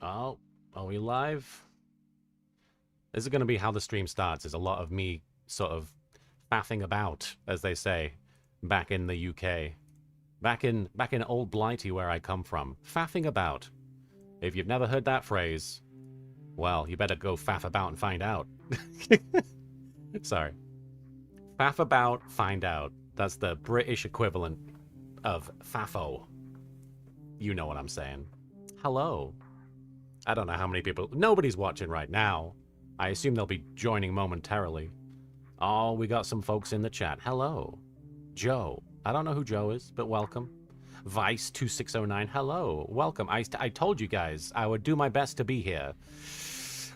Oh, are we live? This is going to be how the stream starts. Is a lot of me sort of faffing about, as they say, back in the UK. Back in old Blighty where I come from. Faffing about. If you've never heard that phrase, well, you better go faff about and find out. Sorry. Faff about, find out. That's the British equivalent of faffo. You know what I'm saying. Hello. I don't know how many people... Nobody's watching right now. I assume they'll be joining momentarily. Oh, we got some folks in the chat. Hello. Joe. I don't know who Joe is, but welcome. Vice2609. Hello. Welcome. I told you guys I would do my best to be here.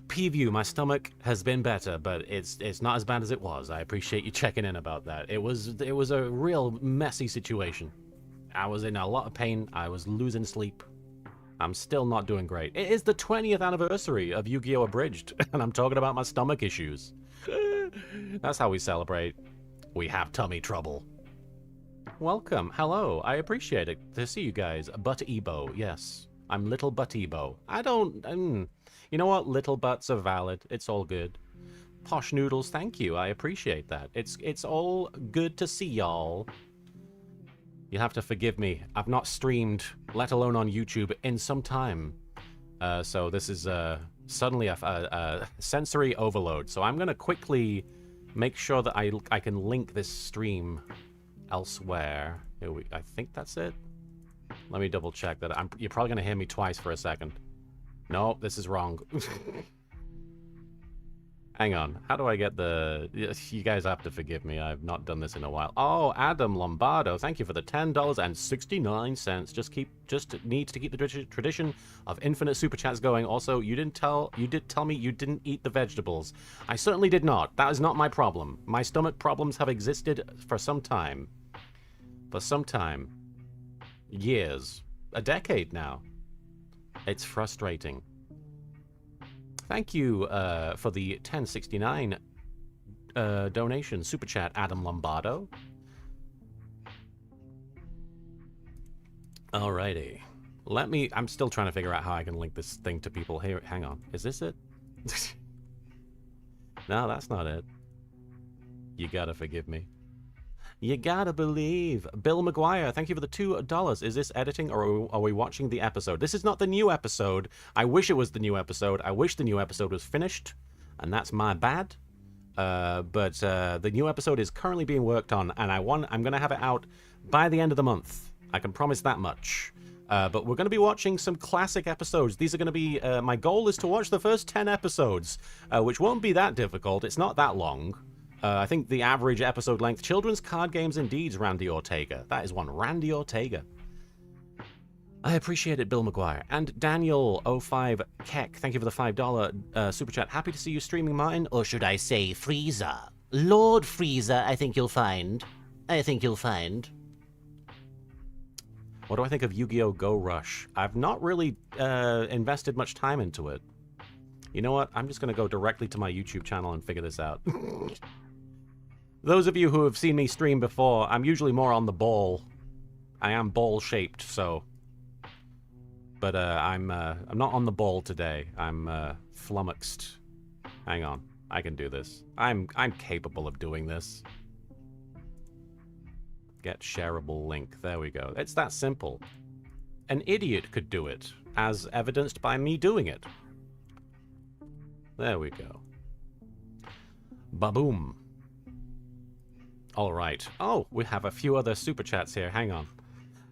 P-View, my stomach has been better, but it's not as bad as it was. I appreciate you checking in about that. It was a real messy situation. I was in a lot of pain. I was losing sleep. I'm still not doing great. It is the 20th anniversary of YGO Abridged, and I'm talking about my stomach issues. That's how we celebrate. We have tummy trouble. Welcome. Hello. I appreciate it to see you guys. Butt Ebo. Yes. I'm Little Butt Ebo. I don't... you know what? Little butts are valid. It's all good. Posh Noodles, thank you. I appreciate that. It's all good to see y'all. You'll have to forgive me. I've not streamed, let alone on YouTube, in some time. So this is suddenly a sensory overload. So I'm going to quickly make sure that I can link this stream elsewhere. I think that's it. Let me double check that. You're probably going to hear me twice for a second. No, this is wrong. Hang on. How do I get the... You guys have to forgive me. I've not done this in a while. Oh, Adam Lombardo. Thank you for the $10.69. Just need to keep the tradition of infinite super chats going. Also, you did tell me you didn't eat the vegetables. I certainly did not. That is not my problem. My stomach problems have existed for some time. For some time. Years. A decade now. It's frustrating. Thank you for the 1069 donation super chat, Adam Lombardo. Alrighty. I'm still trying to figure out how I can link this thing to people. Here, hang on. Is this it? No, that's not it. You gotta forgive me. You gotta believe. Bill McGuire, thank you for the $2. Is this editing or are we watching the episode? This is not the new episode. I wish it was the new episode. I wish the new episode was finished, and that's my bad. But the new episode is currently being worked on, and I'm gonna have it out by the end of the month. I can promise that much. But we're gonna be watching some classic episodes. These are gonna be, my goal is to watch the first 10 episodes, which won't be that difficult. It's not that long. I think the average episode length, Children's Card Games and Deeds, Randy Ortega. That is one, Randy Ortega. I appreciate it, Bill McGuire. And Daniel05 Keck, thank you for the $5 super chat. Happy to see you streaming mine, or should I say Frieza? Lord Frieza, I think you'll find. I think you'll find. What do I think of Yu-Gi-Oh! Go Rush? I've not really invested much time into it. You know what? I'm just going to go directly to my YouTube channel and figure this out. Those of you who have seen me stream before, I'm usually more on the ball. I am ball-shaped, so... But I'm not on the ball today. I'm flummoxed. Hang on. I can do this. I'm capable of doing this. Get shareable link. There we go. It's that simple. An idiot could do it, as evidenced by me doing it. There we go. Ba-boom. All right. Oh, we have a few other super chats here. Hang on.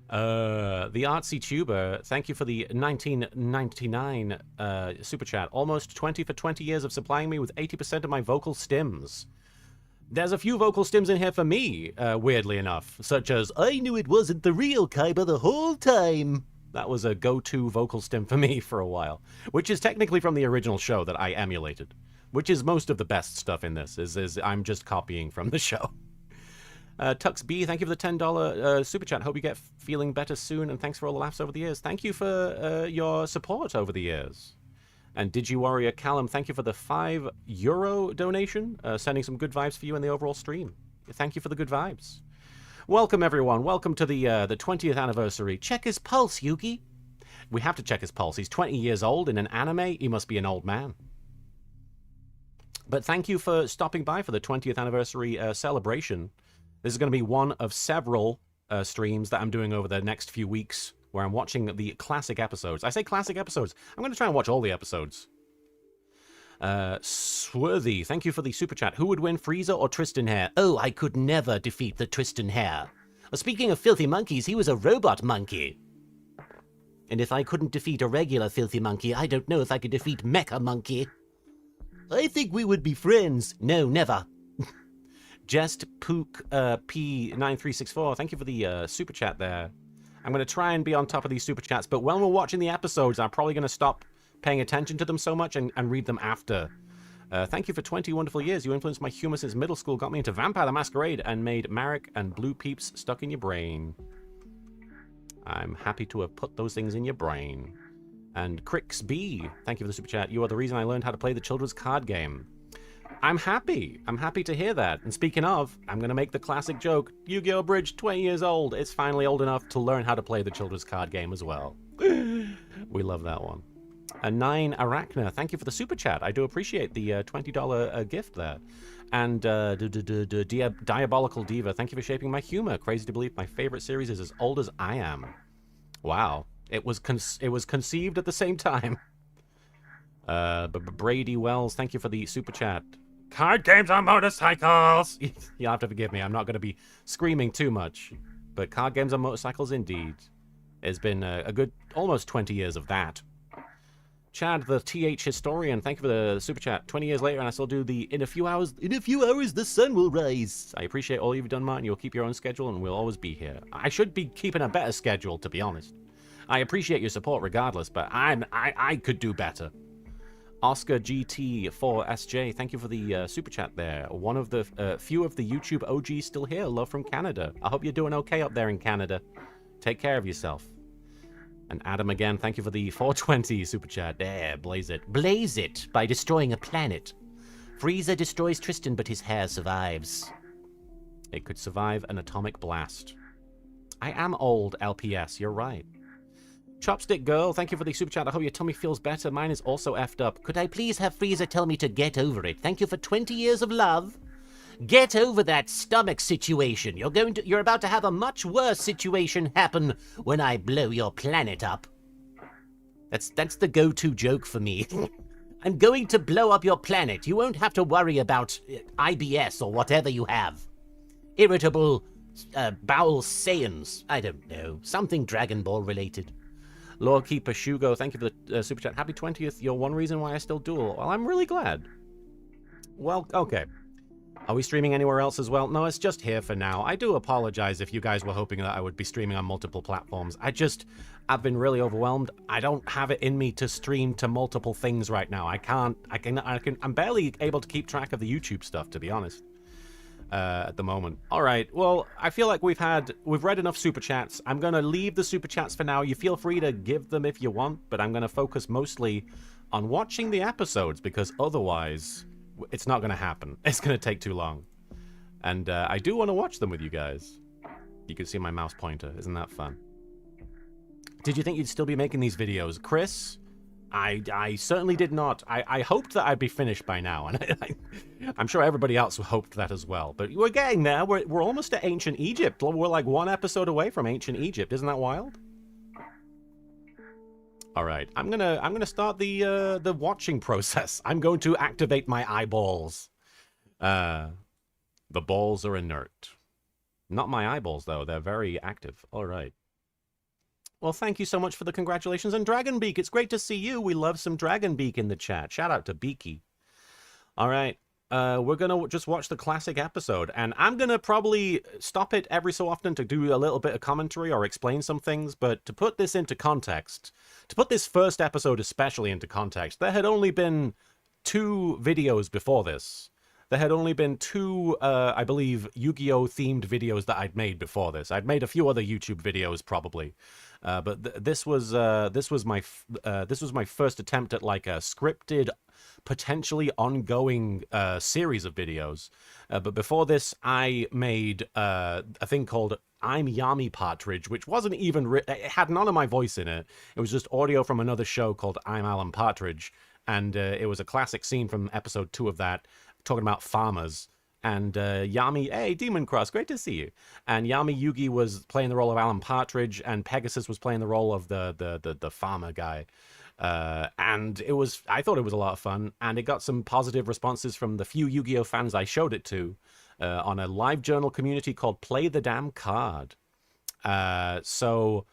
The Artsy Tuber, thank you for the 1999 super chat. Almost 20 for 20 years of supplying me with 80% of my vocal stims. There's a few vocal stims in here for me, weirdly enough, such as, I knew it wasn't the real Kaiba the whole time. That was a go-to vocal stim for me for a while, which is technically from the original show that I emulated, which is most of the best stuff in this, is I'm just copying from the show. Tux B, thank you for the $10 super chat. Hope you get feeling better soon, and thanks for all the laughs over the years. Thank you for your support over the years. And DigiWarrior Callum, thank you for the €5 donation, sending some good vibes for you in the overall stream. Thank you for the good vibes. Welcome, everyone. Welcome to the 20th anniversary. Check his pulse, Yugi. We have to check his pulse. He's 20 years old in an anime. He must be an old man. But thank you for stopping by for the 20th anniversary celebration. This is going to be one of several streams that I'm doing over the next few weeks where I'm watching the classic episodes. I say classic episodes. I'm going to try and watch all the episodes. Swarthy, thank you for the super chat. Who would win, Frieza or Tristan Hare? Oh, I could never defeat the Tristan Hare. Well, speaking of filthy monkeys, he was a robot monkey. And if I couldn't defeat a regular filthy monkey, I don't know if I could defeat Mecha Monkey. I think we would be friends. No, never. Jest Pook P9364, thank you for the super chat there. I'm going to try and be on top of these super chats, but when we're watching the episodes, I'm probably going to stop paying attention to them so much and read them after. Thank you for 20 wonderful years. You influenced my humor since middle school, got me into Vampire the Masquerade, and made Marek and Blue Peeps stuck in your brain. I'm happy to have put those things in your brain. And Crix B, thank you for the super chat. You are the reason I learned how to play the children's card game. I'm happy. I'm happy to hear that. And speaking of, I'm going to make the classic joke. YGO Abridged, 20 years old. It's finally old enough to learn how to play the children's card game as well. We love that one. A 9 Arachna, thank you for the super chat. I do appreciate the $20 gift there. And Diabolical Diva, thank you for shaping my humor. Crazy to believe my favorite series is as old as I am. Wow. It was conceived at the same time. Brady Wells, thank you for the super chat. Card games on motorcycles! You'll have to forgive me, I'm not going to be screaming too much. But card games on motorcycles, indeed. It's been a good almost 20 years of that. Chad, the TH historian, thank you for the super chat. 20 years later, and I still do the in a few hours, the sun will rise. I appreciate all you've done, Martin. You'll keep your own schedule, and we'll always be here. I should be keeping a better schedule, to be honest. I appreciate your support regardless, but I could do better. Oscar GT4SJ, thank you for the super chat there. One of the few of the YouTube OGs still here. Love from Canada. I hope you're doing okay up there in Canada. Take care of yourself. And Adam again, thank you for the 420 super chat. There, blaze it. Blaze it by destroying a planet. Frieza destroys Tristan, but his hair survives. It could survive an atomic blast. I am old, LPS, you're right. Chopstick Girl, thank you for the super chat. I hope your tummy feels better. Mine is also effed up. Could I please have Frieza tell me to get over it? Thank you for 20 years of love. Get over that stomach situation. You're about to have a much worse situation happen when I blow your planet up. That's the go-to joke for me. I'm going to blow up your planet. You won't have to worry about IBS or whatever you have. Irritable bowel sayings. I don't know. Something Dragon Ball related. Lord Keeper Shugo, thank you for the super chat. Happy 20th. You're one reason why I still duel. Well, I'm really glad. Well, okay. Are we streaming anywhere else as well? No, it's just here for now. I do apologize if you guys were hoping that I would be streaming on multiple platforms. I've been really overwhelmed. I don't have it in me to stream to multiple things right now. I'm barely able to keep track of the YouTube stuff, to be honest, at the moment. All right, well, I feel like we've read enough super chats. I'm going to leave the super chats for now. You feel free to give them if you want, but I'm going to focus mostly on watching the episodes because otherwise it's not going to happen. It's going to take too long. And I do want to watch them with you guys. You can see my mouse pointer. Isn't that fun? Did you think you'd still be making these videos? Chris, I certainly did not. I hoped that I'd be finished by now. And I'm sure everybody else hoped that as well. But we're getting there. We're almost at ancient Egypt. We're like one episode away from ancient Egypt. Isn't that wild? All right, I'm gonna start the watching process. I'm going to activate my eyeballs. The balls are inert. Not my eyeballs though; they're very active. All right. Well, thank you so much for the congratulations and Dragonbeak. It's great to see you. We love some Dragonbeak in the chat. Shout out to Beaky. All right. We're going to just watch the classic episode, and I'm going to probably stop it every so often to do a little bit of commentary or explain some things, but to put this into context, to put this first episode especially into context, there had only been 2 videos before this. There had only been 2, I believe, Yu-Gi-Oh! Themed videos that I'd made before this. I'd made a few other YouTube videos, probably. But this was my first attempt at like a scripted, potentially ongoing series of videos. But before this, I made a thing called I'm Yami Partridge, which wasn't even it had none of my voice in it. It was just audio from another show called I'm Alan Partridge, and it was a classic scene from episode 2 of that, talking about farmers. And Yami, hey, Demon Cross, great to see you. And Yami Yugi was playing the role of Alan Partridge, and Pegasus was playing the role of the farmer guy. And I thought it was a lot of fun, and it got some positive responses from the few Yu-Gi-Oh fans I showed it to on a live journal community called Play the Damn Card. So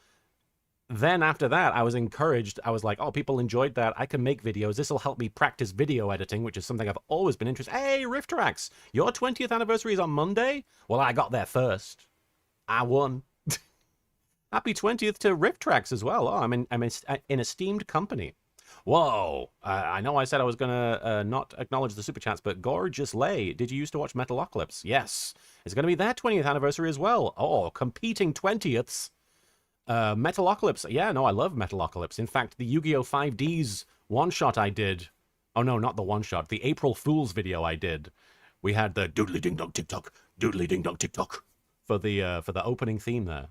then after that, I was encouraged. I was like, oh, people enjoyed that. I can make videos. This will help me practice video editing, which is something I've always been interested in. Hey, Riftrax, your 20th anniversary is on Monday? Well, I got there first. I won. Happy 20th to Riftrax as well. Oh, I'm in esteemed company. Whoa. I know I said I was going to not acknowledge the super chats, but Gorgeous Lay, did you used to watch Metalocalypse? Yes. It's going to be their 20th anniversary as well. Oh, competing 20ths. Metalocalypse. Yeah, no, I love Metalocalypse. In fact, the Yu-Gi-Oh! 5D's one-shot I did. Oh, no, not the one-shot. The April Fool's video I did. We had the doodly-ding-dong tick-tock, doodly-ding-dong tick-tock for the opening theme there.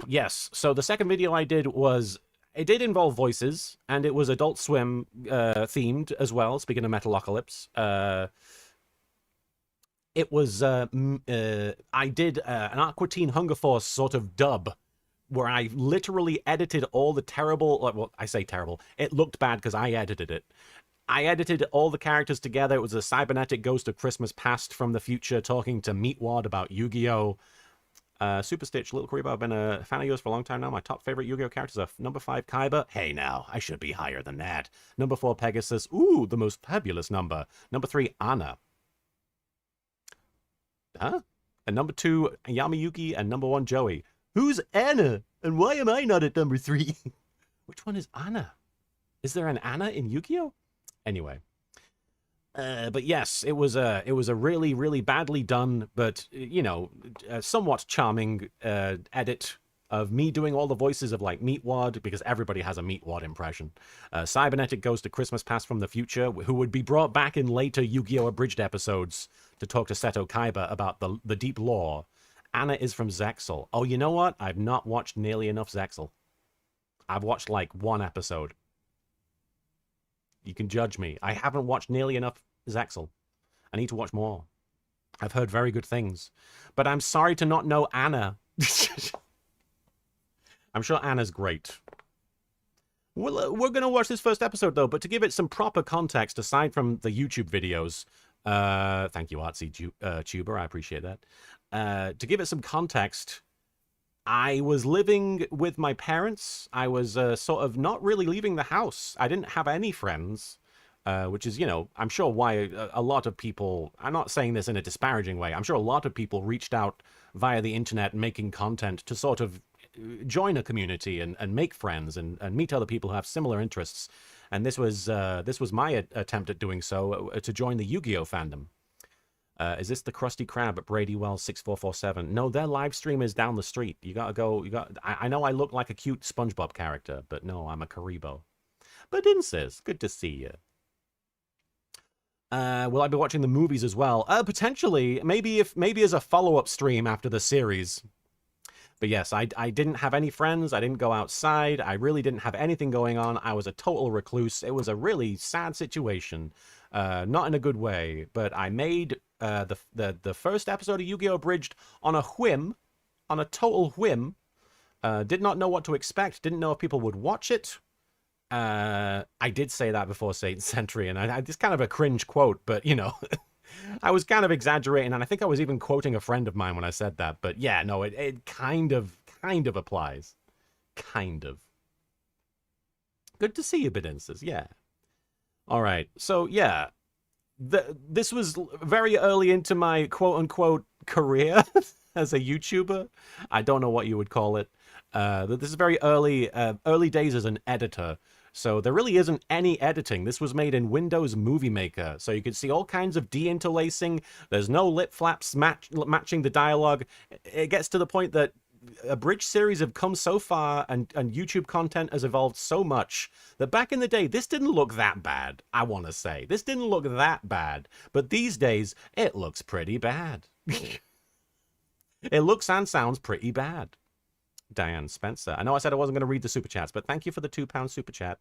Yes, so the second video I did was... It did involve voices, and it was Adult Swim themed as well, speaking of Metalocalypse. It was, I did an Aqua Teen Hunger Force sort of dub, where I literally edited all the terrible, well, I say terrible, it looked bad because I edited it. I edited all the characters together. It was a cybernetic ghost of Christmas past from the future talking to Meatwad about Yu-Gi-Oh! Super Stitch, Little Karibo, I've been a fan of yours for a long time now. My top favorite Yu-Gi-Oh! Characters are number 5, Kaiba. Hey now, I should be higher than that. Number 4, Pegasus. Ooh, the most fabulous number. Number 3, Anna. Huh? And number 2, Yamayuki, and number 1, Joey. Who's Anna? And why am I not at number 3? Which one is Anna? Is there an Anna in Yu-Gi-Oh? Anyway. But yes, it was a really, really badly done, but, you know, somewhat charming edit of me doing all the voices of, like, Meatwad, because everybody has a Meatwad impression. Cybernetic goes to Christmas Past from the future, who would be brought back in later Yu-Gi-Oh! Abridged episodes to talk to Seto Kaiba about the deep lore. Anna is from Zexal. Oh, you know what? I've not watched nearly enough Zexal. I've watched, like, 1 episode. You can judge me. I haven't watched nearly enough Zexal. I need to watch more. I've heard very good things. But I'm sorry to not know Anna. I'm sure Anna's great. Well, we're going to watch this first episode, though, but to give it some proper context, aside from the YouTube videos, thank you, Artsy Tuber, I appreciate that. To give it some context, I was living with my parents. I was sort of not really leaving the house. I didn't have any friends, which is, you know, I'm sure why a lot of people, I'm not saying this in a disparaging way, I'm sure a lot of people reached out via the internet making content to sort of join a community and make friends and meet other people who have similar interests. And this was my attempt at doing so, to join the Yu-Gi-Oh! Fandom. Is this the Krusty Krab at Brady Wells 6447? No, their live stream is down the street. You gotta go. I know I look like a cute SpongeBob character, but no, I'm a Karibo. But Insis, good to see you. Will I be watching the movies as well? Potentially, maybe as a follow-up stream after the series. But yes, I didn't have any friends. I didn't go outside. I really didn't have anything going on. I was a total recluse. It was a really sad situation. Not in a good way, but I made the first episode of Yu-Gi-Oh! Abridged on a whim, on a total whim. Did not know what to expect. Didn't know if people would watch it. I did say that before Satan's Century, and it's kind of a cringe quote, but, you know, I was kind of exaggerating, and I think I was even quoting a friend of mine when I said that. But yeah, no, it kind of applies. Kind of. Good to see you, Bedinsis. Yeah. All right. So, yeah. This was very early into my quote-unquote career as a YouTuber. I don't know what you would call it. This is very early days as an editor. So there really isn't any editing. This was made in Windows Movie Maker. So you can see all kinds of de-interlacing. There's no lip flaps matching the dialogue. It gets to the point that Abridged series have come so far and YouTube content has evolved so much that back in the day, this didn't look that bad, I want to say. This didn't look that bad. But these days, it looks pretty bad. It looks and sounds pretty bad. Diane Spencer. I know I said I wasn't going to read the super chats, but thank you for the £2 super chat.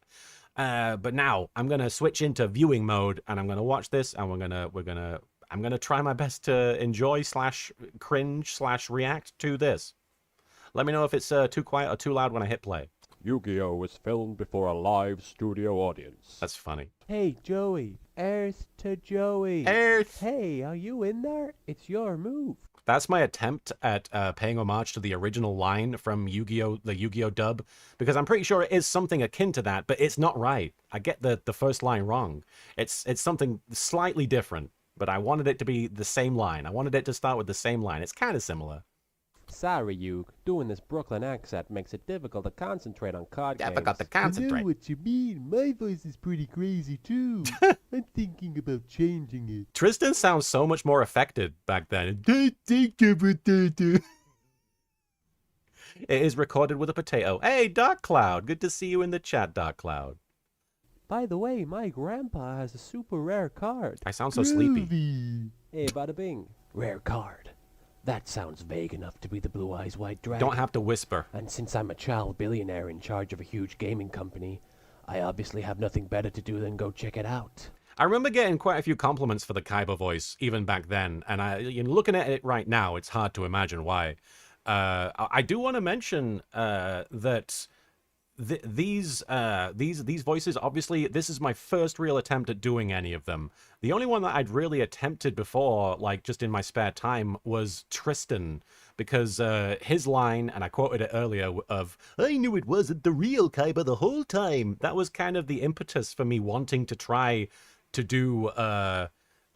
But now I'm going to switch into viewing mode, and I'm going to watch this, and I'm gonna try my best to enjoy / cringe / react to this. Let me know if it's too quiet or too loud when I hit play. Yu-Gi-Oh! Was filmed before a live studio audience. That's funny. Hey, Joey. Earth to Joey. Earth! Hey, are you in there? It's your move. That's my attempt at paying homage to the original line from Yu-Gi-Oh! The Yu-Gi-Oh! Dub, because I'm pretty sure it is something akin to that, but it's not right. I get the first line wrong. It's something slightly different, but I wanted it to be the same line. I wanted it to start with the same line. It's kind of similar. Sorry, Yug. Doing this Brooklyn accent makes it difficult to concentrate on card games. Difficult to concentrate. I know what you mean. My voice is pretty crazy, too. I'm thinking about changing it. Tristan sounds so much more affected back then. It is recorded with a potato. Hey, Dark Cloud. Good to see you in the chat, Dark Cloud. By the way, my grandpa has a super rare card. I sound so sleepy. Groovy. Hey, bada bing. Rare card. That sounds vague enough to be the Blue Eyes White Dragon. Don't have to whisper. And since I'm a child billionaire in charge of a huge gaming company, I obviously have nothing better to do than go check it out. I remember getting quite a few compliments for the Kaiba voice, even back then, and looking at it right now, it's hard to imagine why. I do want to mention that these voices, obviously, this is my first real attempt at doing any of them. The only one that I'd really attempted before, like just in my spare time, was Tristan, because his line, and I quoted it earlier, of, "I knew it wasn't the real Kaiba the whole time." That was kind of the impetus for me wanting to try to do a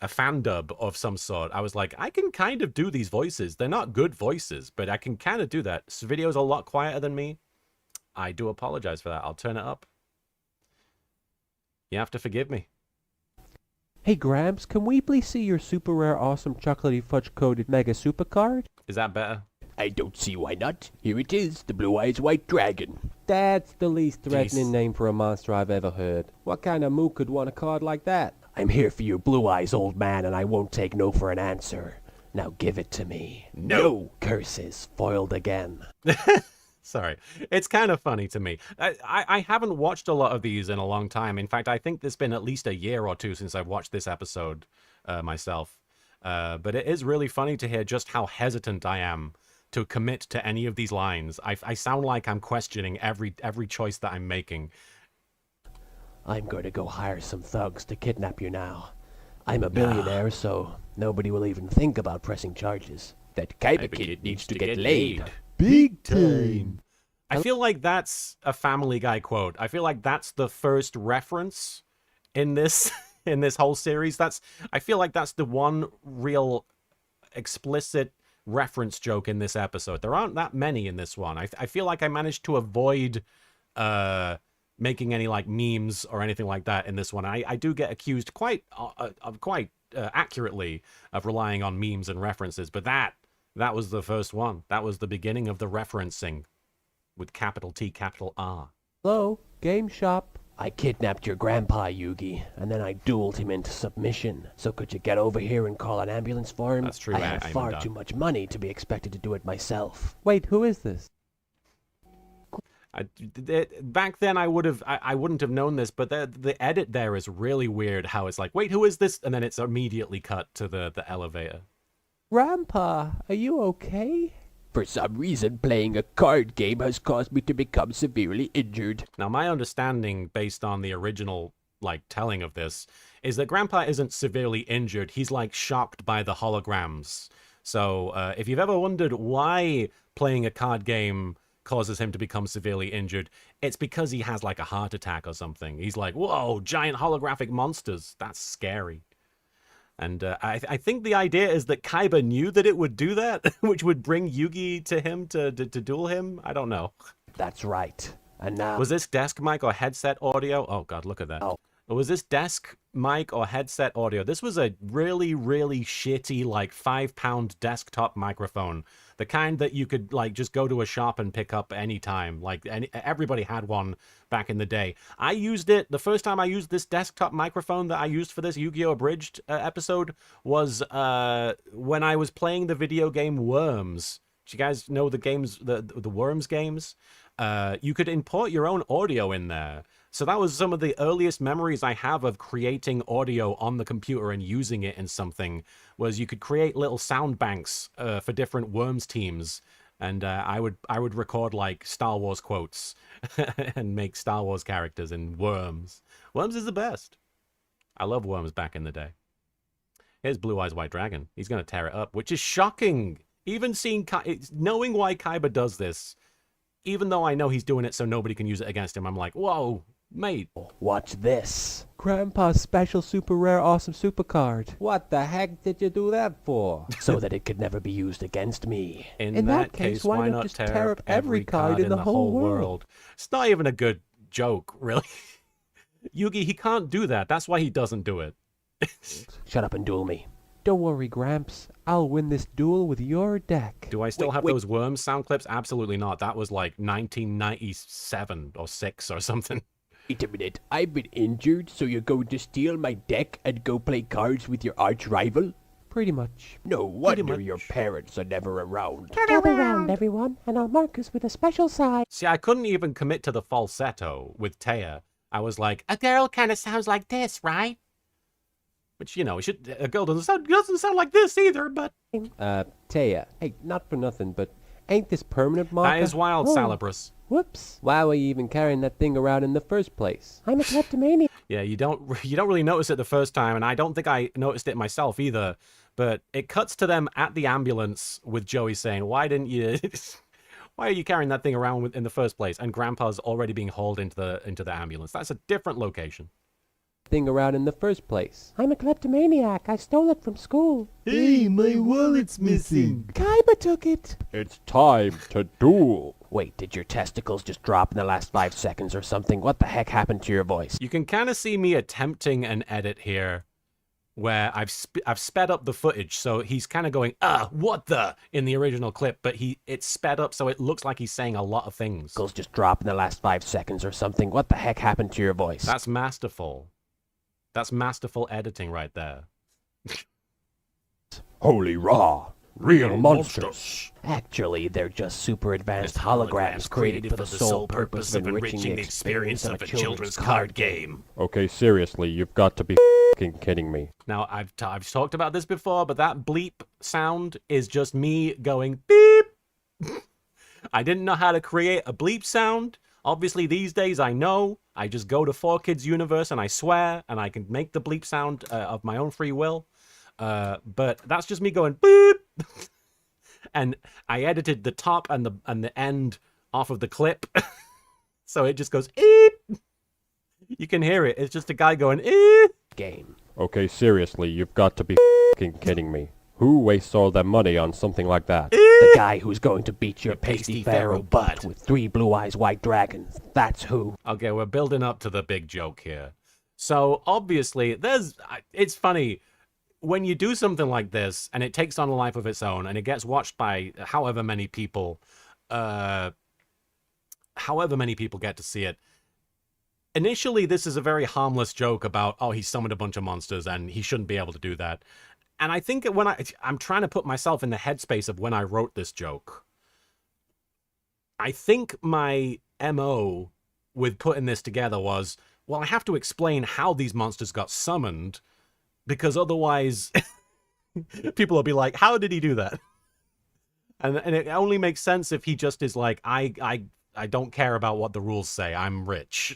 fan dub of some sort. I was like, I can kind of do these voices. They're not good voices, but I can kind of do that. This video's a lot quieter than me. I do apologize for that. I'll turn it up. You have to forgive me. Hey Gramps, can we please see your super rare awesome chocolatey fudge coated mega super card? Is that better? I don't see why not. Here it is, the Blue Eyes White Dragon. That's the least threatening name for a monster I've ever heard. What kind of mook could want a card like that? I'm here for your blue eyes, old man, and I won't take no for an answer. Now give it to me. No! Curses, foiled again. Sorry. It's kind of funny to me. I haven't watched a lot of these in a long time. In fact, I think it's been at least a year or two since I've watched this episode myself. But it is really funny to hear just how hesitant I am to commit to any of these lines. I sound like I'm questioning every choice that I'm making. I'm going to go hire some thugs to kidnap you now. I'm a billionaire, so nobody will even think about pressing charges. That Kaiba kid needs to get laid. Big time. I feel like that's a Family Guy quote. I feel like that's the first reference in this in this whole series. I feel like that's the one real explicit reference joke in this episode. There aren't that many in this one. I feel like I managed to avoid making any like memes or anything like that in this one. I do get accused quite accurately of relying on memes and references, but that was the first one. That was the beginning of the referencing with capital T, capital R. Hello, game shop. I kidnapped your grandpa, Yugi, and then I dueled him into submission. So could you get over here and call an ambulance for him? That's true. I have far too much money to be expected to do it myself. Wait, who is this? Back then, I wouldn't have known this, but the edit there is really weird. How it's like, wait, who is this? And then it's immediately cut to the elevator. Grandpa, are you okay? For some reason, playing a card game has caused me to become severely injured. Now, my understanding, based on the original, like, telling of this, is that Grandpa isn't severely injured. He's, like, shocked by the holograms. So, if you've ever wondered why playing a card game causes him to become severely injured, it's because he has, like, a heart attack or something. He's like, whoa, giant holographic monsters. That's scary. And I think the idea is that Kaiba knew that it would do that, which would bring Yugi to him to duel him. I don't know. That's right. And now... Was this desk mic or headset audio? Oh, God, look at that. Oh. Or was this desk mic or headset audio. This was a really, really shitty, like 5-pound desktop microphone. The kind that you could like just go to a shop and pick up anytime. Like everybody had one back in the day. I used it, the first time I used this desktop microphone that I used for this YGO Abridged episode was when I was playing the video game Worms. Do you guys know the games, the Worms games? You could import your own audio in there. So that was some of the earliest memories I have of creating audio on the computer and using it in something, was you could create little sound banks for different Worms teams. And I would record like Star Wars quotes and make Star Wars characters in Worms. Worms is the best. I love Worms back in the day. Here's Blue Eyes White Dragon. He's going to tear it up, which is shocking. Even seeing, knowing why Kaiba does this, even though I know he's doing it so nobody can use it against him, I'm like, whoa, mate. Watch this. Grandpa's special super rare awesome super card. What the heck did you do that for? So that it could never be used against me. In that case, why not just tear up every card in the whole world? It's not even a good joke, really. Yugi, he can't do that. That's why he doesn't do it. Shut up and duel me. Don't worry, Gramps. I'll win this duel with your deck. Do I still have those Worms sound clips? Absolutely not. That was like 1997 or 6 or something. Wait a minute. I've been injured, so you're going to steal my deck and go play cards with your arch rival? Pretty much. No wonder your parents are never around. Gather round, everyone, and I'll mark us with a special sign. See, I couldn't even commit to the falsetto with Taya. I was like, a girl kind of sounds like this, right? Which, you know, a girl doesn't sound like this either, but... Taya. Hey, not for nothing, but ain't this permanent marker? That is wild, Salabris. Whoops. Why were you even carrying that thing around in the first place? I'm a kleptomaniac. Yeah, you don't really notice it the first time, and I don't think I noticed it myself either. But it cuts to them at the ambulance with Joey saying, why didn't you... Why are you carrying that thing around in the first place? And Grandpa's already being hauled into the ambulance. That's a different location. Thing around in the first place. I'm a kleptomaniac. I stole it from school. Hey, my wallet's missing. Kaiba took it. It's time to duel. Wait, did your testicles just drop in the last 5 seconds or something? What the heck happened to your voice? You can kind of see me attempting an edit here where I've sped up the footage, so he's kind of going, what the, in the original clip, but it's sped up so it looks like he's saying a lot of things. Testicles just drop in the last 5 seconds or something. What the heck happened to your voice? That's masterful. That's masterful editing right there. Holy raw. Real monsters. Actually, they're just super advanced holograms created for the sole purpose of enriching the experience of a children's card game. Okay, seriously, you've got to be f***ing kidding me. Now, I've talked about this before, but that bleep sound is just me going beep. I didn't know how to create a bleep sound. Obviously, these days I know. I just go to 4Kids Universe and I swear, and I can make the bleep sound of my own free will. But that's just me going beep. And I edited the top and the end off of the clip, so it just goes eep. You can hear it. It's just a guy going eep. Game. Okay, seriously, you've got to be f***ing kidding me. Who wastes all their money on something like that? The guy who's going to beat your pasty pharaoh butt with 3 blue eyes white dragons. That's who. Okay, we're building up to the big joke here. So, obviously, it's funny. When you do something like this, and it takes on a life of its own, and it gets watched by however many people get to see it, initially, this is a very harmless joke about, oh, he summoned a bunch of monsters, and he shouldn't be able to do that. And I think when I'm trying to put myself in the headspace of when I wrote this joke, I think my MO with putting this together was, well, I have to explain how these monsters got summoned, because otherwise people will be like, how did he do that? And it only makes sense if he just is like, I don't care about what the rules say, I'm rich.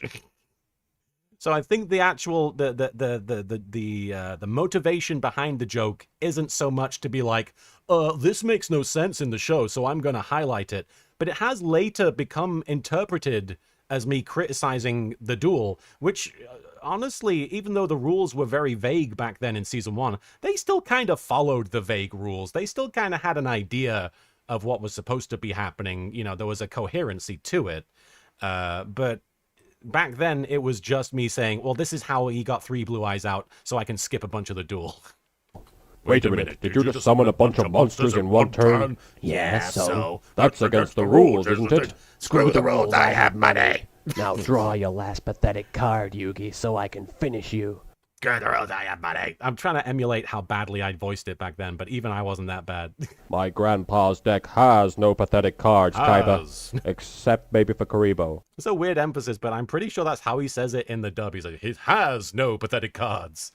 So I think the actual the motivation behind the joke isn't so much to be like, this makes no sense in the show, so I'm going to highlight it. But it has later become interpreted as me criticizing the duel, which honestly, even though the rules were very vague back then in season 1, they still kind of followed the vague rules. They still kind of had an idea of what was supposed to be happening. You know, there was a coherency to it. But back then it was just me saying, well, this is how he got 3 blue eyes out, so I can skip a bunch of the duel. Wait a minute, did you just summon a bunch of monsters in one turn? Yeah, so. That's against the rules, isn't it? Screw the rules, I have money. Now draw your last pathetic card, Yugi, so I can finish you. Screw the rules, I have money. I'm trying to emulate how badly I voiced it back then, but even I wasn't that bad. My grandpa's deck has no pathetic cards, Kaiba. Has. Except maybe for Karibo. It's a weird emphasis, but I'm pretty sure that's how he says it in the dub. He's like, it has no pathetic cards.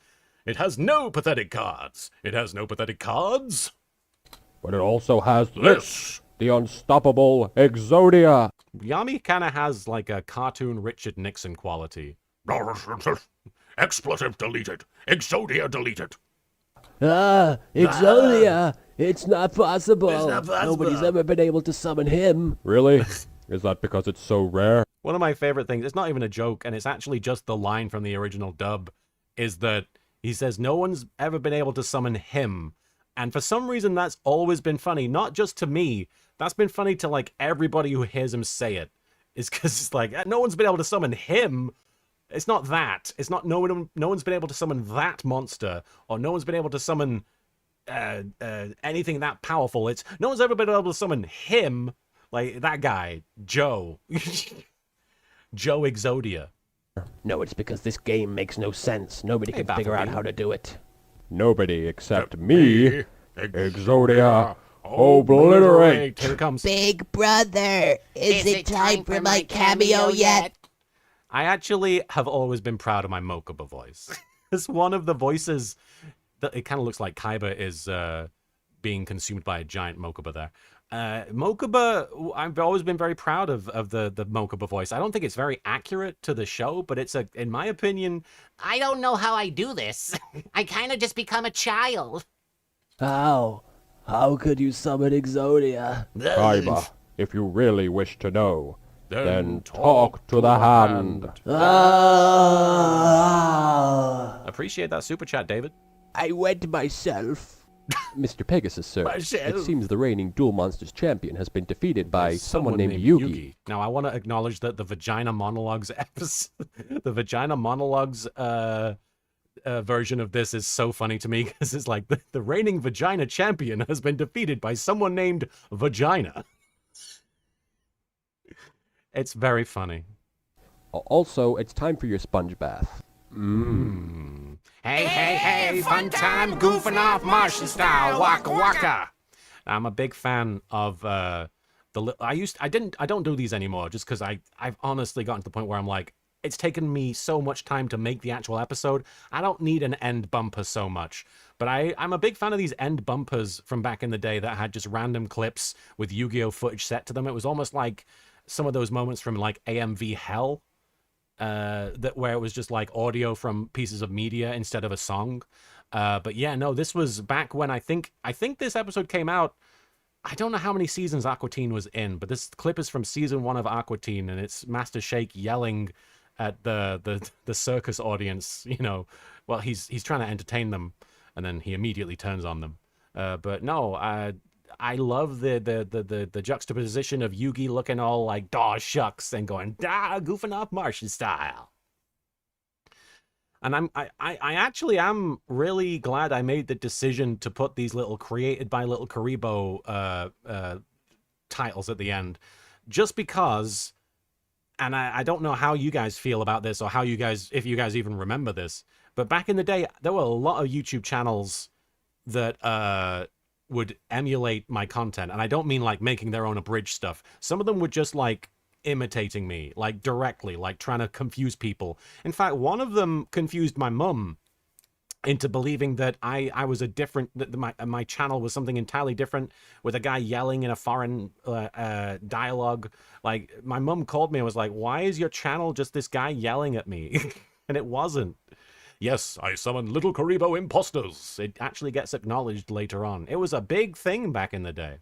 It has no pathetic cards. It has no pathetic cards. But it also has this, the unstoppable Exodia. Yami kind of has like a cartoon Richard Nixon quality. Expletive deleted. Exodia deleted. Exodia! It's not possible. It's not possible. Nobody's ever been able to summon him. Really? Is that because it's so rare? One of my favorite things, it's not even a joke, and it's actually just the line from the original dub, is that he says no one's ever been able to summon him. And for some reason, that's always been funny. Not just to me. That's been funny to, like, everybody who hears him say it. It's because it's like, no one's been able to summon him. It's not that. It's not no one's been able to summon that monster. Or no one's been able to summon anything that powerful. It's no one's ever been able to summon him. Like, that guy. Joe. Joe Exodia. No, it's because this game makes no sense. Nobody Hey, can figure out Battlefield. how to do it. Nobody except me. Exodia. Obliterate. Here it comes. Big brother, is it time for my cameo yet? I actually have always been proud of my Mokuba voice. It's one of the voices that it kind of looks like Kaiba is being consumed by a giant Mokuba there. Mokuba, I've always been very proud of the Mokuba voice. I don't think it's very accurate to the show, but it's in my opinion, I don't know how I do this. I kind of just become a child. How? How could you summon Exodia? Kaiba, if you really wish to know, then talk to the hand. appreciate that super chat, David. I went myself. Mr. Pegasus, sir, Myself. it seems the reigning Duel Monsters champion has been defeated by someone named Yugi. Now, I want to acknowledge that the Vagina Monologues episode, the Vagina Monologues version of this is so funny to me because it's like the reigning Vagina champion has been defeated by someone named Vagina. It's very funny. Also, it's time for your sponge bath. Hey, hey, hey, fun time goofing off Martian style, waka waka. I'm a big fan of I don't do these anymore just because I've honestly gotten to the point where I'm like, it's taken me so much time to make the actual episode. I don't need an end bumper so much. But I'm a big fan of these end bumpers from back in the day that had just random clips with Yu-Gi-Oh footage set to them. It was almost like some of those moments from like AMV Hell. Where it was just like audio from pieces of media instead of a song. But yeah, no, this was back when I think this episode came out. I don't know how many seasons Aqua Teen was in, but this clip is from season 1 of Aqua Teen, and it's Master Shake yelling at the circus audience. You know, well, he's trying to entertain them, and then he immediately turns on them. But no, I love the juxtaposition of Yugi looking all like, daw shucks, and going, da, goofing off Martian style. And I actually am really glad I made the decision to put these little created by Little Karibo titles at the end, just because, and I don't know how you guys feel about this or how you guys, if you guys even remember this, but back in the day, there were a lot of YouTube channels that would emulate my content, and I don't mean like making their own abridged stuff. Some of them were just like imitating me, like directly, like trying to confuse people. In fact, one of them confused my mum into believing that I was a different, that my channel was something entirely different, with a guy yelling in a foreign dialogue. Like, my mum called me and was like, why is your channel just this guy yelling at me? And it wasn't. Yes, I summoned Little Karibo imposters. It actually gets acknowledged later on. It was a big thing back in the day.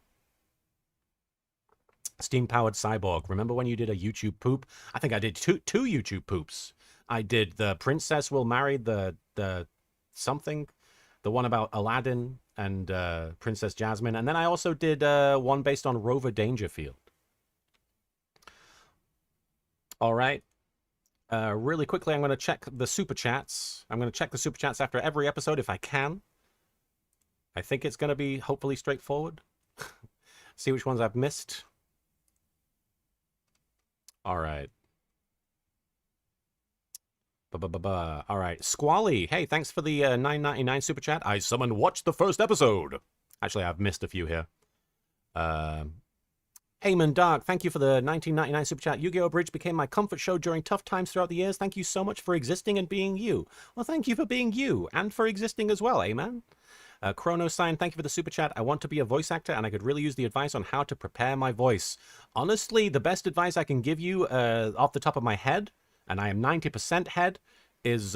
Steam-powered cyborg. Remember when you did a YouTube poop? I think I did two YouTube poops. I did the Princess Will Marry the something, the one about Aladdin and Princess Jasmine, and then I also did one based on Rover Dangerfield. All right. Really quickly, I'm going to check the super chats. I'm going to check the super chats after every episode if I can. I think it's going to be hopefully straightforward. See which ones I've missed. All right. All right. Squally, hey, thanks for the $9.99 super chat. I summoned watch the first episode. Actually, I've missed a few here. Eamon Dark, thank you for the $19.99 super chat. YGO Abridged became my comfort show during tough times throughout the years. Thank you so much for existing and being you. Well, thank you for being you and for existing as well, Amen. Chrono Sign, thank you for the super chat. I want to be a voice actor and I could really use the advice on how to prepare my voice. Honestly, the best advice I can give you off the top of my head, and I am 90% head, is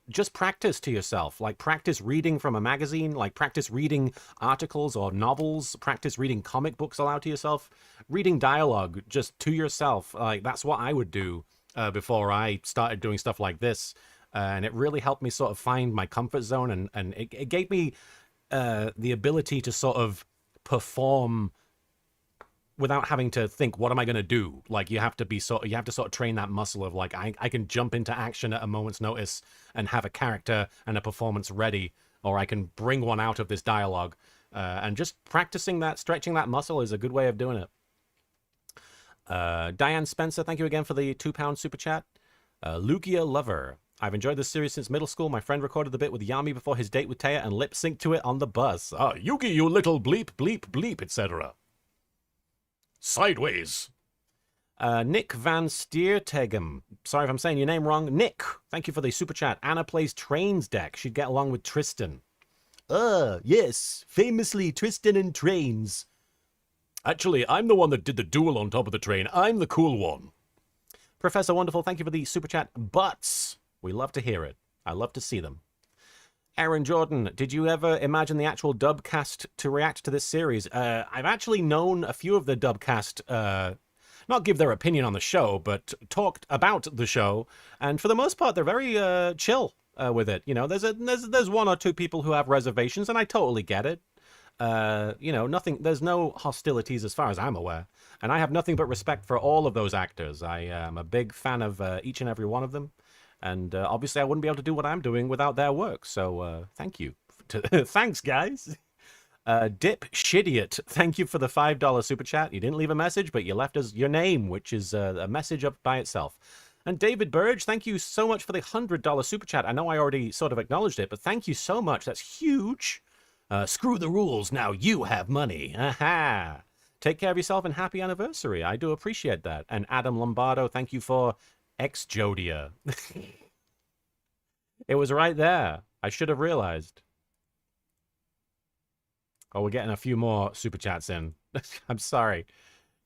just practice to yourself. Like practice reading from a magazine, like practice reading articles or novels, practice reading comic books aloud to yourself, reading dialogue just to yourself. Like that's what I would do before I started doing stuff like this. And it really helped me sort of find my comfort zone, and it gave me the ability to sort of perform without having to think, what am I going to do? Like you have to sort of train that muscle of like, I can jump into action at a moment's notice and have a character and a performance ready, or I can bring one out of this dialogue. And just practicing that, stretching that muscle is a good way of doing it. Diane Spencer, thank you again for the £2 super chat. Lugia Lover, I've enjoyed this series since middle school. My friend recorded the bit with Yami before his date with Taya and lip-synced to it on the bus. Ah, Yugi, you little bleep, bleep, bleep, etc. Sideways. Nick Van Steertegem. Sorry if I'm saying your name wrong. Nick, thank you for the super chat. Anna plays Trains deck. She'd get along with Tristan. Yes. Famously, Tristan and Trains. Actually, I'm the one that did the duel on top of the train. I'm the cool one. Professor Wonderful, thank you for the super chat. Butts. We love to hear it. I love to see them. Aaron Jordan, did you ever imagine the actual dubcast to react to this series? I've actually known a few of the dubcast, not give their opinion on the show, but talked about the show, and for the most part, they're very chill with it. You know, there's one or two people who have reservations, and I totally get it. You know, there's no hostilities as far as I'm aware, and I have nothing but respect for all of those actors. I am a big fan of each and every one of them. And obviously, I wouldn't be able to do what I'm doing without their work. So thank you. Thanks, guys. Dip Shidiot, thank you for the $5 super chat. You didn't leave a message, but you left us your name, which is a message up by itself. And David Burge, thank you so much for the $100 super chat. I know I already sort of acknowledged it, but thank you so much. That's huge. Screw the rules. Now you have money. Aha. Take care of yourself and happy anniversary. I do appreciate that. And Adam Lombardo, thank you for Ex-Jodia. It was right there. I should have realized. Oh, we're getting a few more super chats in. I'm sorry.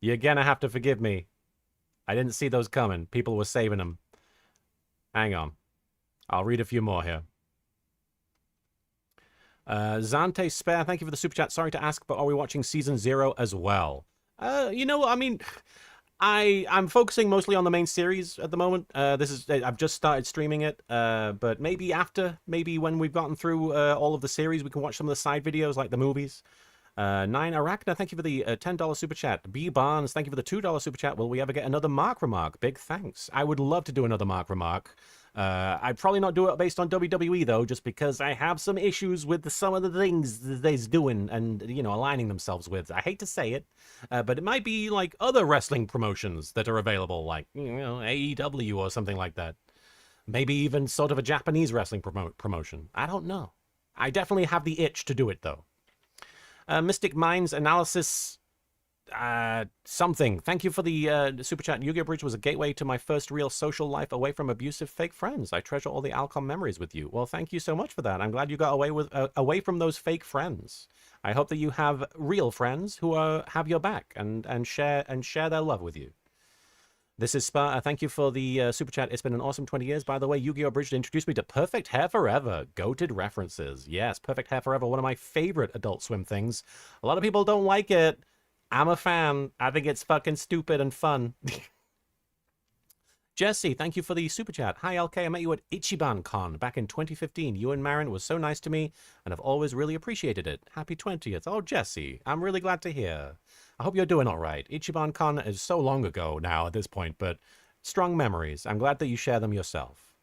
You're gonna have to forgive me. I didn't see those coming. People were saving them. Hang on. I'll read a few more here. Zante Spare, thank you for the super chat. Sorry to ask, but are we watching season 0 as well? You know, I mean, I'm focusing mostly on the main series at the moment. I've just started streaming it, but maybe when we've gotten through all of the series, we can watch some of the side videos like the movies. 9 Arachna, thank you for the $10 super chat. B Barnes, thank you for the $2 super chat. Will we ever get another Mark Remark? Big thanks. I would love to do another Mark Remark. I'd probably not do it based on WWE though, just because I have some issues with some of the things that they're doing and, you know, aligning themselves with. I hate to say it, but it might be like other wrestling promotions that are available, like, you know, AEW or something like that. Maybe even sort of a Japanese wrestling promotion. I don't know. I definitely have the itch to do it though. Mystic Minds Analysis something. Thank you for the super chat. YGO Abridged was a gateway to my first real social life away from abusive fake friends. I treasure all the Alcom memories with you. Well, thank you so much for that. I'm glad you got away from those fake friends. I hope that you have real friends who have your back and share their love with you. This is Spa. Thank you for the super chat. It's been an awesome 20 years. By the way, YGO Abridged introduced me to Perfect Hair Forever. Goated references. Yes, Perfect Hair Forever, one of my favorite Adult Swim things. A lot of people don't like it. I'm a fan. I think it's fucking stupid and fun. Jesse, thank you for the super chat. Hi, LK. I met you at Ichiban Con back in 2015. You and Marin was so nice to me, and I've always really appreciated it. Happy 20th. Oh, Jesse, I'm really glad to hear. I hope you're doing all right. Ichiban Con is so long ago now at this point, but strong memories. I'm glad that you share them yourself.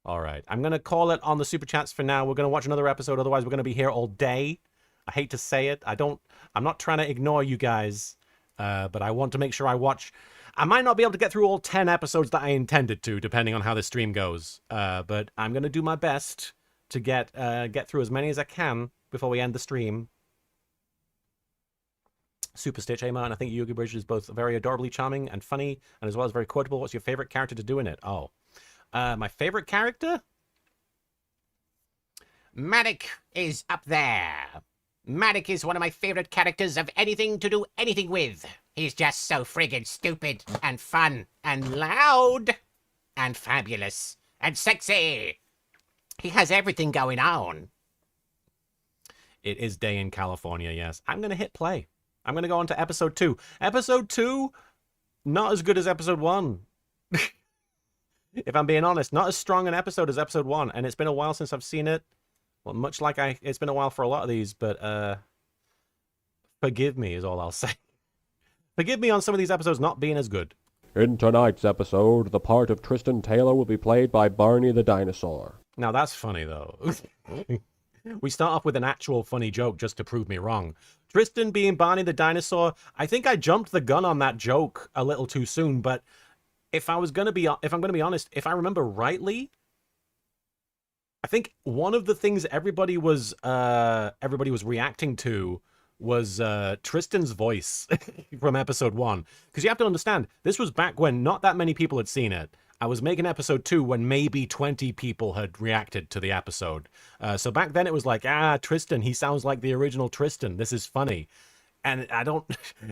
All right. I'm going to call it on the super chats for now. We're going to watch another episode. Otherwise, we're going to be here all day. I hate to say it. I'm not trying to ignore you guys, but I want to make sure I watch. I might not be able to get through all 10 episodes that I intended to, depending on how the stream goes. But I'm going to do my best to get through as many as I can before we end the stream. Super Stitch, hey man, I think YGO Abridged is both very adorably charming and funny, and as well as very quotable. What's your favorite character to do in it? Oh, my favorite character? Matic is up there. Matic is one of my favorite characters of anything to do anything with. He's just so friggin' stupid and fun and loud and fabulous and sexy. He has everything going on. It is day in California, yes. I'm going to hit play. I'm going to go on to episode 2. Episode 2, not as good as episode 1. If I'm being honest, not as strong an episode as episode 1. And it's been a while since I've seen it. Well, much like it's been a while for a lot of these, but forgive me is all I'll say. Forgive me on some of these episodes not being as good. In tonight's episode, the part of Tristan Taylor will be played by Barney the Dinosaur. Now that's funny, though. We start off with an actual funny joke just to prove me wrong. Tristan being Barney the Dinosaur, I think I jumped the gun on that joke a little too soon, but if I'm going to be honest, if I remember rightly, I think one of the things everybody was reacting to was Tristan's voice from episode 1. Because you have to understand, this was back when not that many people had seen it. I was making episode 2 when maybe 20 people had reacted to the episode. So back then it was like, Tristan, he sounds like the original Tristan. This is funny. And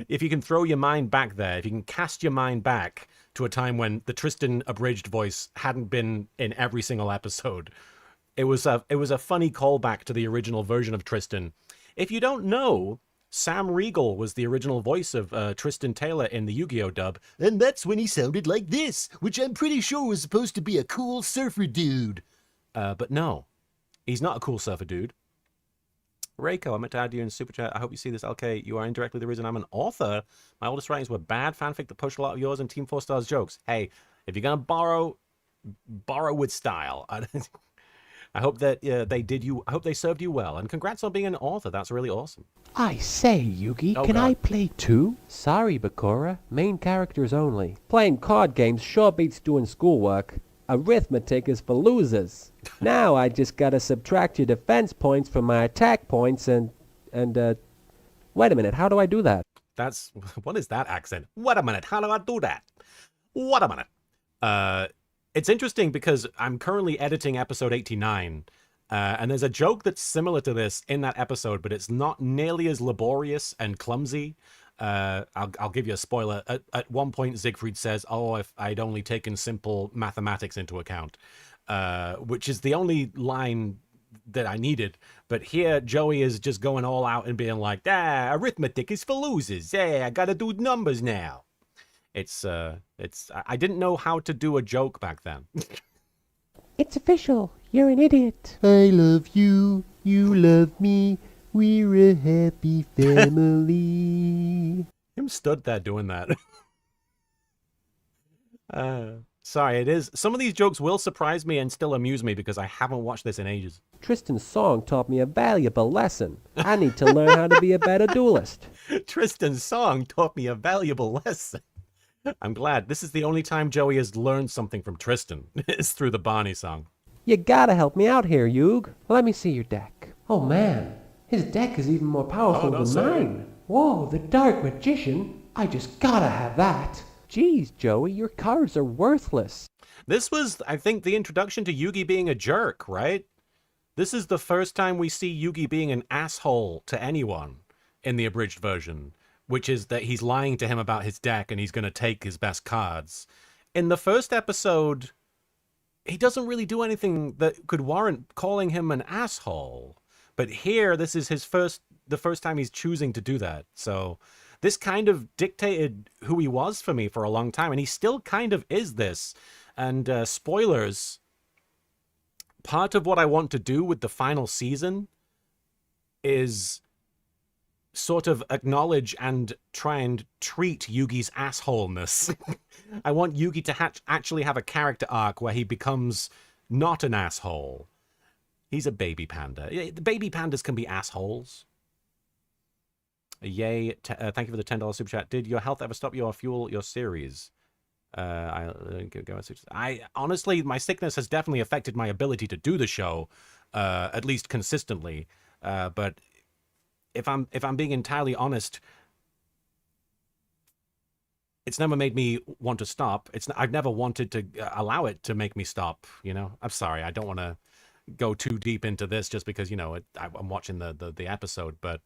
if you can throw your mind back there, if you can cast your mind back to a time when the Tristan abridged voice hadn't been in every single episode, it was a funny callback to the original version of Tristan. If you don't know, Sam Riegel was the original voice of Tristan Taylor in the Yu-Gi-Oh dub. And that's when he sounded like this, which I'm pretty sure was supposed to be a cool surfer dude. But no, he's not a cool surfer dude. Reiko, I meant to add you in Super Chat. I hope you see this, LK. You are indirectly the reason I'm an author. My oldest writings were bad fanfic that pushed a lot of yours and Team 4 Stars jokes. Hey, if you're going to borrow with style. I hope that I hope they served you well. And congrats on being an author. That's really awesome. I say, Yugi, Oh, can God. I play too? Sorry, Bakura. Main characters only. Playing card games sure beats doing schoolwork. Arithmetic is for losers. Now I just gotta subtract your defense points from my attack points and wait a minute, how do I do that? What is that accent? Wait a minute, how do I do that? What a minute. It's interesting because I'm currently editing episode 89, and there's a joke that's similar to this in that episode, but it's not nearly as laborious and clumsy. I'll give you a spoiler. At one point, Siegfried says, "Oh, if I'd only taken simple mathematics into account," which is the only line that I needed. But here, Joey is just going all out and being like, arithmetic is for losers. I gotta do numbers now. I didn't know how to do a joke back then. It's official. You're an idiot. I love you, you love me, we're a happy family. Him stood there doing that. Sorry, it is. Some of these jokes will surprise me and still amuse me because I haven't watched this in ages. Tristan's song taught me a valuable lesson. I need to learn how to be a better duelist. Tristan's song taught me a valuable lesson. I'm glad. This is the only time Joey has learned something from Tristan. It's through the Barney song. You gotta help me out here, Yug. Let me see your deck. Oh man, his deck is even more powerful don't than say it. mine. Whoa, the Dark Magician. I just gotta have that. Jeez, Joey, your cards are worthless. This was, I think, the introduction to Yugi being a jerk, right? This is the first time we see Yugi being an asshole to anyone in the abridged version, which is that he's lying to him about his deck and he's going to take his best cards. In the first episode, he doesn't really do anything that could warrant calling him an asshole. But here, this is the first time he's choosing to do that. So this kind of dictated who he was for me for a long time, and he still kind of is this. And spoilers, part of what I want to do with the final season is sort of acknowledge and try and treat Yugi's assholeness. I want Yugi to actually have a character arc where he becomes not an asshole. He's a baby panda. The baby pandas can be assholes. Yay. Thank you for the $10 super chat. Did your health ever stop your fuel, your series? I honestly, my sickness has definitely affected my ability to do the show, at least consistently. But if I'm being entirely honest, it's never made me want to stop. I've never wanted to allow it to make me stop. You know, I'm sorry. I don't want to go too deep into this just because, you know, I'm watching the episode, but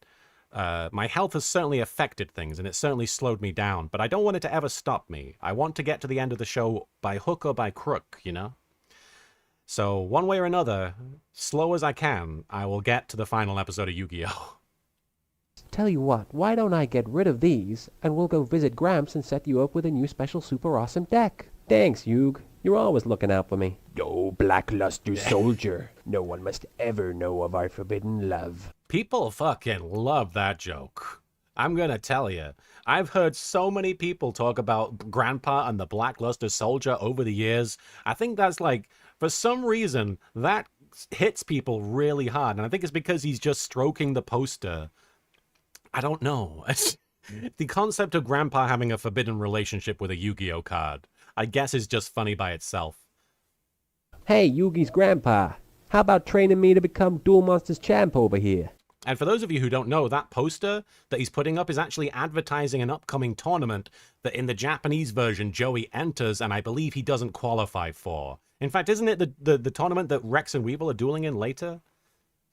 my health has certainly affected things, and it certainly slowed me down, but I don't want it to ever stop me. I want to get to the end of the show by hook or by crook, you know? So one way or another, slow as I can, I will get to the final episode of Yu-Gi-Oh! Tell you what, why don't I get rid of these, and we'll go visit Gramps and set you up with a new special super awesome deck. Thanks, Yug. You're always looking out for me. Oh, blackluster soldier. No one must ever know of our forbidden love. People fucking love that joke. I'm gonna tell you. I've heard so many people talk about Grandpa and the Blackluster Soldier over the years. I think that's like, for some reason, that hits people really hard. And I think it's because he's just stroking the poster. I don't know. The concept of Grandpa having a forbidden relationship with a Yu-Gi-Oh card, I guess, is just funny by itself. Hey, Yugi's grandpa. How about training me to become Duel Monsters champ over here? And for those of you who don't know, that poster that he's putting up is actually advertising an upcoming tournament that in the Japanese version Joey enters, and I believe he doesn't qualify for. In fact, isn't it the tournament that Rex and Weevil are dueling in later?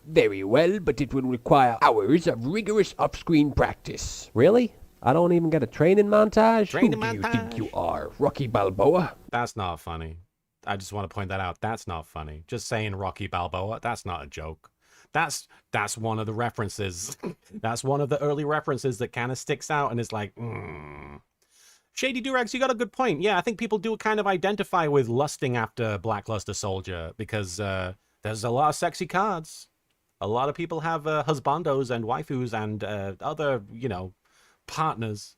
Very well, but it will require hours of rigorous off-screen practice. Really? I don't even get a training montage? Training Who do you montage? think you are, Rocky Balboa? That's not funny. I just want to point that out. That's not funny. Just saying Rocky Balboa, that's not a joke. That's one of the references. That's one of the early references that kind of sticks out and is like, Shady Durax, you got a good point. Yeah, I think people do kind of identify with lusting after Blackluster Soldier because there's a lot of sexy cards. A lot of people have husbandos and waifus and other, you know, partners.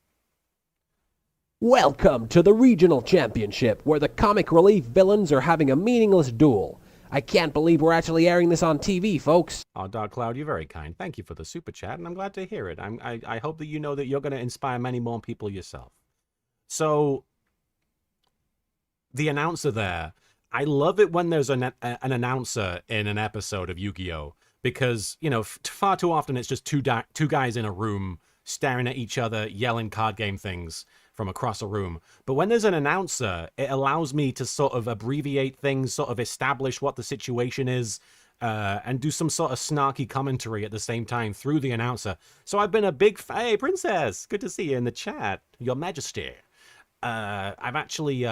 Welcome to the Regional Championship, where the comic relief villains are having a meaningless duel. I can't believe we're actually airing this on TV, folks. Oh, Dark Cloud, you're very kind. Thank you for the super chat, and I'm glad to hear it. I hope that you know that you're going to inspire many more people yourself. So, the announcer there, I love it when there's an announcer in an episode of Yu-Gi-Oh! Because, you know, far too often it's just two guys in a room staring at each other, yelling card game things from across a room. But when there's an announcer, it allows me to sort of abbreviate things, sort of establish what the situation is, and do some sort of snarky commentary at the same time through the announcer. So I've been a big hey, Princess, good to see you in the chat, Your Majesty. I'm actually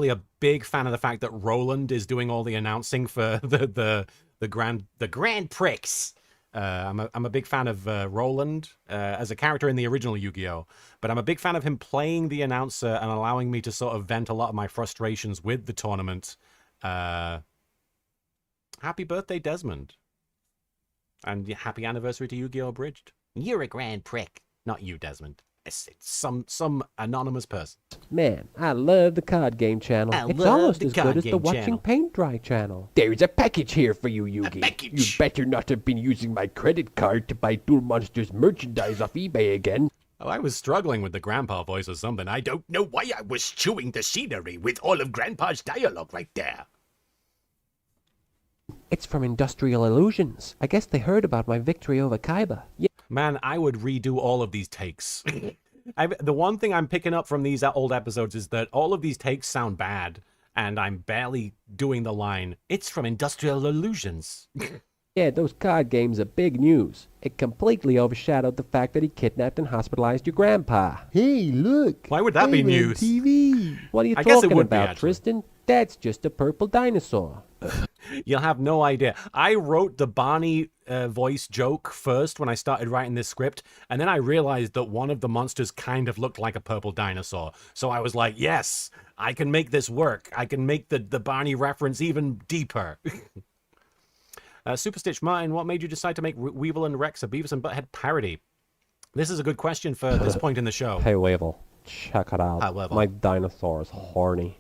a big fan of the fact that Roland is doing all the announcing for the Grand Prix. I'm a big fan of Roland as a character in the original Yu-Gi-Oh! But I'm a big fan of him playing the announcer and allowing me to sort of vent a lot of my frustrations with the tournament. Happy birthday, Desmond. And happy anniversary to Yu-Gi-Oh! Abridged. You're a grand prick. Not you, Desmond. It's some anonymous person. Man, I love the card game channel. It's almost as good as the Watching Paint Dry channel. There's a package here for you, Yugi. package? You better not have been using my credit card to buy Duel Monsters merchandise off eBay again. Oh, I was struggling with the grandpa voice or something. I don't know why I was chewing the scenery with all of Grandpa's dialogue right there. It's from Industrial Illusions. I guess they heard about my victory over Kaiba. Yeah. Man, I would redo all of these takes. The one thing I'm picking up from these old episodes is that all of these takes sound bad, and I'm barely doing the line, it's from Industrial Illusions. Yeah, those card games are big news. It completely overshadowed the fact that he kidnapped and hospitalized your grandpa. Hey, look. Why would that be I'm on news? TV. What are you I guess it talking would be, about, actually. Tristan? That's just a purple dinosaur. You'll have no idea. I wrote the Barney voice joke first when I started writing this script, and then I realized that one of the monsters kind of looked like a purple dinosaur. So I was like, yes, I can make this work. I can make the Barney reference even deeper. Super Stitch Martin, what made you decide to make Weevil and Rex a Beavis and Butthead parody? This is a good question for this point in the show. Hey, Weevil, check it out. Hi, Weevil. My dinosaur is horny.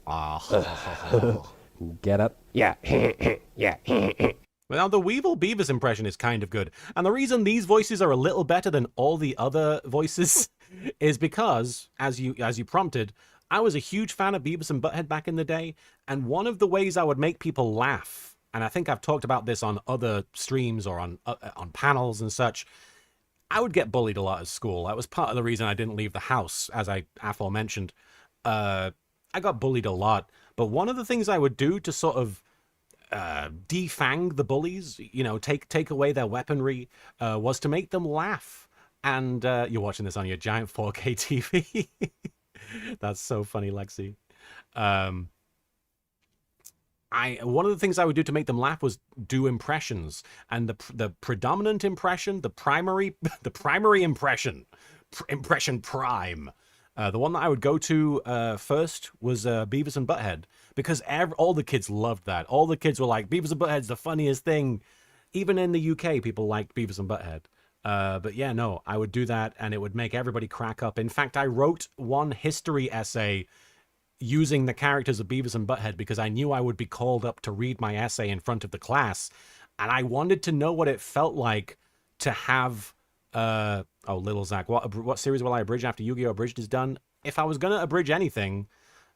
Get it? Yeah, yeah. Now, the Weevil Beavis impression is kind of good. And the reason these voices are a little better than all the other voices is because, as you prompted, I was a huge fan of Beavis and Butthead back in the day. And one of the ways I would make people laugh, and I think I've talked about this on other streams or on panels and such, I would get bullied a lot at school. That was part of the reason I didn't leave the house, as I aforementioned. I got bullied a lot. But one of the things I would do to sort of defang the bullies, you know, take away their weaponry, was to make them laugh. And you're watching this on your giant 4K TV. That's so funny, Lexi. One of the things I would do to make them laugh was do impressions, and the predominant impression, the primary impression prime. The one that I would go to first was Beavis and Butthead, because all the kids loved that. All the kids were like, Beavis and Butthead's the funniest thing. Even in the UK, people liked Beavis and Butthead. But yeah, no, I would do that, and it would make everybody crack up. In fact, I wrote one history essay using the characters of Beavis and Butthead because I knew I would be called up to read my essay in front of the class, and I wanted to know what it felt like to have... Little Zach, what series will I abridge after YGO Abridged is done? If I was going to abridge anything,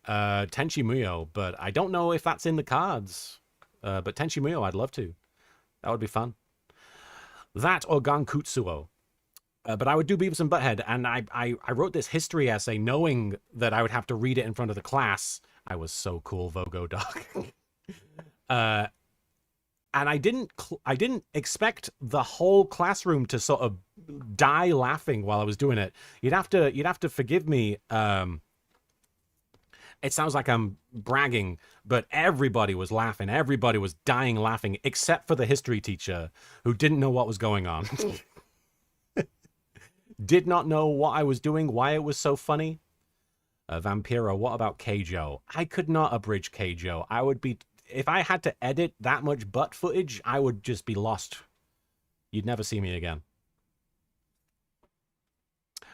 Tenchi Muyo, but I don't know if that's in the cards. But Tenchi Muyo, I'd love to. That would be fun. That or Gankutsuo. But I would do Beavis and Butthead, and I wrote this history essay knowing that I would have to read it in front of the class. I was so cool, Vogo Dog. And I didn't expect the whole classroom to sort of die laughing while I was doing it. You'd have to forgive me. It sounds like I'm bragging, but everybody was laughing. Everybody was dying laughing, except for the history teacher, who didn't know what was going on. Did not know what I was doing, why it was so funny. Vampiro, what about Keijo? I could not abridge Keijo. I would be... If I had to edit that much butt footage, I would just be lost. You'd never see me again.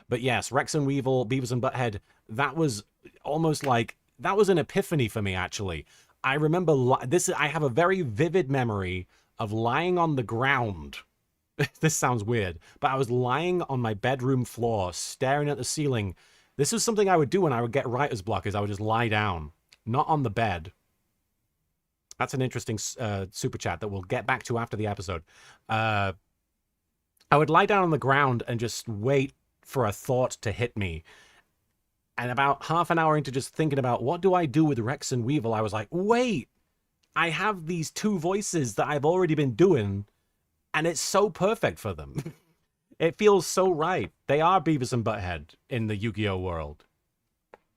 But yes, Rex and Weevil, Beavis and Butthead, that was almost like... That was an epiphany for me, actually. I remember... I have a very vivid memory of lying on the ground. This sounds weird, but I was lying on my bedroom floor, staring at the ceiling. This was something I would do when I would get writer's block, is I would just lie down. Not on the bed. That's an interesting super chat that we'll get back to after the episode. I would lie down on the ground and just wait for a thought to hit me. And about half an hour into just thinking about what do I do with Rex and Weevil, I was like, wait, I have these two voices that I've already been doing, and it's so perfect for them. It feels so right. They are Beavis and Butthead in the Yu-Gi-Oh world.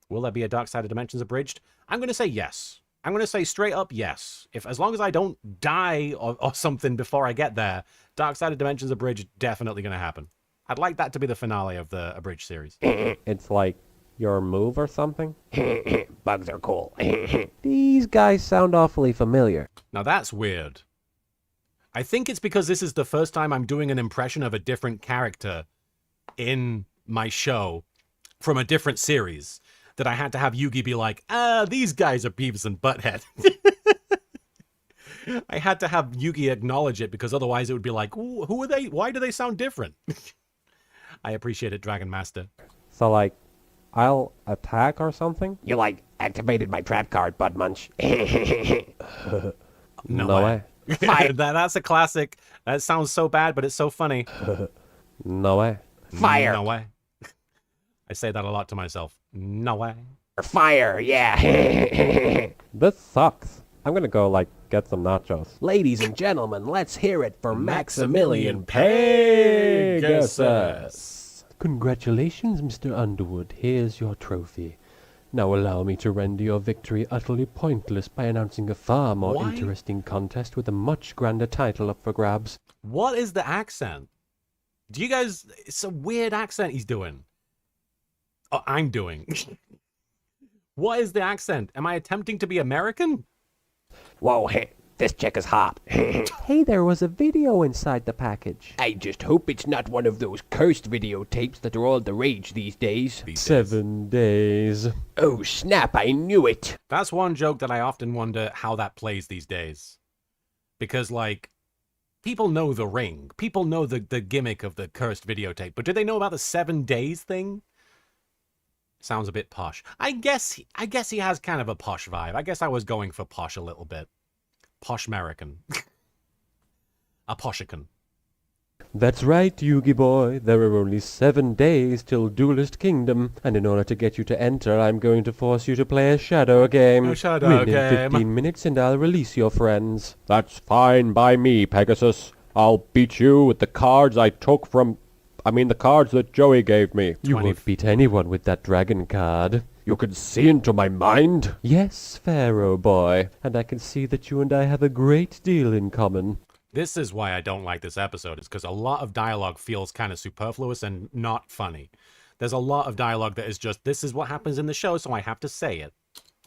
Will there be a Dark Side of Dimensions abridged? I'm going to say yes. I'm going to say straight up yes. As long as I don't die or something before I get there, Dark Side of Dimensions Abridged definitely going to happen. I'd like that to be the finale of the Abridged series. It's like your move or something? Bugs are cool. These guys sound awfully familiar. Now that's weird. I think it's because this is the first time I'm doing an impression of a different character in my show from a different series, that I had to have Yugi be like, these guys are Beavis and Butthead. I had to have Yugi acknowledge it, because otherwise it would be like, who are they? Why do they sound different? I appreciate it, Dragon Master. So, like, I'll attack or something? You, like, activated my trap card, Bud Munch. No way. That's a classic. That sounds so bad, but it's so funny. No way. Fire. No way. I say that a lot to myself. No way. Fire, yeah. This sucks. I'm gonna go, like, get some nachos. Ladies and gentlemen, let's hear it for Maximilian Pegasus. Congratulations, Mr. Underwood. Here's your trophy. Now allow me to render your victory utterly pointless by announcing a far more interesting contest with a much grander title up for grabs. What is the accent? Do you guys... It's a weird accent he's doing. Oh, I'm doing. What is the accent? Am I attempting to be American? Whoa, hey, This check is hot. Hey, there was a video inside the package. I just hope it's not one of those cursed videotapes that are all the rage these days. 7 days. Oh, snap, I knew it. That's one joke that I often wonder how that plays these days. Because, like, people know The Ring. People know the gimmick of the cursed videotape. But do they know about the 7 days thing? Sounds a bit posh. I guess he has kind of a posh vibe. I guess I was going for posh a little bit. Posh American. A poshican. That's right, Yugi boy. There are only 7 days till Duelist Kingdom, and in order to get you to enter, I'm going to force you to play a shadow game. A shadow Win game. in 15 minutes and I'll release your friends. That's fine by me, Pegasus. I'll beat you with the cards the cards that Joey gave me. You 20 won't beat anyone with that dragon card. You can see into my mind? Yes, Pharaoh boy, and I can see that you and I have a great deal in common. This is why I don't like this episode, is because a lot of dialogue feels kind of superfluous and not funny. There's a lot of dialogue that is just, this is what happens in the show, so I have to say it.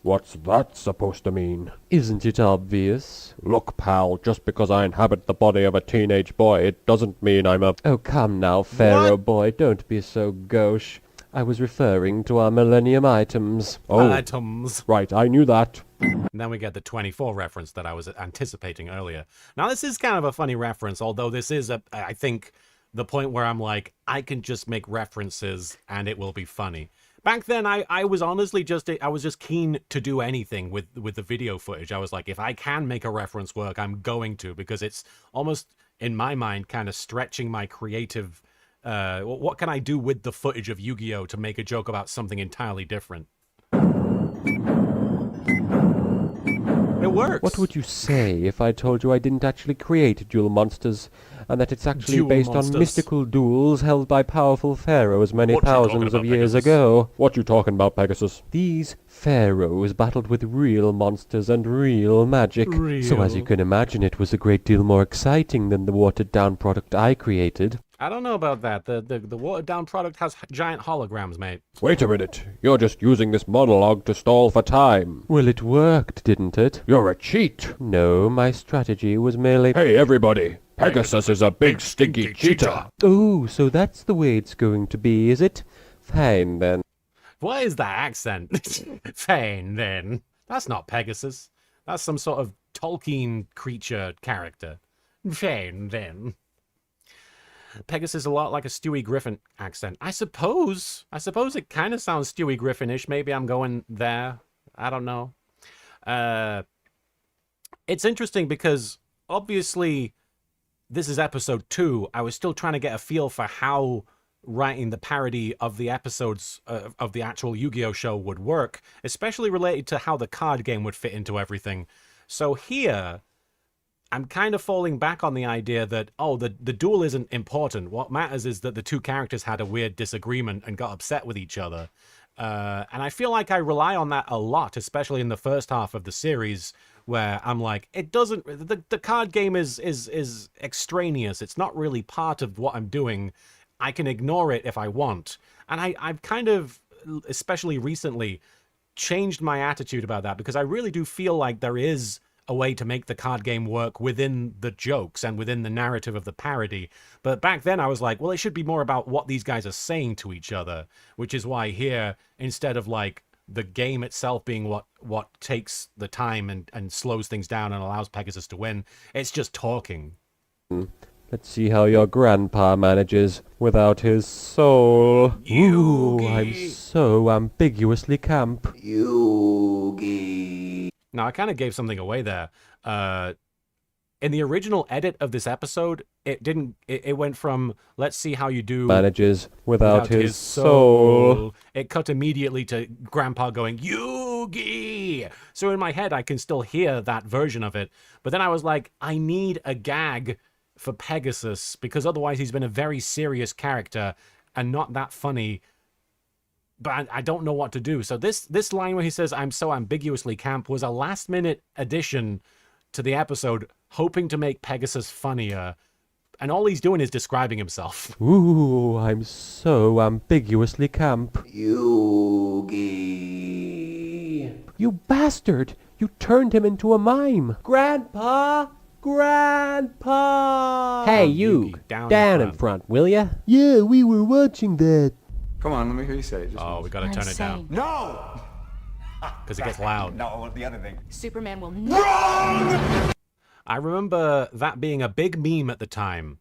What's that supposed to mean? Isn't it obvious? Look, pal, just because I inhabit the body of a teenage boy, it doesn't mean I'm a... Oh, come now, Pharaoh boy, don't be so gauche. I was referring to our Millennium items. Oh, Atoms. right, I knew that. And then we get the 24 reference that I was anticipating earlier. Now, this is kind of a funny reference, although this is, I think, the point where I'm like, I can just make references and it will be funny. Back then, I was honestly I was just keen to do anything with the video footage. I was like, if I can make a reference work, I'm going to, because it's almost, in my mind, kind of stretching my creative, what can I do with the footage of Yu-Gi-Oh! To make a joke about something entirely different? It works. What would you say if I told you I didn't actually create duel monsters, and that it's actually Duel based monsters. on mystical duels held by powerful pharaohs many What you talking thousands about, of years Pegasus? ago? What you talking about, Pegasus? These pharaohs battled with real monsters and real magic, so as you Real. can imagine it was a great deal more exciting than the watered-down product I created. I don't know about that. The watered down product has giant holograms, mate. Wait a minute. You're just using this monologue to stall for time. Well, it worked, didn't it? You're a cheat. No, my strategy was merely... Hey, everybody. Pegasus is a big stinky cheetah. Oh, so that's the way it's going to be, is it? Fine, then. What is that accent? Fane, then. That's not Pegasus. That's some sort of Tolkien creature character. Fane, then. Pegasus is a lot like a Stewie Griffin accent. I suppose it kind of sounds Stewie Griffin-ish. Maybe I'm going there. I don't know. It's interesting because obviously this is episode 2. I was still trying to get a feel for how writing the parody of the episodes of the actual Yu-Gi-Oh! Show would work, especially related to how the card game would fit into everything. So here, I'm kind of falling back on the idea that, oh, the duel isn't important. What matters is that the two characters had a weird disagreement and got upset with each other. And I feel like I rely on that a lot, especially in the first half of the series, where I'm like, it doesn't, the card game is extraneous. It's not really part of what I'm doing. I can ignore it if I want. And I've kind of, especially recently, changed my attitude about that, because I really do feel like there is a way to make the card game work within the jokes and within the narrative of the parody. But back then I was like, well, it should be more about what these guys are saying to each other, which is why here, instead of like the game itself being what takes the time and slows things down and allows Pegasus to win, it's just talking. Let's see how your grandpa manages without his soul. Ooh, I'm so ambiguously camp. Now, I kind of gave something away there. In the original edit of this episode, it went from, let's see how you do Manages without his soul. It cut immediately to Grandpa going, Yugi! So in my head, I can still hear that version of it. But then I was like, I need a gag for Pegasus, because otherwise he's been a very serious character and not that funny. But I don't know what to do. So this line where he says, I'm so ambiguously camp, was a last-minute addition to the episode, hoping to make Pegasus funnier. And all he's doing is describing himself. Ooh, I'm so ambiguously camp. You bastard! You turned him into a mime! Grandpa! Grandpa! Hey, Yugi, you! down Down in in front, will ya? Yeah, we were watching that. Come on, let me hear you say it. Just Oh, once. we gotta turn it down. No! Because it gets loud. No, the other thing. Superman will never. I remember that being a big meme at the time.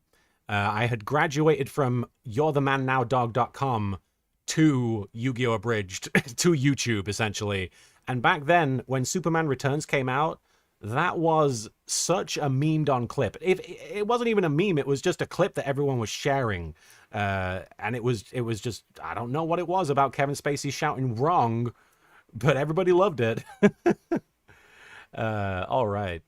I had graduated from you'rethemannowdog.com to Yu-Gi-Oh! Abridged, to YouTube, essentially. And back then, when Superman Returns came out, that was such a memed-on clip. It wasn't even a meme, it was just a clip that everyone was sharing. And it was just, I don't know what it was about Kevin Spacey shouting wrong, but everybody loved it. All right.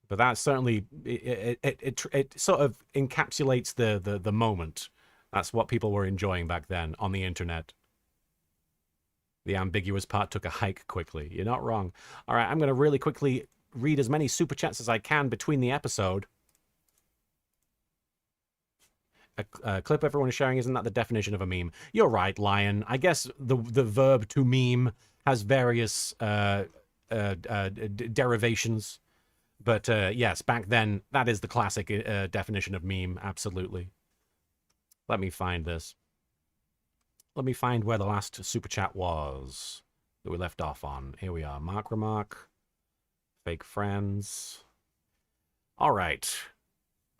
But that certainly, it sort of encapsulates the moment. That's what people were enjoying back then on the internet. The ambiguous part took a hike quickly. You're not wrong. All right, I'm going to really quickly read as many super chats as I can between the episode. A clip everyone is sharing, isn't that the definition of a meme? You're right, Lion. I guess the verb to meme has various derivations. But yes, back then, that is the classic definition of meme, absolutely. Let me find this. Let me find where the last super chat was that we left off on. Here we are. Mark Remark. Fake friends. All right.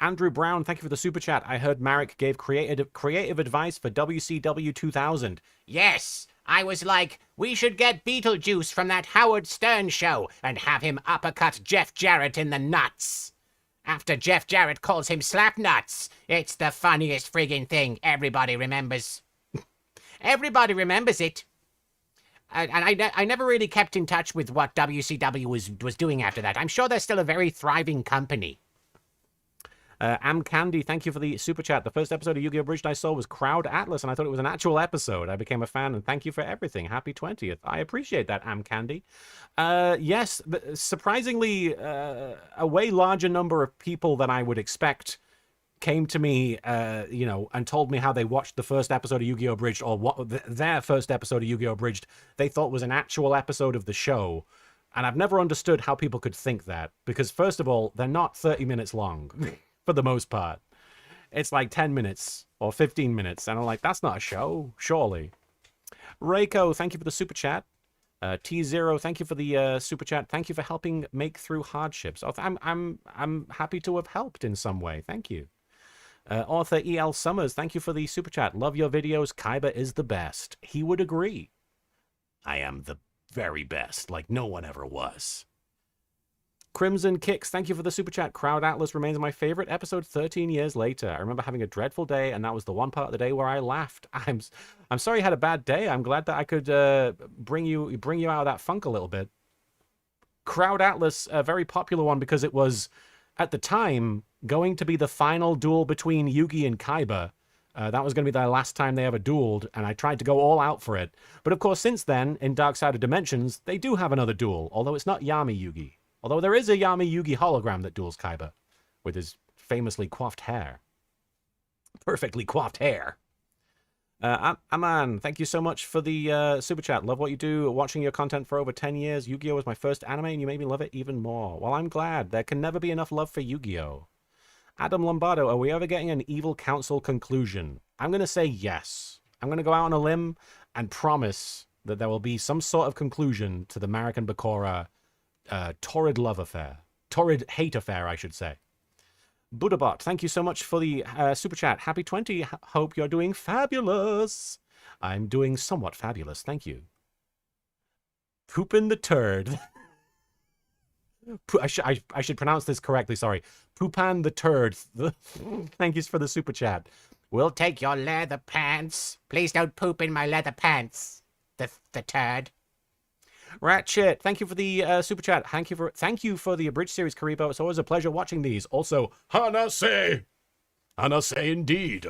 Andrew Brown, thank you for the super chat. I heard Marek gave creative advice for WCW 2000. Yes, I was like, we should get Beetlejuice from that Howard Stern show and have him uppercut Jeff Jarrett in the nuts. After Jeff Jarrett calls him Slapnuts. It's the funniest friggin' thing. Everybody remembers. Everybody remembers it. And I never really kept in touch with what WCW was doing after that. I'm sure they're still a very thriving company. Am Candy, thank you for the super chat. The first episode of Yu-Gi-Oh! Abridged I saw was Crowd Atlas, and I thought it was an actual episode. I became a fan, and thank you for everything. Happy 20th. I appreciate that, Am Candy. Yes, surprisingly, a way larger number of people than I would expect came to me, and told me how they watched the first episode of Yu-Gi-Oh! Abridged, or what their first episode of Yu-Gi-Oh! Abridged they thought was an actual episode of the show. And I've never understood how people could think that, because first of all, they're not 30 minutes long. For the most part. It's like 10 minutes or 15 minutes. And I'm like, that's not a show, surely. Reiko, thank you for the super chat. T0, thank you for the super chat. Thank you for helping make through hardships. I'm happy to have helped in some way. Thank you. Author E.L. Summers, thank you for the super chat. Love your videos. Kaiba is the best. He would agree. I am the very best, like no one ever was. Crimson Kicks, thank you for the super chat. Crowd Atlas remains my favorite episode 13 years later. I remember having a dreadful day, and that was the one part of the day where I laughed. I'm sorry you had a bad day. I'm glad that I could bring you out of that funk a little bit. Crowd Atlas, a very popular one because it was, at the time, going to be the final duel between Yugi and Kaiba. That was going to be the last time they ever dueled, and I tried to go all out for it. But of course, since then, in Dark Side of Dimensions, they do have another duel, although it's not Yami Yugi. Although there is a Yami Yugi hologram that duels Kaiba with his famously coiffed hair. Perfectly coiffed hair. Aman, thank you so much for the super chat. Love what you do. Watching your content for over 10 years. Yu-Gi-Oh! Was my first anime and you made me love it even more. Well, I'm glad. There can never be enough love for Yu-Gi-Oh! Adam Lombardo, are we ever getting an Evil Council conclusion? I'm going to say yes. I'm going to go out on a limb and promise that there will be some sort of conclusion to the Marek and Bakura torrid love affair. Torrid hate affair, I should say. Buddhabot, thank you so much for the super chat. Happy 20. Hope you're doing fabulous. I'm doing somewhat fabulous. Thank you. Poopin' the turd. I should pronounce this correctly. Sorry. Poopan the turd. Thank you for the super chat. We'll take your leather pants. Please don't poop in my leather pants. The turd. Ratchet, thank you for the super chat. Thank you for the Abridged series, Karibo. It's always a pleasure watching these. Also, Hanase indeed.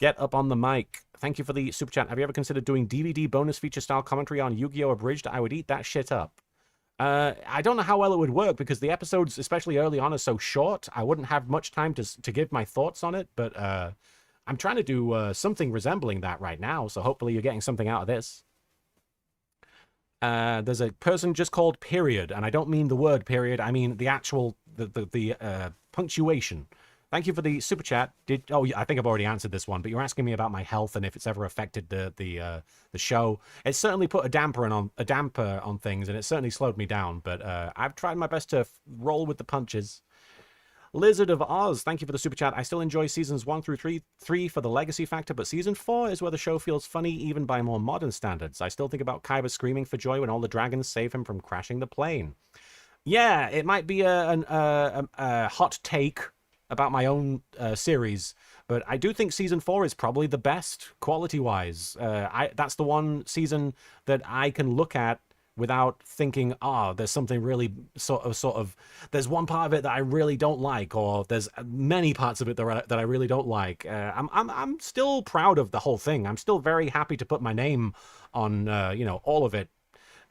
Get up on the mic. Thank you for the super chat. Have you ever considered doing DVD bonus feature style commentary on Yu-Gi-Oh! Abridged? I would eat that shit up. I don't know how well it would work because the episodes, especially early on, are so short. I wouldn't have much time to give my thoughts on it, but I'm trying to do something resembling that right now, so hopefully you're getting something out of this. There's a person just called period, and I don't mean the word period. I mean the actual the punctuation. Thank you for the super chat. I think I've already answered this one, but you're asking me about my health and if it's ever affected the show. It's certainly put a damper on things, and it certainly slowed me down. But I've tried my best to roll with the punches. Lizard of Oz, thank you for the super chat. I still enjoy seasons 1 through 3 for the legacy factor, but season 4 is where the show feels funny even by more modern standards. I still think about Kaiba screaming for joy when all the dragons save him from crashing the plane. Yeah, it might be a hot take about my own series, but I do think season 4 is probably the best quality-wise. That's the one season that I can look at without thinking, there's something really sort of, there's one part of it that I really don't like, or there's many parts of it that I really don't like. I'm still proud of the whole thing. I'm still very happy to put my name on, all of it.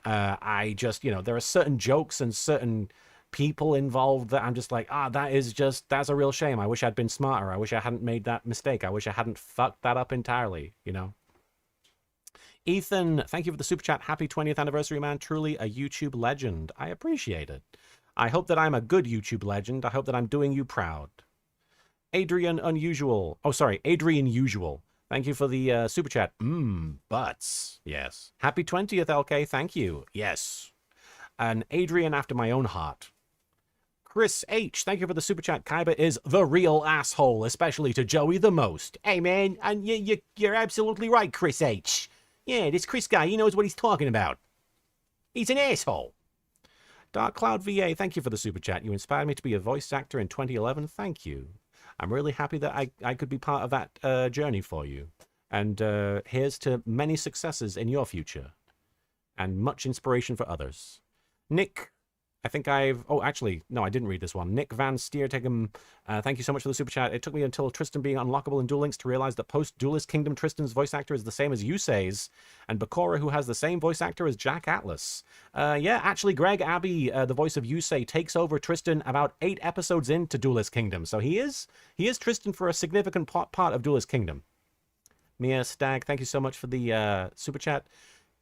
I just, there are certain jokes and certain people involved that I'm just like, that's a real shame. I wish I'd been smarter. I wish I hadn't made that mistake. I wish I hadn't fucked that up entirely, Ethan, thank you for the super chat. Happy 20th anniversary, man. Truly a YouTube legend. I appreciate it. I hope that I'm a good YouTube legend. I hope that I'm doing you proud. Adrian Usual. Thank you for the super chat. Butts. Yes. Happy 20th, LK. Thank you. Yes. An Adrian after my own heart. Chris H, thank you for the super chat. Kaiba is the real asshole, especially to Joey the most. Hey, man, and you're absolutely right, Chris H. Yeah, this Chris guy, he knows what he's talking about. He's an asshole. Dark Cloud VA, thank you for the super chat. You inspired me to be a voice actor in 2011. Thank you. I'm really happy that I could be part of that journey for you. And here's to many successes in your future. And much inspiration for others. Nick, I think actually, no, I didn't read this one. Nick Van Steertegem, thank you so much for the super chat. It took me until Tristan being unlockable in Duel Links to realize that post-Duelist Kingdom Tristan's voice actor is the same as Yusei's, and Bakura, who has the same voice actor as Jack Atlas. Yeah, actually, Greg Abbey, the voice of Yusei, takes over Tristan about 8 episodes into Duelist Kingdom, so he is Tristan for a significant part of Duelist Kingdom. Mia Stag, thank you so much for the super chat.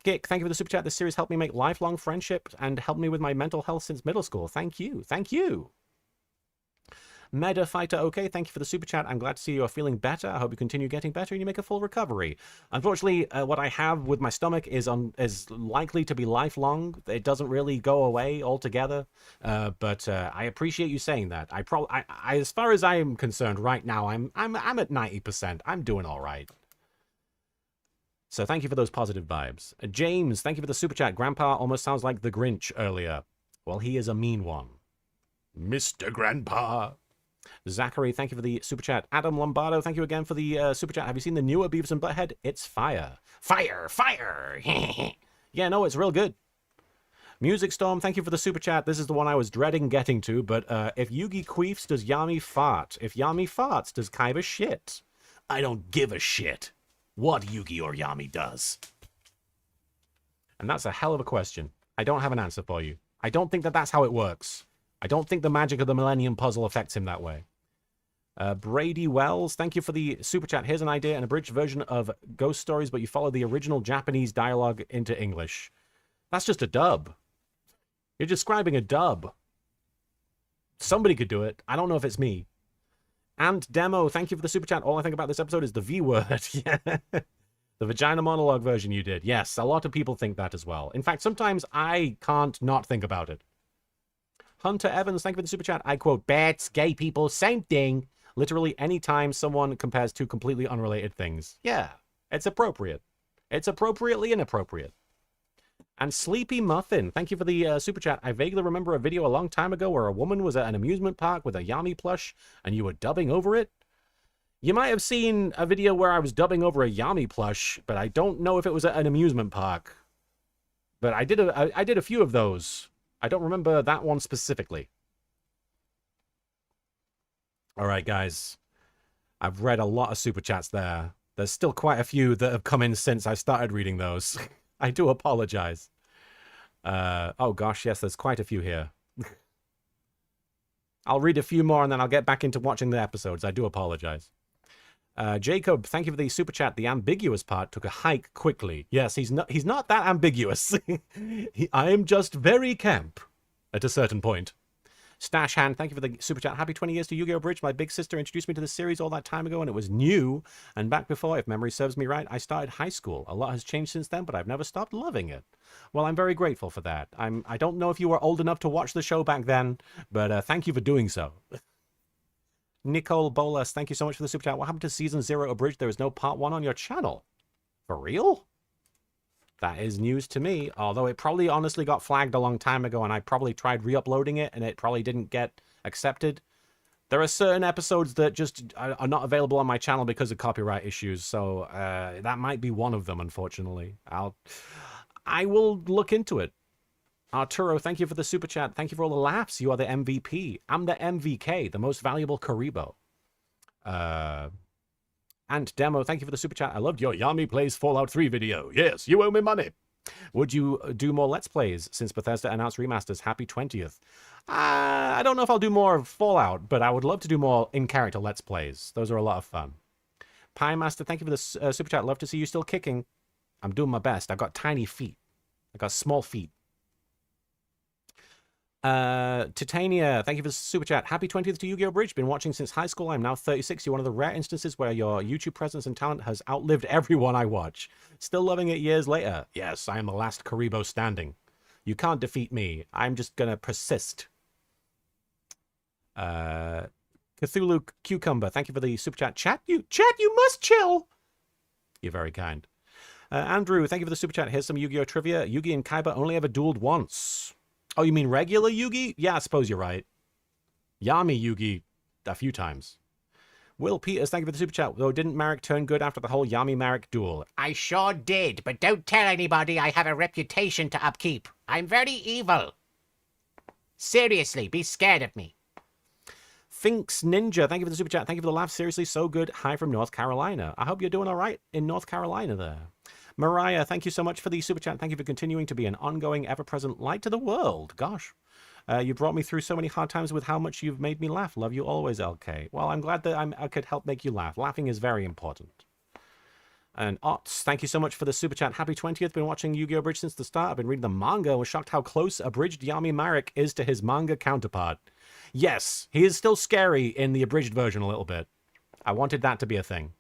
Gick, thank you for the super chat. This series helped me make lifelong friendships and helped me with my mental health since middle school. Thank you. Thank you. Meta Fighter OK, thank you for the super chat. I'm glad to see you are feeling better. I hope you continue getting better and you make a full recovery. Unfortunately, what I have with my stomach is likely to be lifelong. It doesn't really go away altogether. But I appreciate you saying that. As far as I am concerned right now, I'm at 90%. I'm doing all right. So thank you for those positive vibes. James, thank you for the super chat. Grandpa almost sounds like the Grinch earlier. Well, he is a mean one. Mr. Grandpa. Zachary, thank you for the super chat. Adam Lombardo, thank you again for the super chat. Have you seen the newer Beavis and Butthead? It's fire. Fire, fire. Yeah, no, it's real good. Music Storm, thank you for the super chat. This is the one I was dreading getting to, but if Yugi queefs, does Yami fart? If Yami farts, does Kaiba shit? I don't give a shit what Yugi or Yami does. And that's a hell of a question. I don't have an answer for you. I don't think that that's how it works. I don't think the magic of the Millennium Puzzle affects him that way. Brady Wells, thank you for the super chat. Here's an idea, an abridged version of Ghost Stories, but you follow the original Japanese dialogue into English. That's just a dub. You're describing a dub. Somebody could do it. I don't know if it's me. And Demo, thank you for the super chat. All I think about this episode is the V word. Yeah. The vagina monologue version you did. Yes, a lot of people think that as well. In fact, sometimes I can't not think about it. Hunter Evans, thank you for the super chat. I quote, bats, gay people, same thing. Literally any time someone compares two completely unrelated things. Yeah, it's appropriate. It's appropriately inappropriate. And Sleepy Muffin, thank you for the super chat. I vaguely remember a video a long time ago where a woman was at an amusement park with a Yami plush and you were dubbing over it. You might have seen a video where I was dubbing over a Yami plush, but I don't know if it was at an amusement park. But I did a few of those. I don't remember that one specifically. All right, guys. I've read a lot of super chats there. There's still quite a few that have come in since I started reading those. I do apologize. Oh gosh, yes, there's quite a few here. I'll read a few more and then I'll get back into watching the episodes. I do apologize. Jacob, thank you for the super chat. The ambiguous part took a hike quickly. Yes, he's not that ambiguous. I am just very camp at a certain point. Stash Hand, thank you for the super chat. Happy 20 years to YGO Abridged. My big sister introduced me to the series all that time ago, and it was new. And back before, if memory serves me right, I started high school. A lot has changed since then, but I've never stopped loving it. Well, I'm very grateful for that. I don't know if you were old enough to watch the show back then, but thank you for doing so. Nicole Bolas, thank you so much for the super chat. What happened to Season 0 Abridged? There is no Part 1 on your channel. For real? That is news to me, although it probably honestly got flagged a long time ago, and I probably tried re-uploading it, and it probably didn't get accepted. There are certain episodes that just are not available on my channel because of copyright issues, so that might be one of them, unfortunately. I will look into it. Arturo, thank you for the super chat. Thank you for all the laughs. You are the MVP. I'm the MVK, the most valuable Karibo. And Demo, thank you for the super chat. I loved your Yami Plays Fallout 3 video. Yes, you owe me money. Would you do more Let's Plays since Bethesda announced remasters? Happy 20th. I don't know if I'll do more of Fallout, but I would love to do more in-character Let's Plays. Those are a lot of fun. Pie Master, thank you for the super chat. Love to see you still kicking. I'm doing my best. I've got tiny feet. I've got small feet. Titania, thank you for the super chat. Happy 20th to YGO Abridged. Been watching since high school. I'm now 36. You're one of the rare instances where your YouTube presence and talent has outlived everyone I watch. Still loving it years later. Yes, I am the last Karibo standing. You can't defeat me. I'm just gonna persist. Cthulhu Cucumber, thank you for the super chat. Chat, you must chill. You're very kind. Andrew, thank you for the super chat. Here's some Yu-Gi-Oh trivia. Yugi and Kaiba only ever dueled once. Oh, you mean regular Yugi? Yeah, I suppose you're right. Yami Yugi a few times. Will Peters, thank you for the super chat. Though didn't Marek turn good after the whole Yami-Marek duel? I sure did, but don't tell anybody. I have a reputation to upkeep. I'm very evil. Seriously, be scared of me. Finks Ninja, thank you for the super chat. Thank you for the laugh. Seriously, so good. Hi from North Carolina. I hope you're doing all right in North Carolina there. Mariah, thank you so much for the super chat. Thank you for continuing to be an ongoing, ever-present light to the world. Gosh. You brought me through so many hard times with how much you've made me laugh. Love you always, LK. Well, I'm glad that I could help make you laugh. Laughing is very important. And Ots, thank you so much for the super chat. Happy 20th. Been watching Yu-Gi-Oh! Abridged since the start. I've been reading the manga and was shocked how close Abridged Yami-Marek is to his manga counterpart. Yes, he is still scary in the abridged version a little bit. I wanted that to be a thing.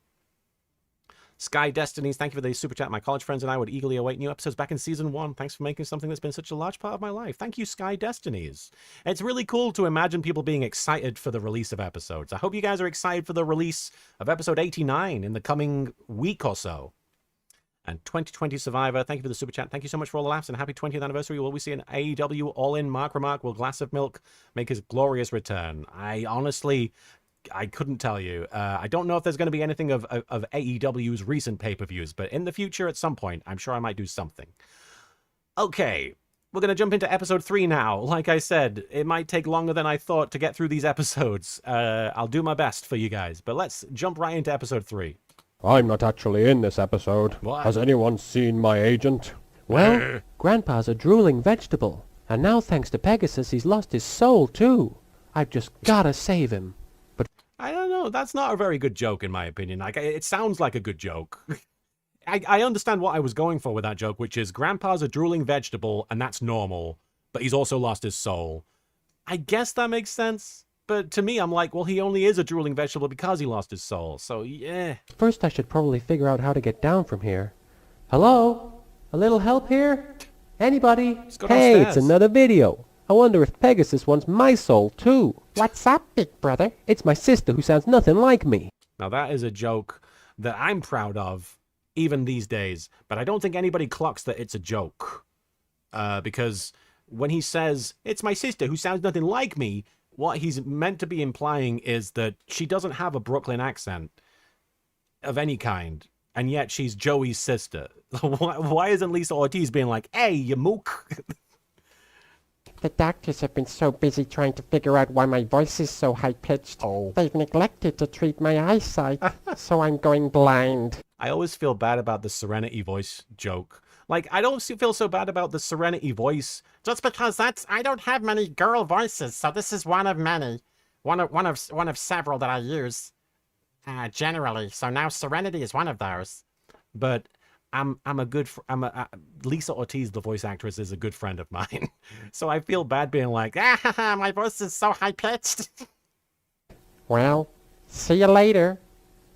Sky Destinies, thank you for the super chat. My college friends and I would eagerly await new episodes back in season 1. Thanks for making something that's been such a large part of my life. Thank you, Sky Destinies. It's really cool to imagine people being excited for the release of episodes. I hope you guys are excited for the release of episode 89 in the coming week or so. And 2020 Survivor, thank you for the super chat. Thank you so much for all the laughs and happy 20th anniversary. Will we see an AEW all-in Mark Remark? Will Glass of Milk make his glorious return? I couldn't tell you. I don't know if there's going to be anything of AEW's recent pay-per-views, but in the future at some point, I'm sure I might do something. Okay, we're going to jump into episode 3 now. Like I said, it might take longer than I thought to get through these episodes. I'll do my best for you guys, but let's jump right into episode 3. I'm not actually in this episode. What? Has anyone seen my agent? Well, Grandpa's a drooling vegetable. And now thanks to Pegasus, he's lost his soul too. I've just gotta save him. I don't know. That's not a very good joke, in my opinion. Like, it sounds like a good joke. I understand what I was going for with that joke, which is Grandpa's a drooling vegetable, and that's normal, but he's also lost his soul. I guess that makes sense. But to me, I'm like, well, he only is a drooling vegetable because he lost his soul. So, yeah. First I should probably figure out how to get down from here. Hello? A little help here? Anybody? Let's go Hey, downstairs. it's another video. I wonder if Pegasus wants my soul too. What's up, big brother? It's my sister who sounds nothing like me. Now, that is a joke that I'm proud of, even these days. But I don't think anybody clocks that it's a joke. Because when he says, it's my sister who sounds nothing like me, what he's meant to be implying is that she doesn't have a Brooklyn accent of any kind, and yet she's Joey's sister. Why isn't Lisa Ortiz being like, hey, you mook? The doctors have been so busy trying to figure out why my voice is so high-pitched. Oh. They've neglected to treat my eyesight, so I'm going blind. I always feel bad about the Serenity voice joke. Like, I don't feel so bad about the Serenity voice. Just because I don't have many girl voices, so this is one of many. One of several that I use. Generally. So now Serenity is one of those. But I'm a good Lisa Ortiz, the voice actress, is a good friend of mine. So I feel bad being like, My voice is so high pitched. Well, see you later.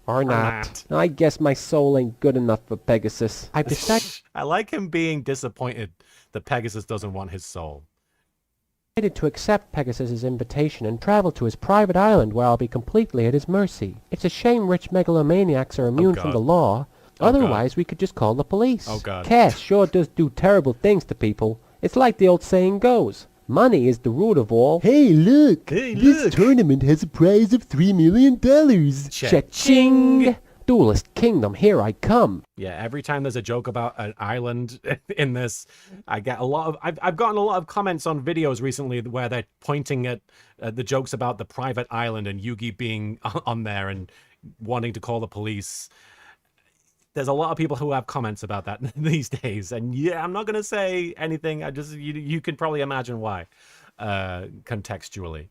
Or not. I guess my soul ain't good enough for Pegasus. I've decided I like him being disappointed that Pegasus doesn't want his soul. to accept Pegasus's invitation and travel to his private island where I'll be completely at his mercy. It's a shame rich megalomaniacs are immune from God. the law. Oh, Otherwise, we could just call the police. Oh, God. Cash sure does do terrible things to people. It's like the old saying goes. Money is the root of all. Hey, look! Hey, This look. tournament has a prize of $3 million. Cha-ching! Duelist Kingdom, here I come. Yeah, every time there's a joke about an island in this, I get a lot of. I've gotten a lot of comments on videos recently where they're pointing at the jokes about the private island and Yugi being on there and wanting to call the police. There's a lot of people who have comments about that these days, and yeah, I'm not gonna say anything. I just you can probably imagine why, contextually.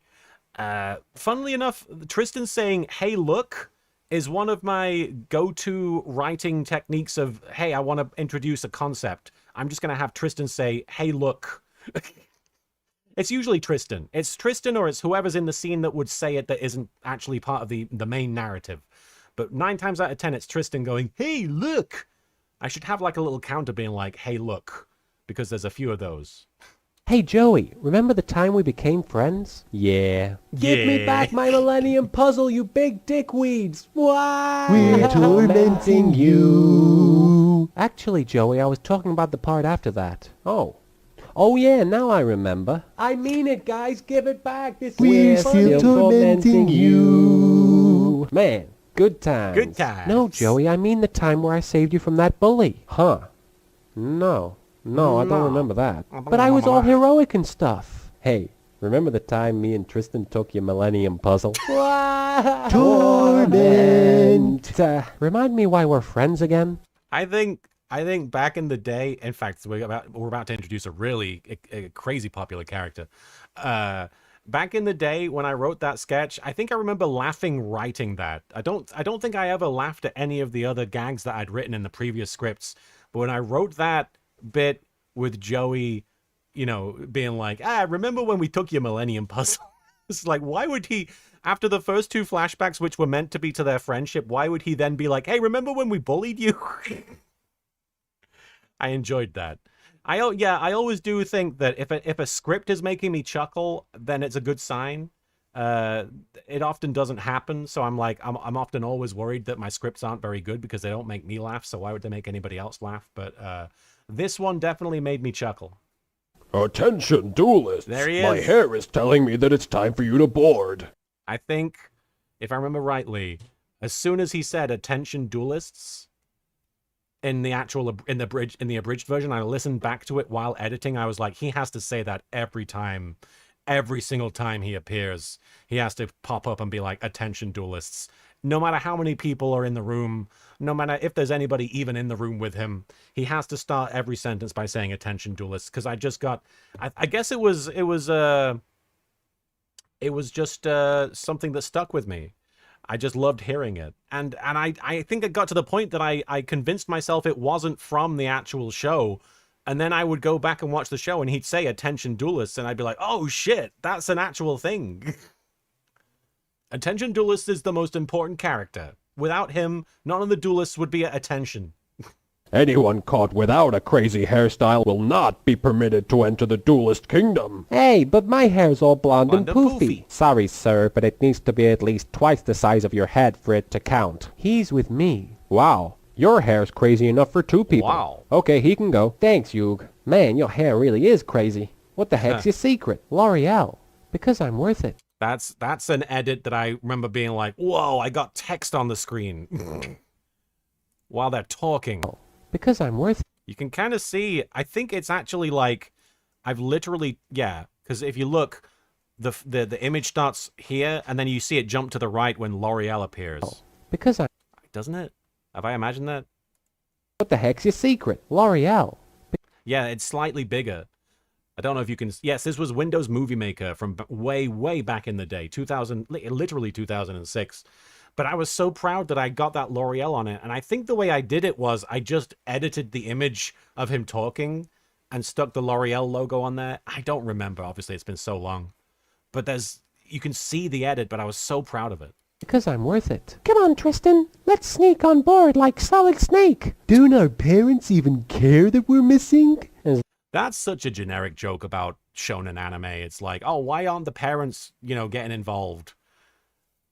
Funnily enough, Tristan saying "Hey, look." Is one of my go-to writing techniques of, hey, I want to introduce a concept. I'm just going to have Tristan say, hey, look. It's usually Tristan. It's Tristan or it's whoever's in the scene that would say it that isn't actually part of the main narrative. But 9 times out of 10, it's Tristan going, hey, look. I should have like a little counter being like, hey, look. Because there's a few of those. Hey, Joey, remember the time we became friends? Yeah. Give me back my Millennium Puzzle, you big dickweeds! Wow! We're tormenting you. Actually, Joey, I was talking about the part after that. Oh. Oh yeah, now I remember. I mean it, guys. Give it back. This We're is still tormenting you. Man, good times. Good times. No, Joey, I mean the time where I saved you from that bully. Huh. No, I don't remember that. But I was all heroic and stuff. Hey, remember the time me and Tristan took your Millennium Puzzle? Torment. Remind me why we're friends again? I think back in the day, in fact, we're about to introduce a really a crazy popular character. Back in the day when I wrote that sketch, I think I remember laughing writing that. I don't think I ever laughed at any of the other gags that I'd written in the previous scripts. But when I wrote that bit with Joey, you know, being like, remember when we took your Millennium Puzzle? It's like, why would he, after the first 2 flashbacks, which were meant to be to their friendship, why would he then be like, hey, remember when we bullied you? I enjoyed that. I always do think that if a script is making me chuckle, then it's a good sign. It often doesn't happen, so I'm often always worried that my scripts aren't very good because they don't make me laugh, so why would they make anybody else laugh? But this one definitely made me chuckle. Attention, duelists! There he My is. hair is telling me that it's time for you to board. I think, if I remember rightly, as soon as he said "attention, duelists," in the abridged version, I listened back to it while editing. I was like, he has to say that every time. Every single time he appears, he has to pop up and be like, attention, duelists. No matter how many people are in the room, no matter if there's anybody even in the room with him, he has to start every sentence by saying, attention, duelists. Because I just got, I guess it was just something that stuck with me. I just loved hearing it. And I think it got to the point that I convinced myself it wasn't from the actual show. And then I would go back and watch the show and he'd say, attention, duelists. And I'd be like, oh, shit, that's an actual thing. Attention, duelist is the most important character. Without him, none of the duelists would be at attention. Anyone caught without a crazy hairstyle will not be permitted to enter the duelist kingdom. Hey, but my hair's all blonde and Blonde and poofy. poofy. Sorry, sir, but it needs to be at least twice the size of your head for it to count. He's with me. Wow, your hair's crazy enough for 2 people. Wow. Okay, he can go. Thanks, Yug. Man, your hair really is crazy. What the heck's your secret? L'Oreal. Because I'm worth it. That's an edit that I remember being like, whoa, I got text on the screen. While they're talking. Because I'm worth it. You can kind of see, I think it's actually like, I've literally, yeah, because if you look, the image starts here, and then you see it jump to the right when L'Oreal appears. Because I'm... Doesn't it? Have I imagined that? What the heck's your secret? L'Oreal. Yeah, it's slightly bigger. I don't know if you can... Yes, this was Windows Movie Maker from way, way back in the day. 2000, literally 2006. But I was so proud that I got that L'Oreal on it. And I think the way I did it was I just edited the image of him talking and stuck the L'Oreal logo on there. I don't remember. Obviously, it's been so long. But you can see the edit, but I was so proud of it. Because I'm worth it. Come on, Tristan. Let's sneak on board like Solid Snake. Don't our parents even care that we're missing? That's such a generic joke about shonen anime. It's like, oh, why aren't the parents, getting involved?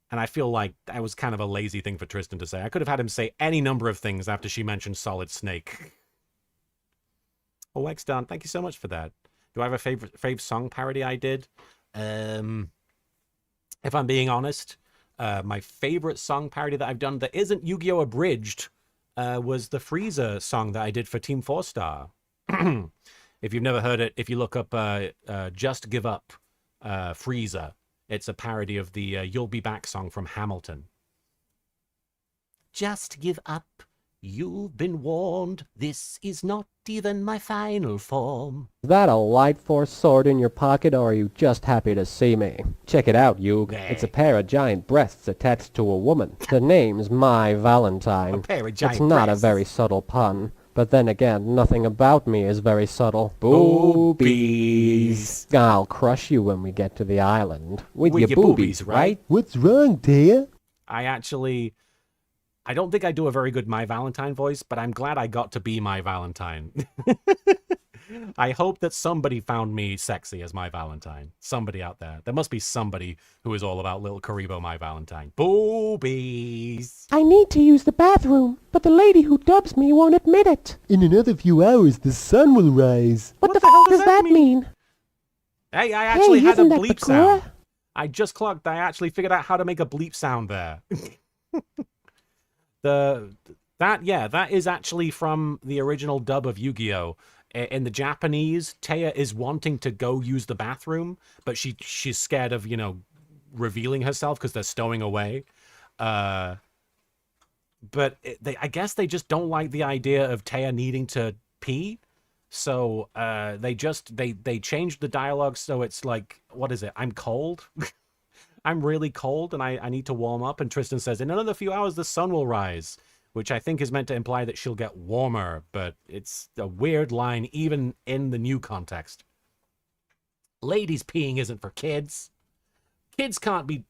And I feel like that was kind of a lazy thing for Tristan to say. I could have had him say any number of things after she mentioned Solid Snake. Oh, X-Don, thank you so much for that. Do I have a fave song parody I did? If I'm being honest, my favorite song parody that I've done that isn't Yu-Gi-Oh! Abridged was the Frieza song that I did for Team 4-Star. If you've never heard it, if you look up Just Give Up Frieza, it's a parody of the You'll Be Back song from Hamilton. Just give up. You've been warned. This is not even my final form. Is that a light force sword in your pocket, or are you just happy to see me? Check it out, Yug. It's a pair of giant breasts attached to a woman. The name's My Valentine. A pair of giant It's not breasts. a very subtle pun. But then again, nothing about me is very subtle. Boobies. I'll crush you when we get to the island. With your boobies, right? What's wrong, Taya? I don't think I do a very good My Valentine voice, but I'm glad I got to be My Valentine. I hope that somebody found me sexy as My Valentine. Somebody out there. There must be somebody who is all about little Karibo My Valentine. Boobies. I need to use the bathroom, but the lady who dubs me won't admit it. In another few hours, the sun will rise. What the f*** does that mean? Hey, I actually had a isn't that bleep Bakura? sound. I just clocked. I actually figured out how to make a bleep sound there. That is actually from the original dub of Yu-Gi-Oh! In the Japanese, Taya is wanting to go use the bathroom, but she's scared of, revealing herself because they're stowing away. But I guess they just don't like the idea of Taya needing to pee. So they changed the dialogue so it's like, what is it? I'm cold. I'm really cold and I need to warm up. And Tristan says, in another few hours, the sun will rise, which I think is meant to imply that she'll get warmer. But it's a weird line, even in the new context. Ladies peeing isn't for kids. Kids can't be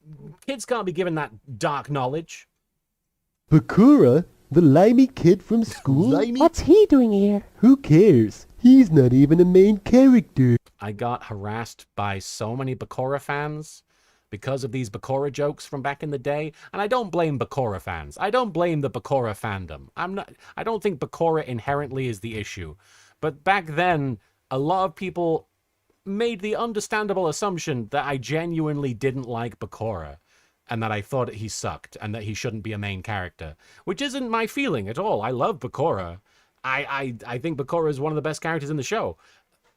given that dark knowledge. Bakura? The limey kid from school? What's he doing here? Who cares? He's not even a main character. I got harassed by so many Bakura fans because of these Bakura jokes from back in the day. And I don't blame Bakura fans. I don't blame the Bakura fandom. I don't think Bakura inherently is the issue. But back then, a lot of people made the understandable assumption that I genuinely didn't like Bakura and that I thought he sucked and that he shouldn't be a main character, which isn't my feeling at all. I love Bakura. I think Bakura is one of the best characters in the show.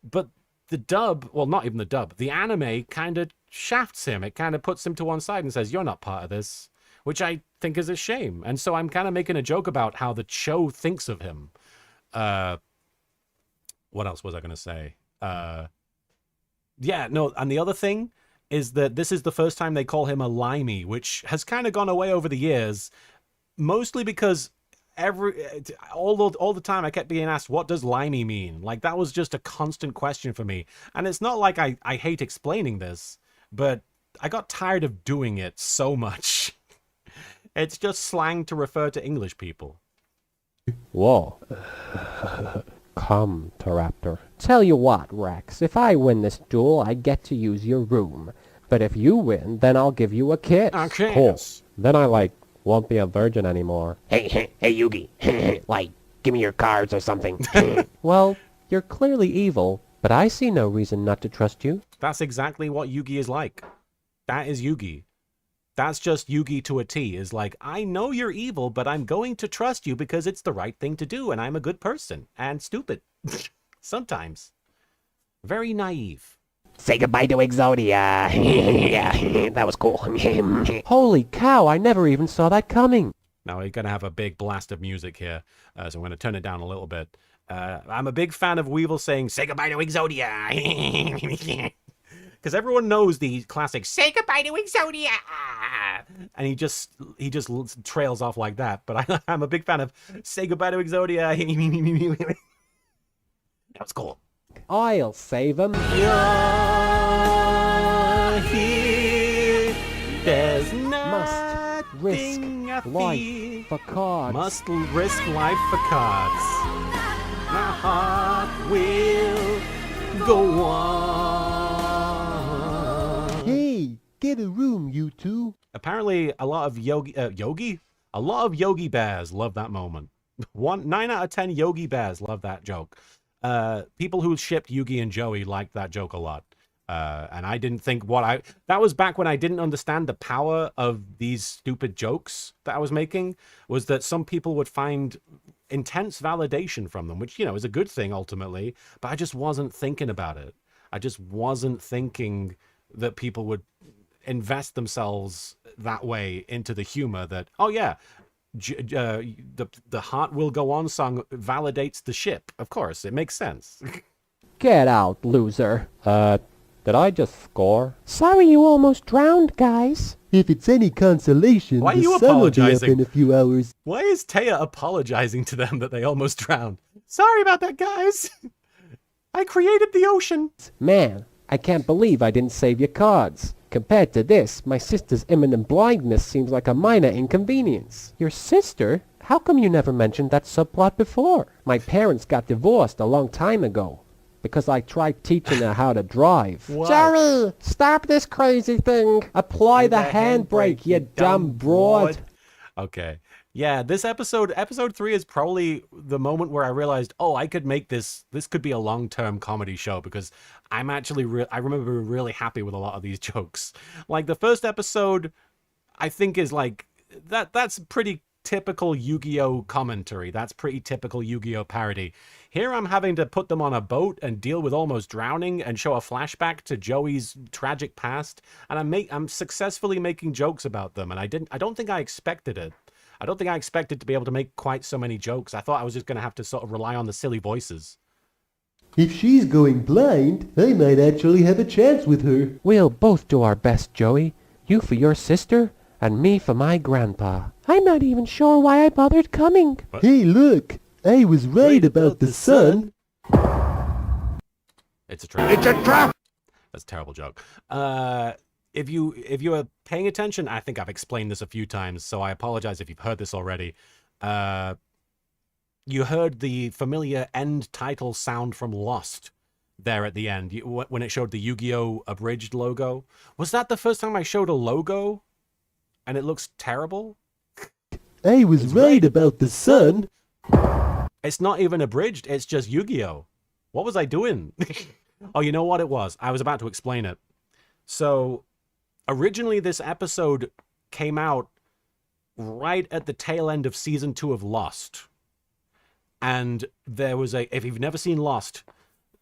But the dub, well, not even the dub, the anime kind of shafts him. It kind of puts him to one side and says, you're not part of this, which I think is a shame. And so I'm kind of making a joke about how the show thinks of him. What else was I going to say? And the other thing is that this is the first time they call him a limey, which has kind of gone away over the years, mostly because all the time I kept being asked, what does limey mean? Like, that was just a constant question for me. And it's not like I hate explaining this, but I got tired of doing it so much. It's just slang to refer to English people. Whoa. Come, Teraptor. Tell you what, Rex, if I win this duel, I get to use your room. But if you win, then I'll give you a kiss. Okay. Cool. Then I, won't be a virgin anymore. Hey, Yugi. Give me your cards or something. Well, you're clearly evil, but I see no reason not to trust you. That's exactly what Yugi is like. That is Yugi. That's just Yugi to a T, is like, I know you're evil, but I'm going to trust you because it's the right thing to do, and I'm a good person. And stupid. Sometimes. Very naive. Say goodbye to Exodia. Yeah, that was cool. Holy cow, I never even saw that coming. Now we're going to have a big blast of music here, so I'm going to turn it down a little bit. I'm a big fan of Weevil saying, say goodbye to Exodia. Because everyone knows the classic, say goodbye to Exodia. and he just trails off like that. But I'm a big fan of Say Goodbye to Exodia. That was cool. I'll save him. You're here. There's Must risk nothing I life fear. for cards. Must risk life for cards. My heart will go on. Hey, get a room, you two. Apparently, a lot of a lot of Yogi Bears love that moment. 9 out of 10 Yogi Bears love that joke. People who shipped Yugi and Joey liked that joke a lot. And I didn't think that was back when I didn't understand the power of these stupid jokes that I was making, was that some people would find intense validation from them, which, you know, is a good thing ultimately, but I just wasn't thinking about it. I just wasn't thinking that people would invest themselves that way into the humor that, oh yeah, the Heart Will Go On song validates the ship. Of course, it makes sense. Get out, loser. Did I just score? Sorry you almost drowned, guys. If it's any consolation, Why are the you sun will be up apologizing? in a few hours. Why is Taya apologizing to them that they almost drowned? Sorry about that, guys. I created the ocean. Man, I can't believe I didn't save your cards. Compared to this, my sister's imminent blindness seems like a minor inconvenience. Your sister? How come you never mentioned that subplot before? My parents got divorced a long time ago because I tried teaching her how to drive. What? Jerry, stop this crazy thing. Apply the handbrake, you dumb broad. Okay. Yeah, this episode 3 is probably the moment where I realized, oh, I could make this could be a long-term comedy show, because I'm actually, I remember being really happy with a lot of these jokes. Like, the first episode, I think is like, that's pretty typical Yu-Gi-Oh commentary. That's pretty typical Yu-Gi-Oh parody. Here I'm having to put them on a boat and deal with almost drowning and show a flashback to Joey's tragic past, and I'm successfully making jokes about them, and I don't think I expected it. I don't think I expected to be able to make quite so many jokes. I thought I was just going to have to sort of rely on the silly voices. If she's going blind, I might actually have a chance with her. We'll both do our best, Joey. You for your sister, and me for my grandpa. I'm not even sure why I bothered coming. What? Hey, look! I was right about the sun. It's a trap. It's a trap! That's a terrible joke. If you are paying attention, I think I've explained this a few times, so I apologize if you've heard this already. You heard the familiar end title sound from Lost there at the end, when it showed the YGO Abridged logo. Was that the first time I showed a logo and it looks terrible? I was right about the sun. It's not even abridged, it's just Yu-Gi-Oh! What was I doing? Oh, you know what it was? I was about to explain it. So, originally this episode came out right at the tail end of season 2 of Lost. And there was if you've never seen Lost,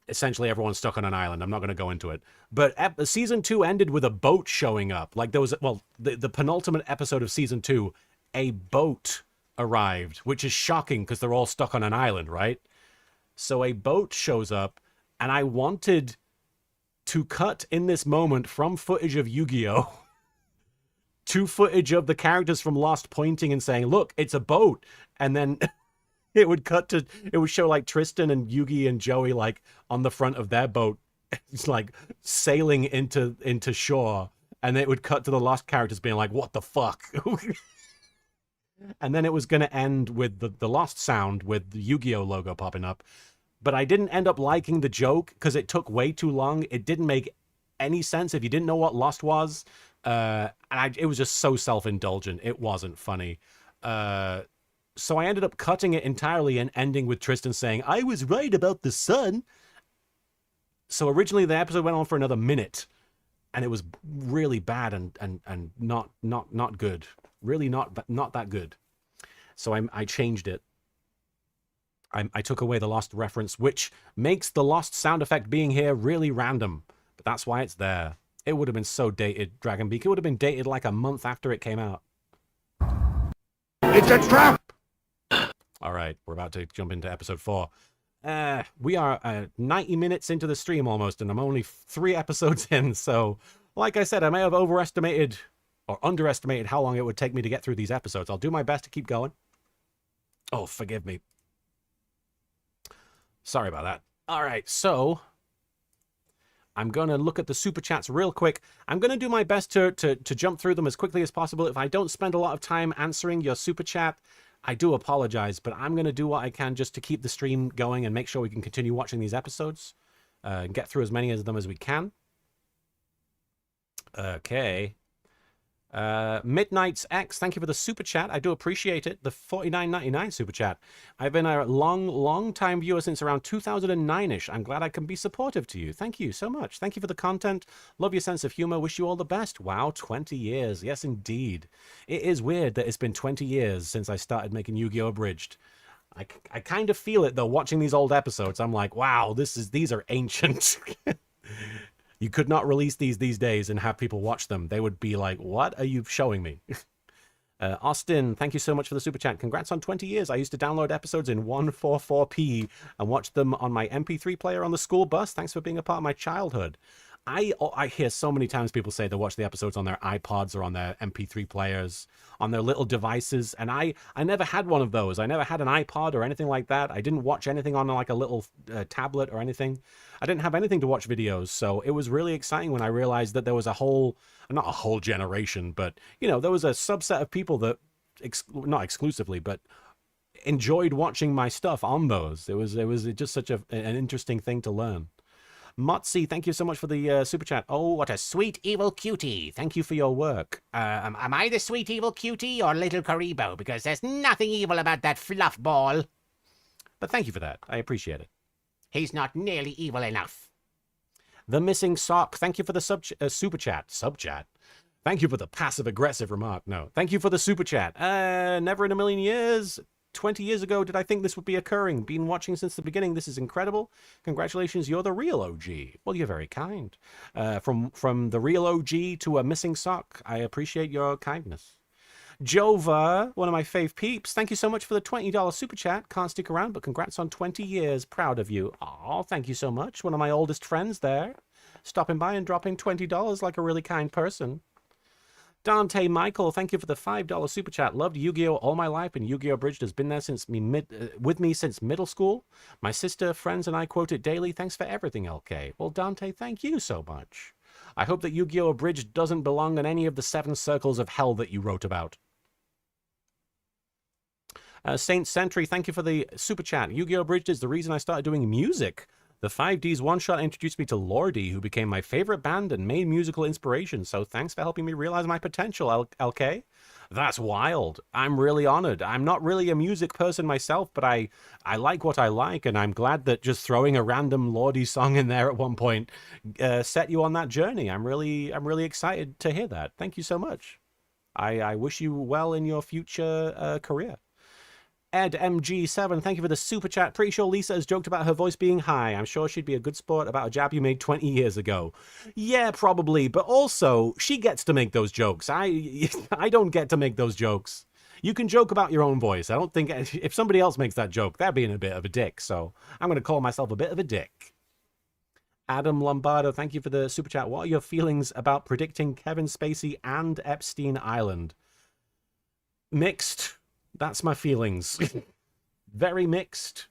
essentially everyone's stuck on an island. I'm not going to go into it. But season 2 ended with a boat showing up. Like there was, the penultimate episode of season 2, a boat arrived, which is shocking because they're all stuck on an island, right? So a boat shows up, and I wanted to cut in this moment from footage of Yu-Gi-Oh! To footage of the characters from Lost pointing and saying, look, it's a boat. And then it would show like Tristan and Yugi and Joey like on the front of their boat. It's like sailing into shore. And it would cut to the Lost characters being like, what the fuck? And then it was going to end with the Lost sound with the Yu-Gi-Oh! Logo popping up. But I didn't end up liking the joke because it took way too long. It didn't make any sense if you didn't know what Lost was. It was just so self-indulgent. It wasn't funny. So I ended up cutting it entirely and ending with Tristan saying, I was right about the sun. So originally the episode went on for another minute. And it was really bad and not good. Really not that good. So I changed it. I took away the Lost reference, which makes the Lost sound effect being here really random. But that's why it's there. It would have been so dated, Dragonbeak. It would have been dated like a month after it came out. It's a trap! All right, we're about to jump into episode 4. We are 90 minutes into the stream almost, and I'm only 3 episodes in. So, like I said, I may have overestimated or underestimated how long it would take me to get through these episodes. I'll do my best to keep going. Oh, forgive me. Sorry about that. All right, so I'm going to look at the super chats real quick. I'm going to do my best to jump through them as quickly as possible. If I don't spend a lot of time answering your super chat, I do apologize, but I'm going to do what I can just to keep the stream going and make sure we can continue watching these episodes and get through as many of them as we can. Okay. Midnight's X, thank you for the super chat. I do appreciate it. The $49.99 super chat. I've been a long time viewer since around 2009-ish. I'm glad I can be supportive to you. Thank you so much. Thank you for the content. Love your sense of humor. Wish you all the best. Wow, 20 years. Yes, indeed. It is weird that it's been 20 years since I started making Yu-Gi-Oh! Abridged. I kind of feel it, though, watching these old episodes. I'm like, wow, these are ancient. You could not release these days and have people watch them. They would be like, what are you showing me? Austin, thank you so much for the super chat. Congrats on 20 years. I used to download episodes in 144p and watch them on my MP3 player on the school bus. Thanks for being a part of my childhood. I hear so many times people say they watch the episodes on their iPods or on their MP3 players, on their little devices, and I never had one of those. I never had an iPod or anything like that. I didn't watch anything on like a little tablet or anything. I didn't have anything to watch videos, so it was really exciting when I realized that there was a whole, not a whole generation, but, you know, there was a subset of people that, not exclusively, but enjoyed watching my stuff on those. It was just such an interesting thing to learn. Motzi, thank you so much for the super chat. Oh, what a sweet evil cutie. Thank you for your work. Am I the sweet evil cutie or little Karibo? Because there's nothing evil about that fluff ball. But thank you for that. I appreciate it. He's not nearly evil enough. The Missing Sock, thank you for the super chat. Sub-chat. Thank you for the passive-aggressive remark. No, thank you for the super chat. Never in a million years. 20 years ago did I think this would be occurring. Been watching since the beginning. This is incredible. Congratulations, you're the real OG. Well, you're very kind. From the real OG to a missing sock, I appreciate your kindness. Jova, one of my fave peeps, thank you so much for the $20 super chat. Can't stick around, but congrats on 20 years. Proud of you. Aw, thank you so much. One of my oldest friends there. Stopping by and dropping $20 like a really kind person. Dante Michael, thank you for the $5 super chat. Loved Yu-Gi-Oh! All my life, and Yu-Gi-Oh! Abridged has been there since with me since middle school. My sister, friends, and I quote it daily. Thanks for everything, LK. Well, Dante, thank you so much. I hope that Yu-Gi-Oh! Abridged doesn't belong in any of the 7 circles of hell that you wrote about. Saint Sentry, thank you for the super chat. Yu-Gi-Oh! Abridged is the reason I started doing music. The 5Ds one-shot introduced me to Lordi, who became my favorite band and main musical inspiration, so thanks for helping me realize my potential, LK. That's wild. I'm really honored. I'm not really a music person myself, but I like what I like, and I'm glad that just throwing a random Lordi song in there at one point set you on that journey. I'm really excited to hear that. Thank you so much. I wish you well in your future career. Ed MG7, thank you for the super chat. Pretty sure Lisa has joked about her voice being high. I'm sure she'd be a good sport about a jab you made 20 years ago. Yeah, probably, but also, she gets to make those jokes. I don't get to make those jokes. You can joke about your own voice. I don't think, if somebody else makes that joke, that'd be a bit of a dick, so I'm going to call myself a bit of a dick. Adam Lombardo, thank you for the super chat. What are your feelings about predicting Kevin Spacey and Epstein Island? Mixed. That's my feelings. Very mixed.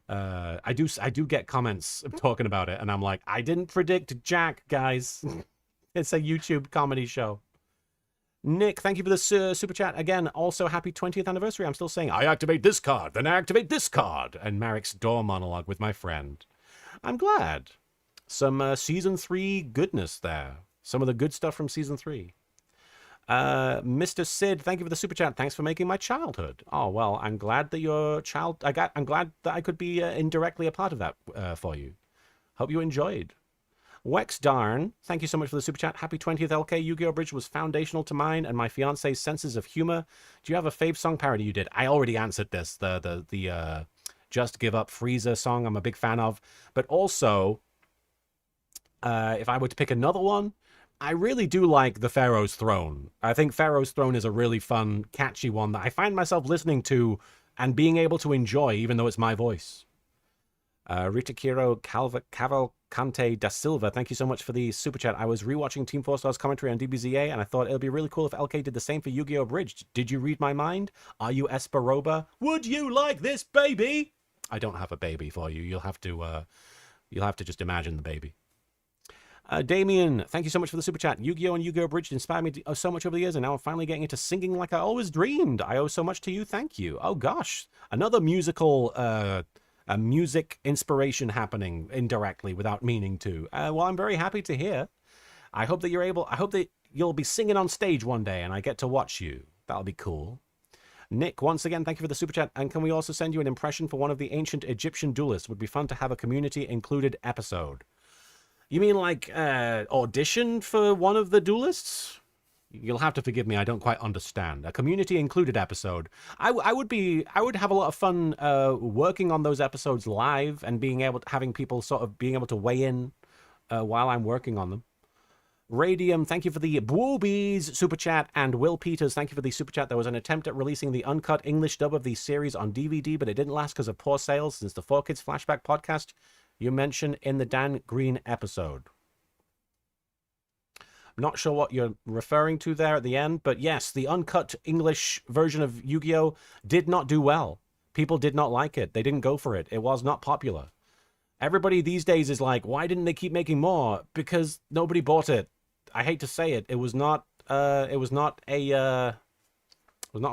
I do get comments talking about it, and I'm like, I didn't predict Jack, guys. It's a YouTube comedy show. Nick, thank you for the super chat. Again, also happy 20th anniversary. I'm still saying, I activate this card, then I activate this card. And Marek's door monologue with my friend. I'm glad. Some Season 3 goodness there. Some of the good stuff from Season 3. Mr. Sid, thank you for the super chat. Thanks for making my childhood. Oh, well, I'm glad that your child... I'm glad that I could be indirectly a part of that for you. Hope you enjoyed. Wex Darn, thank you so much for the super chat. Happy 20th, LK. Yu-Gi-Oh! Abridged was foundational to mine and my fiance's senses of humor. Do you have a fave song parody you did? I already answered this. The Just Give Up Frieza song I'm a big fan of. But also, if I were to pick another one, I really do like the Pharaoh's Throne. I think Pharaoh's Throne is a really fun, catchy one that I find myself listening to and being able to enjoy, even though it's my voice. Ritakiro Cavalcante da Silva, thank you so much for the super chat. I was rewatching Team 4 Star's commentary on DBZA, and I thought it would be really cool if LK did the same for Yu-Gi-Oh! Abridged. Did you read my mind? Are you Esperoba? Would you like this baby? I don't have a baby for you. You'll have to just imagine the baby. Damien, thank you so much for the super chat. Yu-Gi-Oh! And Yu-Gi-Oh! Abridged inspired me so much over the years, and now I'm finally getting into singing like I always dreamed. I owe so much to you. Thank you. Oh gosh, another musical, a music inspiration happening indirectly without meaning to. Well, I'm very happy to hear. I hope that you'll be singing on stage one day, and I get to watch you. That'll be cool. Nick, once again, thank you for the super chat. And can we also send you an impression for one of the ancient Egyptian duelists? Would be fun to have a community-included episode. You mean like audition for one of the duelists? You'll have to forgive me. I don't quite understand. A community-included episode. I would have a lot of fun working on those episodes live and having people sort of being able to weigh in while I'm working on them. Radium, thank you for the boobies super chat, and Will Peters, thank you for the super chat. There was an attempt at releasing the uncut English dub of the series on DVD, but it didn't last because of poor sales since the 4Kids Flashback podcast you mentioned in the Dan Green episode. I'm not sure what you're referring to there at the end, but yes, the uncut English version of Yu-Gi-Oh! Did not do well. People did not like it. They didn't go for it. It was not popular. Everybody these days is like, why didn't they keep making more? Because nobody bought it. I hate to say it. It was not a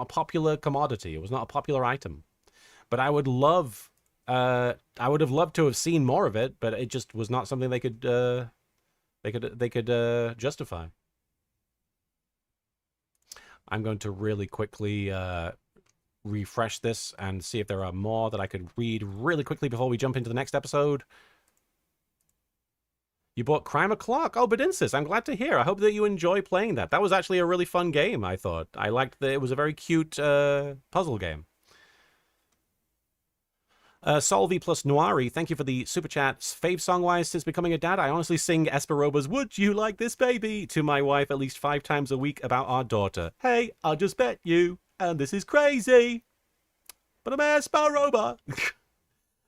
popular commodity. It was not a popular item. But I would have loved to have seen more of it, but it just was not something they could justify. I'm going to really quickly refresh this and see if there are more that I could read really quickly before we jump into the next episode. You bought Crime O'Clock? Oh, Bedinsis, I'm glad to hear. I hope that you enjoy playing that. That was actually a really fun game, I thought. I liked that it was a very cute puzzle game. Solvi plus Noiri, thank you for the super chats. Fave song-wise, since becoming a dad, I honestly sing Esperoba's "Would You Like This Baby" to my wife at least 5 times a week about our daughter. Hey, I just bet you, and this is crazy, but I'm Esperoba.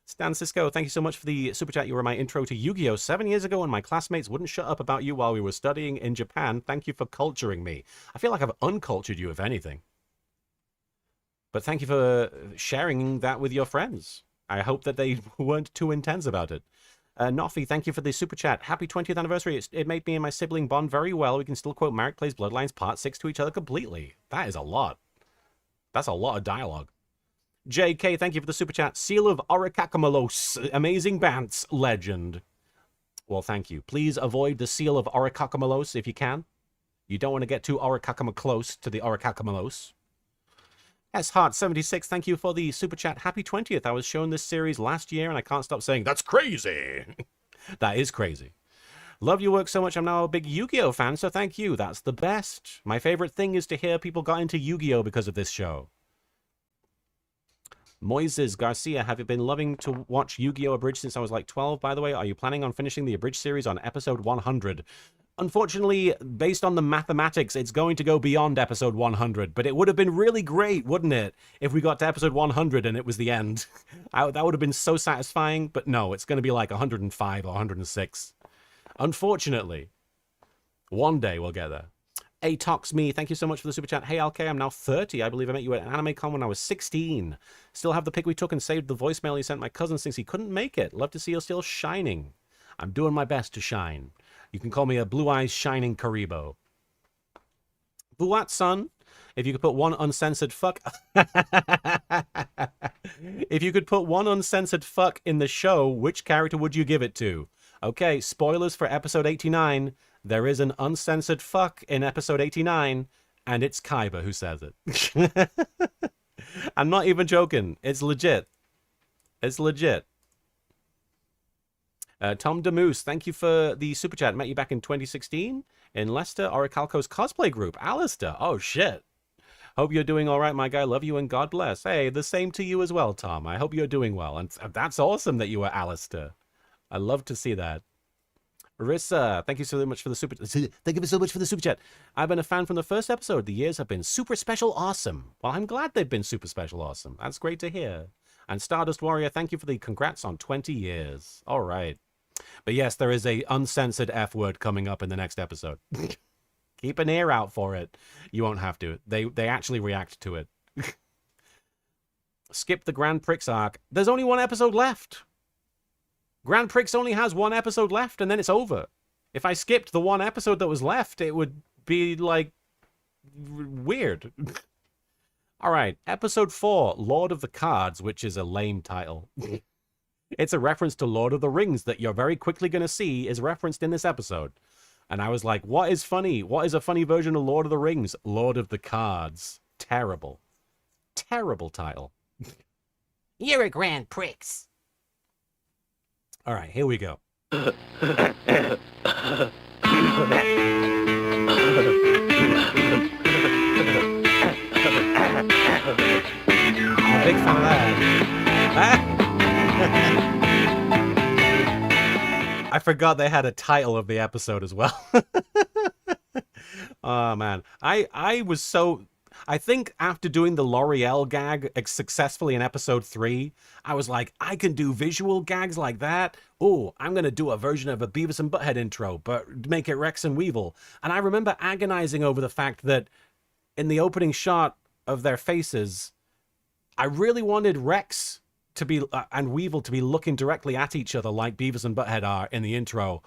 Stan Cisco, thank you so much for the super chat. You were my intro to Yu-Gi-Oh! 7 years ago, and my classmates wouldn't shut up about you while we were studying in Japan. Thank you for culturing me. I feel like I've uncultured you, if anything. But thank you for sharing that with your friends. I hope that they weren't too intense about it. Noffy, thank you for the super chat. Happy 20th anniversary. It made me and my sibling bond very well. We can still quote Marek Plays Bloodlines Part 6 to each other completely. That is a lot. That's a lot of dialogue. JK, thank you for the super chat. Seal of Orichalcomylos, amazing Bants, legend. Well, thank you. Please avoid the Seal of Orichalcomylos if you can. You don't want to get too close to the Orichalcomylos. S-Heart76, thank you for the super chat. Happy 20th. I was shown this series last year, and I can't stop saying, that's crazy. That is crazy. Love your work so much, I'm now a big Yu-Gi-Oh! Fan, so thank you. That's the best. My favorite thing is to hear people got into Yu-Gi-Oh! Because of this show. Moises Garcia, have you been loving to watch Yu-Gi-Oh! Abridged since I was like 12, by the way? Are you planning on finishing the Abridged series on episode 100? Unfortunately, based on the mathematics, it's going to go beyond episode 100, but it would have been really great, wouldn't it, if we got to episode 100 and it was the end? That would have been so satisfying, but no, it's going to be like 105 or 106. Unfortunately, one day we'll get there. Atox Me, thank you so much for the super chat. Hey, LK, I'm now 30. I believe I met you at AnimeCon when I was 16. Still have the pic we took and saved the voicemail he sent my cousin since he couldn't make it. Love to see you still shining. I'm doing my best to shine. You can call me a Blue Eyes Shining Karibo. Buat son, if you could put one uncensored fuck... If you could put one uncensored fuck in the show, which character would you give it to? Okay, spoilers for episode 89. There is an uncensored fuck in episode 89, and it's Kaiba who says it. I'm not even joking. It's legit. It's legit. Tom DeMoose, thank you for the super chat. Met you back in 2016 in Leicester, Orichalco's cosplay group. Alistair, oh shit. Hope you're doing all right, my guy. Love you and God bless. Hey, the same to you as well, Tom. I hope you're doing well. And that's awesome that you were Alistair. I love to see that. Rissa, thank you so much for the super... Thank you so much for the super chat. I've been a fan from the first episode. The years have been super special awesome. Well, I'm glad they've been super special awesome. That's great to hear. And Stardust Warrior, thank you for the congrats on 20 years. All right. But yes, there is a uncensored F word coming up in the next episode. Keep an ear out for it. You won't have to. They actually react to it. Skip the Grand Prix arc. There's only one episode left. Grand Prix only has one episode left, and then it's over. If I skipped the one episode that was left, it would be, like, weird. All right, episode 4, Lord of the Cards, which is a lame title. It's a reference to Lord of the Rings that you're very quickly going to see is referenced in this episode. And I was like, what is funny? What is a funny version of Lord of the Rings? Lord of the Cards. Terrible. Terrible title. You're a Grand Prix. All right, here we go. I'm a big fan of that. I forgot they had a title of the episode as well. Oh, man. I was so... I think after doing the L'Oreal gag successfully in episode 3, I was like, I can do visual gags like that. Oh, I'm going to do a version of a Beavis and Butthead intro, but make it Rex and Weevil. And I remember agonizing over the fact that in the opening shot of their faces, I really wanted Rex to be and Weevil to be looking directly at each other like Beavis and Butthead are in the intro.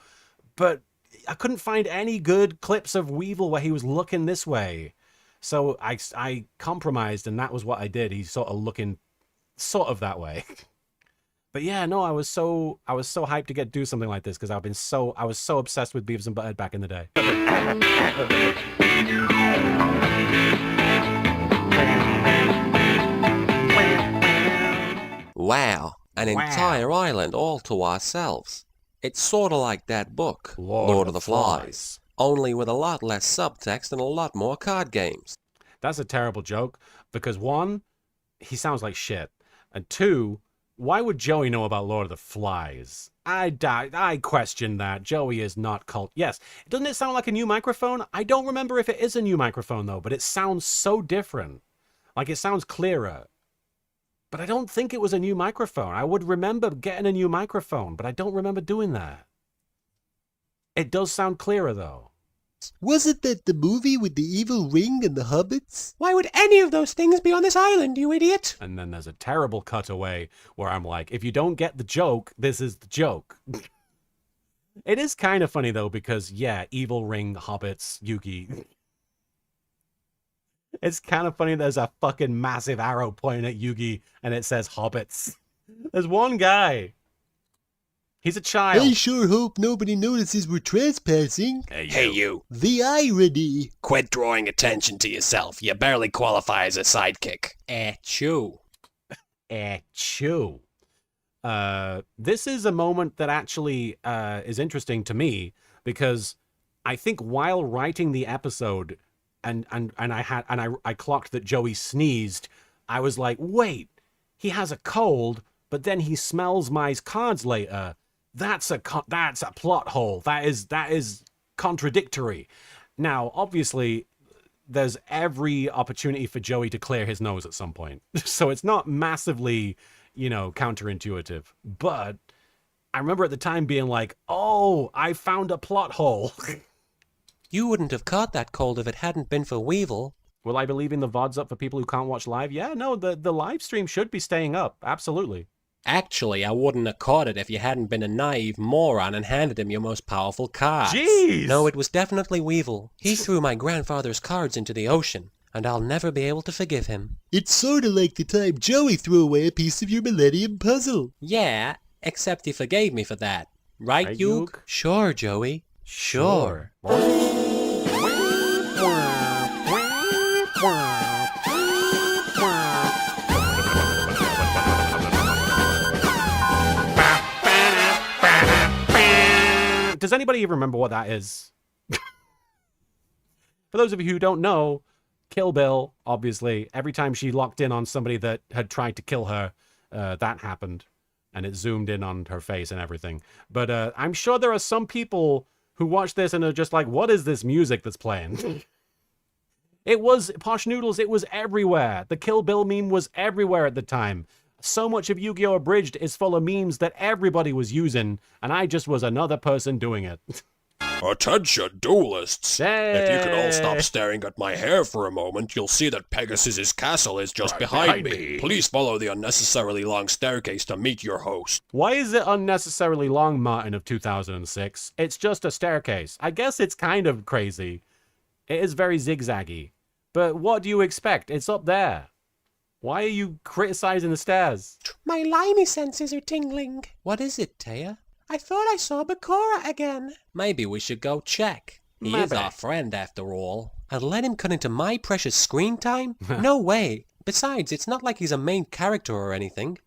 But I couldn't find any good clips of Weevil where he was looking this way. So I compromised, and that was what I did. He's sort of looking sort of that way. But yeah, no, I was so hyped to do something like this because I was so obsessed with Beavis and Butthead back in the day. Wow, an entire island all to ourselves. It's sort of like that book, Lord of the Flies. Only with a lot less subtext and a lot more card games. That's a terrible joke, because 1, he sounds like shit, and 2, why would Joey know about Lord of the Flies? I question that. Joey is not cult. Yes, doesn't it sound like a new microphone? I don't remember if it is a new microphone, though, but it sounds so different. Like, it sounds clearer. But I don't think it was a new microphone. I would remember getting a new microphone, but I don't remember doing that. It does sound clearer, though. Wasn't that the movie with the evil ring and the hobbits? Why would any of those things be on this island, you idiot? And then there's a terrible cutaway where I'm like, if you don't get the joke, this is the joke. It is kind of funny, though, because, yeah, evil ring, hobbits, Yugi. It's kind of funny there's a fucking massive arrow pointing at Yugi and it says hobbits. There's one guy. He's a child. I sure hope nobody notices we're trespassing. Hey, you. The irony. Quit drawing attention to yourself. You barely qualify as a sidekick. Achoo. Achoo. This is a moment that actually is interesting to me because I think while writing the episode and I clocked that Joey sneezed, I was like, wait, he has a cold, but then he smells my cards later. That's a plot hole. That is contradictory. Now, obviously, there's every opportunity for Joey to clear his nose at some point. So it's not massively, counterintuitive. But I remember at the time being like, oh, I found a plot hole. You wouldn't have caught that cold if it hadn't been for Weevil. Will I be leaving the VODs up for people who can't watch live? Yeah, no, the live stream should be staying up. Absolutely. Actually, I wouldn't have caught it if you hadn't been a naive moron and handed him your most powerful cards. Jeez! No, it was definitely Weevil. He threw my grandfather's cards into the ocean, and I'll never be able to forgive him. It's sort of like the time Joey threw away a piece of your Millennium Puzzle. Yeah, except he forgave me for that. Right, Right, Yuke? Yuke? Sure, Joey. Sure. Does anybody even remember what that is? For those of you who don't know, Kill Bill, obviously, every time she locked in on somebody that had tried to kill her, that happened. And it zoomed in on her face and everything. But I'm sure there are some people who watch this and are just like, what is this music that's playing? It was, Posh Noodles, it was everywhere. The Kill Bill meme was everywhere at the time. So much of Yu-Gi-Oh! Abridged is full of memes that everybody was using, and I just was another person doing it. Attention, duelists! Hey! If you could all stop staring at my hair for a moment, you'll see that Pegasus's castle is just behind me. Please follow the unnecessarily long staircase to meet your host. Why is it unnecessarily long, Martin of 2006? It's just a staircase. I guess it's kind of crazy. It is very zigzaggy. But what do you expect? It's up there. Why are you criticizing the stairs? My limey senses are tingling. What is it, Taya? I thought I saw Bakura again. Maybe we should go check. He is our friend, after all. And let him cut into my precious screen time? No way. Besides, it's not like he's a main character or anything.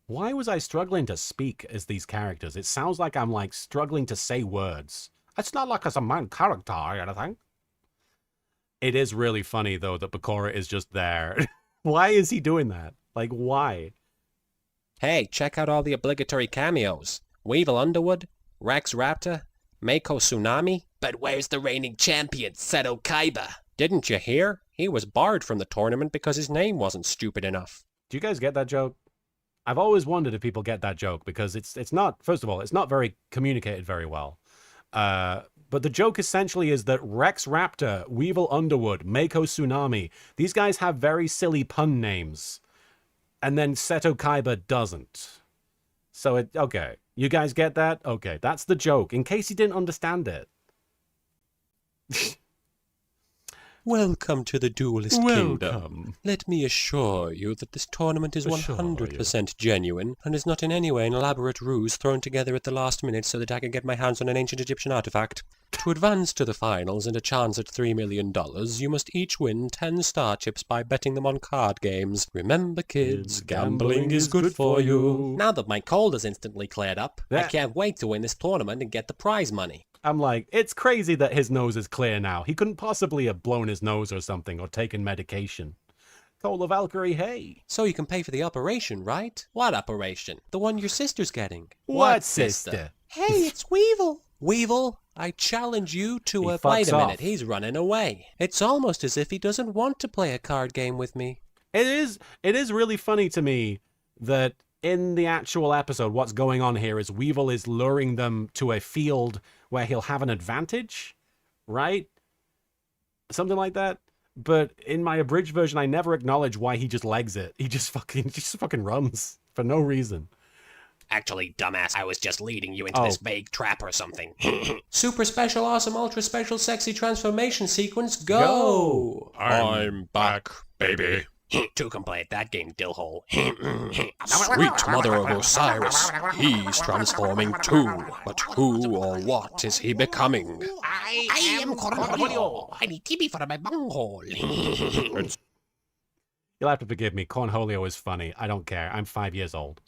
Why was I struggling to speak as these characters? It sounds like I'm like struggling to say words. It's not like it's a main character or anything. It is really funny though that Bakura is just there. Why is he doing that? Like why? Hey, check out all the obligatory cameos. Weevil Underwood, Rex Raptor, Mako Tsunami. But where's the reigning champion, Seto Kaiba? Didn't you hear? He was barred from the tournament because his name wasn't stupid enough. Do you guys get that joke? I've always wondered if people get that joke because it's not, first of all, it's not very communicated very well. But the joke essentially is that Rex Raptor, Weevil Underwood, Mako Tsunami, these guys have very silly pun names. And then Seto Kaiba doesn't. So okay. You guys get that? Okay, that's the joke, in case you didn't understand it. Welcome to the Duelist Kingdom. Let me assure you that this tournament is 100% genuine and is not in any way an elaborate ruse thrown together at the last minute so that I can get my hands on an ancient Egyptian artifact. To advance to the finals and a chance at $3 million, you must each win 10 star chips by betting them on card games. Remember, kids, gambling is good for you. Now that my cold is instantly cleared up, I can't wait to win this tournament and get the prize money. I'm like, it's crazy that his nose is clear now. He couldn't possibly have blown his nose or something or taken medication. Coal of Valkyrie, hey. So you can pay for the operation, right? What operation? The one your sister's getting. What sister? Hey, it's Weevil. Weevil, I challenge you to a... Wait a minute, he's running away. It's almost as if he doesn't want to play a card game with me. It is really funny to me that in the actual episode, what's going on here is Weevil is luring them to a field where he'll have an advantage, right? Something like that. But in my abridged version, I never acknowledge why he just legs it. He just fucking runs for no reason. Actually, dumbass, I was just leading you into this vague trap or something. Super special, awesome, ultra special, sexy transformation sequence, go! I'm back, baby. To complete that game, Dillhole. Sweet mother of Osiris, he's transforming too. But who or what is he becoming? I am Cornholio. I need TB for my bunghole. You'll have to forgive me. Cornholio is funny. I don't care. I'm 5 years old.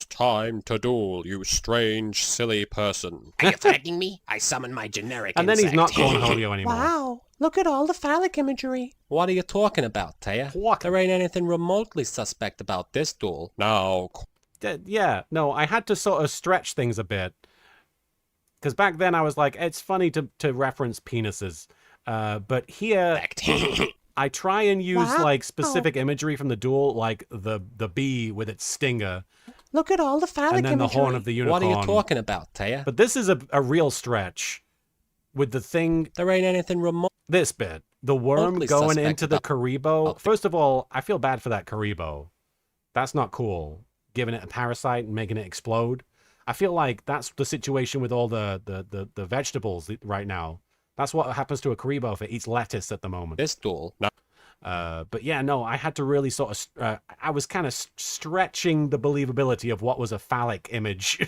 Time to duel, you strange, silly person. Are you threatening me? I summon my generic And then insect. he's not Cornholio anymore. Wow, look at all the phallic imagery. What are you talking about, Taya? What? There ain't anything remotely suspect about this duel. Now, Yeah, no, I had to sort of stretch things a bit. Because back then I was like, it's funny to reference penises. But here, I try and use like specific imagery from the duel, like the bee with its stinger. Look at all the phallic and then imagery. the horn of the unicorn. What are you talking about, Taya? But this is a real stretch. With the thing... There ain't anything remote... This bit. The worm going into the Karibo. First of all, I feel bad for that Karibo. That's not cool. Giving it a parasite and making it explode. I feel like that's the situation with all the vegetables right now. That's what happens to a Karibo if it eats lettuce at the moment. This duel... But yeah, no, I had to really sort of... I was kind of stretching the believability of what was a phallic image.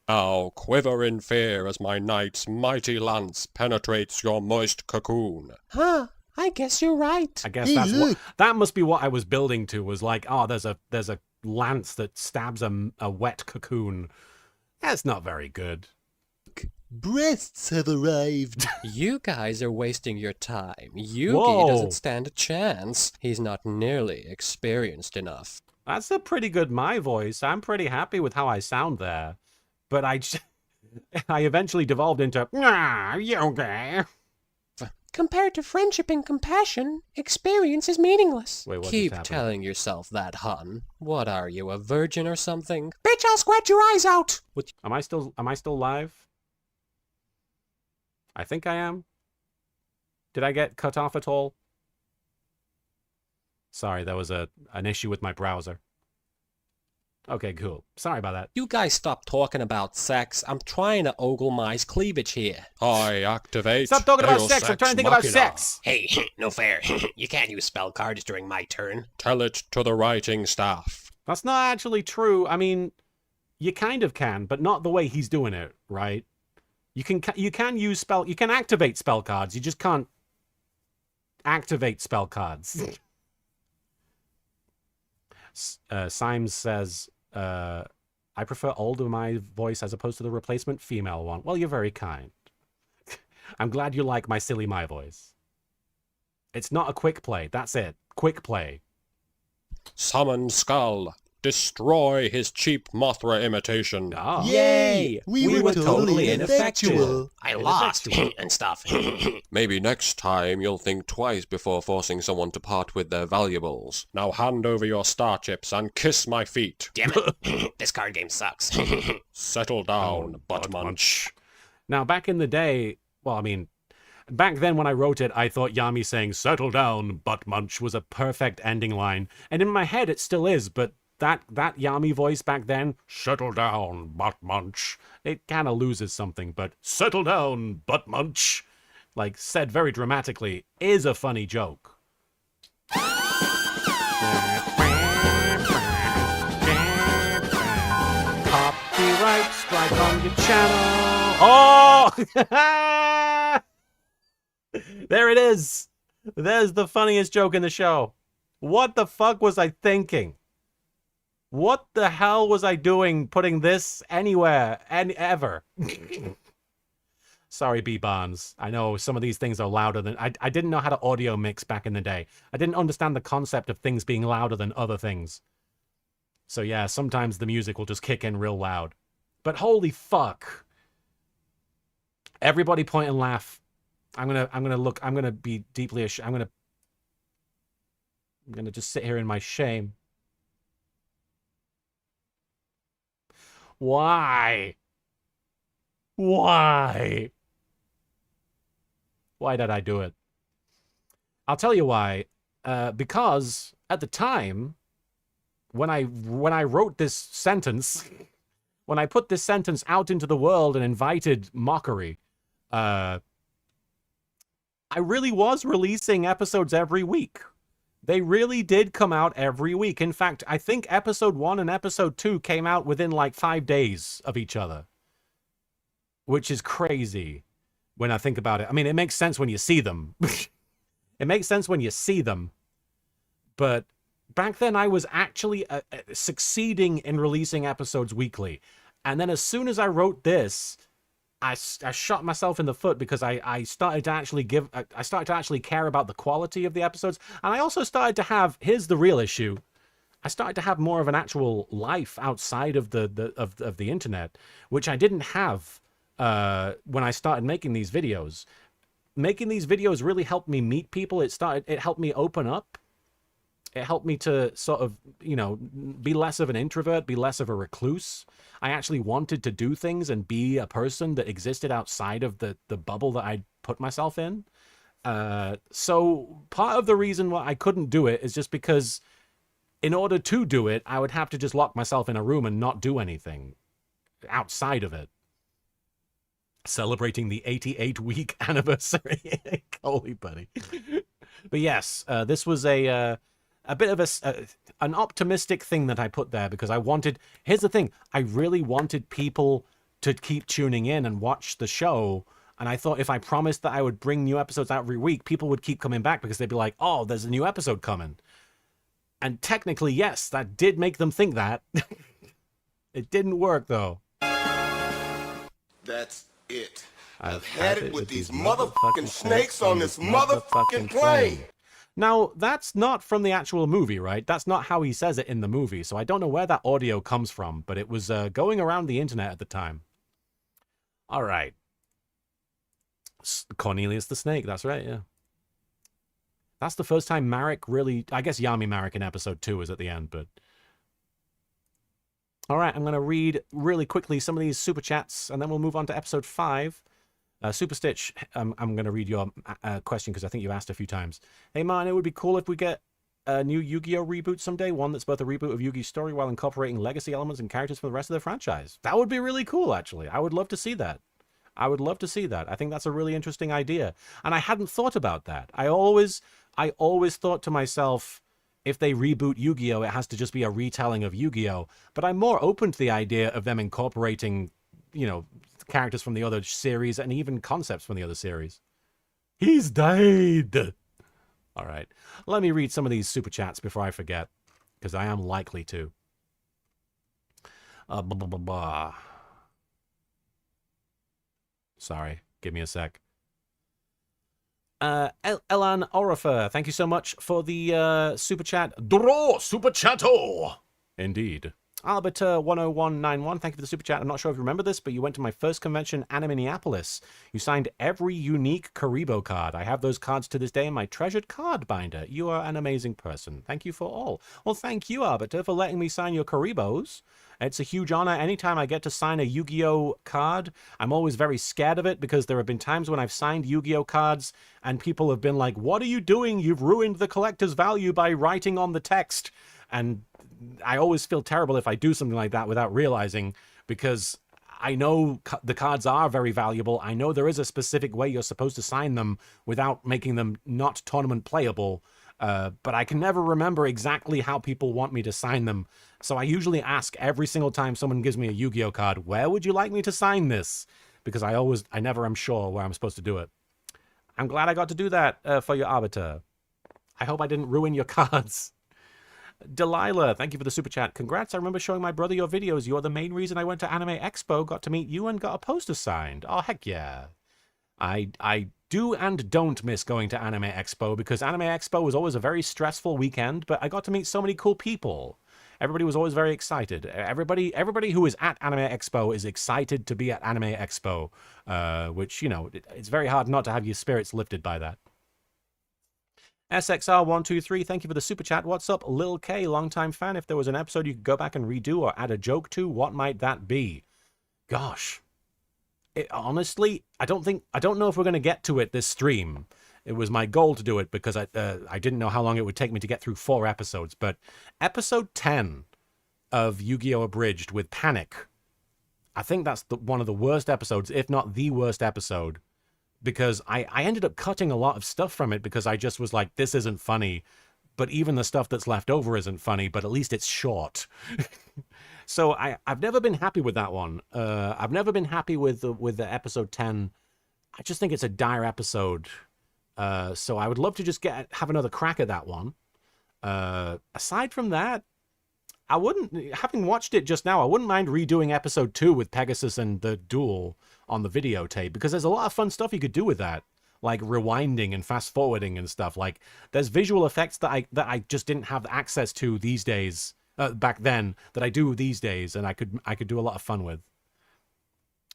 now quiver in fear as my knight's mighty lance penetrates your moist cocoon. Huh, I guess you're right. I guess that must be what I was building to, was like, oh, there's a lance that stabs a wet cocoon. That's not very good. Breasts have arrived. You guys are wasting your time. Yugi doesn't stand a chance. He's not nearly experienced enough. That's a pretty good my voice. I'm pretty happy with how I sound there. But I eventually devolved into, Yugi. Compared to friendship and compassion, experience is meaningless. Wait, what just Keep happened? telling yourself that, hun. What are you, a virgin or something? Bitch, I'll squat your eyes out! Am I still live? I think I am. Did I get cut off at all? Sorry, there was an issue with my browser. Okay, cool. Sorry about that. You guys stop talking about sex. I'm trying to ogle my cleavage here. I activate. Stop talking about Deus sex. I'm Ex trying to think about Machina. sex. Hey, no fair. You can't use spell cards during my turn. Tell it to the writing staff. That's not actually true. I mean, you kind of can, but not the way he's doing it, right? You can activate spell cards. You just can't activate spell cards. Symes says, I prefer older my voice as opposed to the replacement female one. Well, you're very kind. I'm glad you like my silly my voice. It's not a quick play. That's it. Quick play. Summon Skull. Destroy his cheap Mothra imitation. Ah. Yay! We were totally ineffectual. I lost and stuff. Maybe next time you'll think twice before forcing someone to part with their valuables. Now hand over your star chips and kiss my feet. Damn it. This card game sucks. Settle down, butt munch. Now, back in the day, well, I mean, back then when I wrote it, I thought Yami saying, settle down, butt munch, was a perfect ending line. And in my head, it still is, but that Yami voice back then, settle down, butt munch, it kind of loses something, but settle down, butt munch, like said very dramatically, is a funny joke. Copyright strike on your channel. Oh! There it is. There's the funniest joke in the show. What the fuck was I thinking? What the hell was I doing putting this anywhere and ever? Sorry, B Barnes. I know some of these things are louder than... I didn't know how to audio mix back in the day. I didn't understand the concept of things being louder than other things. So yeah, sometimes the music will just kick in real loud. But holy fuck. Everybody point and laugh. I'm gonna be deeply ashamed. I'm gonna just sit here in my shame. Why? Why? Why did I do it? I'll tell you why. Because at the time, when I wrote this sentence, when I put this sentence out into the world and invited mockery, I really was releasing episodes every week. They really did come out every week. In fact, I think episode 1 and episode 2 came out within like 5 days of each other. Which is crazy when I think about it. I mean, it makes sense when you see them. It makes sense when you see them. But back then I was actually succeeding in releasing episodes weekly. And then as soon as I wrote this, I shot myself in the foot because I started to actually care about the quality of the episodes, and I also started to have, here's the real issue, I started to have more of an actual life outside of the internet, which I didn't have when I started making these videos. Making these videos really helped me meet people. It helped me open up. It helped me to sort of, you know, be less of an introvert, be less of a recluse. I actually wanted to do things and be a person that existed outside of the bubble that I'd put myself in. So part of the reason why I couldn't do it is just because in order to do it, I would have to just lock myself in a room and not do anything outside of it. Celebrating the 88-week anniversary. Holy buddy. But yes, this was a bit of an optimistic thing that I put there because I wanted... Here's the thing. I really wanted people to keep tuning in and watch the show. And I thought if I promised that I would bring new episodes out every week, people would keep coming back because they'd be like, oh, there's a new episode coming. And technically, yes, that did make them think that. It didn't work, though. That's it. I've had it with these motherfucking snakes on this motherfucking plane. Now, that's not from the actual movie, right? That's not how he says it in the movie, so I don't know where that audio comes from, but it was going around the internet at the time. All right. Cornelius the Snake, that's right, yeah. That's the first time Marek really... I guess Yami Marek in episode 2 is at the end, but... All right, I'm going to read really quickly some of these super chats, and then we'll move on to episode 5. Super Stitch, I'm going to read your question because I think you asked a few times. Hey, man, it would be cool if we get a new Yu-Gi-Oh! Reboot someday, one that's both a reboot of Yu-Gi's story while incorporating legacy elements and characters from the rest of the franchise. That would be really cool, actually. I would love to see that. I would love to see that. I think that's a really interesting idea. And I hadn't thought about that. I always thought to myself, if they reboot Yu-Gi-Oh! It has to just be a retelling of Yu-Gi-Oh! But I'm more open to the idea of them incorporating, you know, characters from the other series and even concepts from the other series. He's died! All right. Let me read some of these super chats before I forget, because I am likely to. Sorry. Give me a sec. Elan Orifer, thank you so much for the super chat. Draw super chatto! Indeed. Albert 10191, thank you for the super chat. I'm not sure if you remember this, but you went to my first convention, Minneapolis. You signed every unique Karibo card. I have those cards to this day in my treasured card binder. You are an amazing person. Thank you for all. Well, thank you, Arbiter, for letting me sign your Karibos. It's a huge honor. Anytime I get to sign a Yu-Gi-Oh! Card, I'm always very scared of it because there have been times when I've signed Yu-Gi-Oh! Cards and people have been like, what are you doing? You've ruined the collector's value by writing on the text. And I always feel terrible if I do something like that without realizing, because I know the cards are very valuable. I know there is a specific way you're supposed to sign them without making them not tournament playable. But I can never remember exactly how people want me to sign them. So I usually ask every single time someone gives me a Yu-Gi-Oh! Card, where would you like me to sign this? Because I never am sure where I'm supposed to do it. I'm glad I got to do that for your Arbiter. I hope I didn't ruin your cards. Delilah, thank you for the super chat. Congrats, I remember showing my brother your videos. You're the main reason I went to Anime Expo, got to meet you, and got a poster signed. Oh, heck yeah. I do and don't miss going to Anime Expo, because Anime Expo was always a very stressful weekend, but I got to meet so many cool people. Everybody was always very excited. Everybody who is at Anime Expo is excited to be at Anime Expo, which, you know, it's very hard not to have your spirits lifted by that. SXR123, thank you for the super chat. What's up, Lil K, longtime fan? If there was an episode you could go back and redo or add a joke to, what might that be? Gosh. Honestly, I don't know if we're going to get to it this stream. It was my goal to do it because I didn't know how long it would take me to get through 4 episodes. But episode 10 of Yu-Gi-Oh! Abridged with Panic, I think that's one of the worst episodes, if not the worst episode. Because I ended up cutting a lot of stuff from it because I just was like, this isn't funny. But even the stuff that's left over isn't funny, but at least it's short. So I've never been happy with that one. I've never been happy with the episode 10. I just think it's a dire episode. So I would love to just have another crack at that one. Aside from that, I wouldn't, having watched it just now, I wouldn't mind redoing episode 2 with Pegasus and the duel on the videotape, because there's a lot of fun stuff you could do with that, like rewinding and fast forwarding and stuff. Like there's visual effects that I just didn't have access to these days, back then, that I do these days, and I could do a lot of fun with.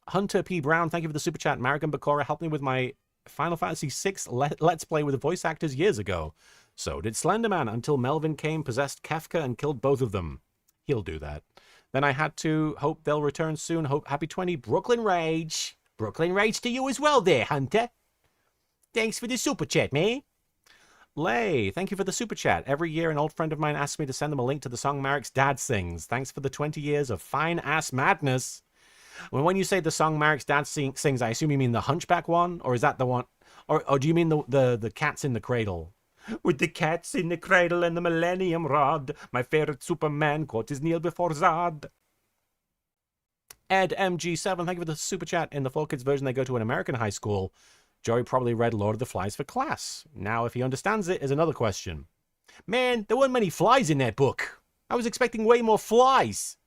Hunter P. Brown, thank you for the super chat. Marigan Bakora helped me with my Final Fantasy VI Let's Play with the voice actors years ago. So did Slenderman, until Melvin came, possessed Kefka, and killed both of them. He'll do that. Then I had to hope they'll return soon. Hope happy 20. Brooklyn Rage. Brooklyn Rage to you as well there, Hunter. Thanks for the super chat, man. Lay, thank you for the super chat. Every year an old friend of mine asks me to send them a link to the song Marek's dad sings. Thanks for the 20 years of fine-ass madness. When you say the song Marek's dad sings, I assume you mean the Hunchback one? Or is that the one? Or do you mean the Cats in the Cradle? With the cats in the cradle and the millennium rod, my favorite Superman quote is kneel before Zod. Ed MG7, thank you for the super chat. In the 4Kids version, they go to an American high school. Joey probably read Lord of the Flies for class. Now, if he understands it, is another question. Man, there weren't many flies in that book. I was expecting way more flies.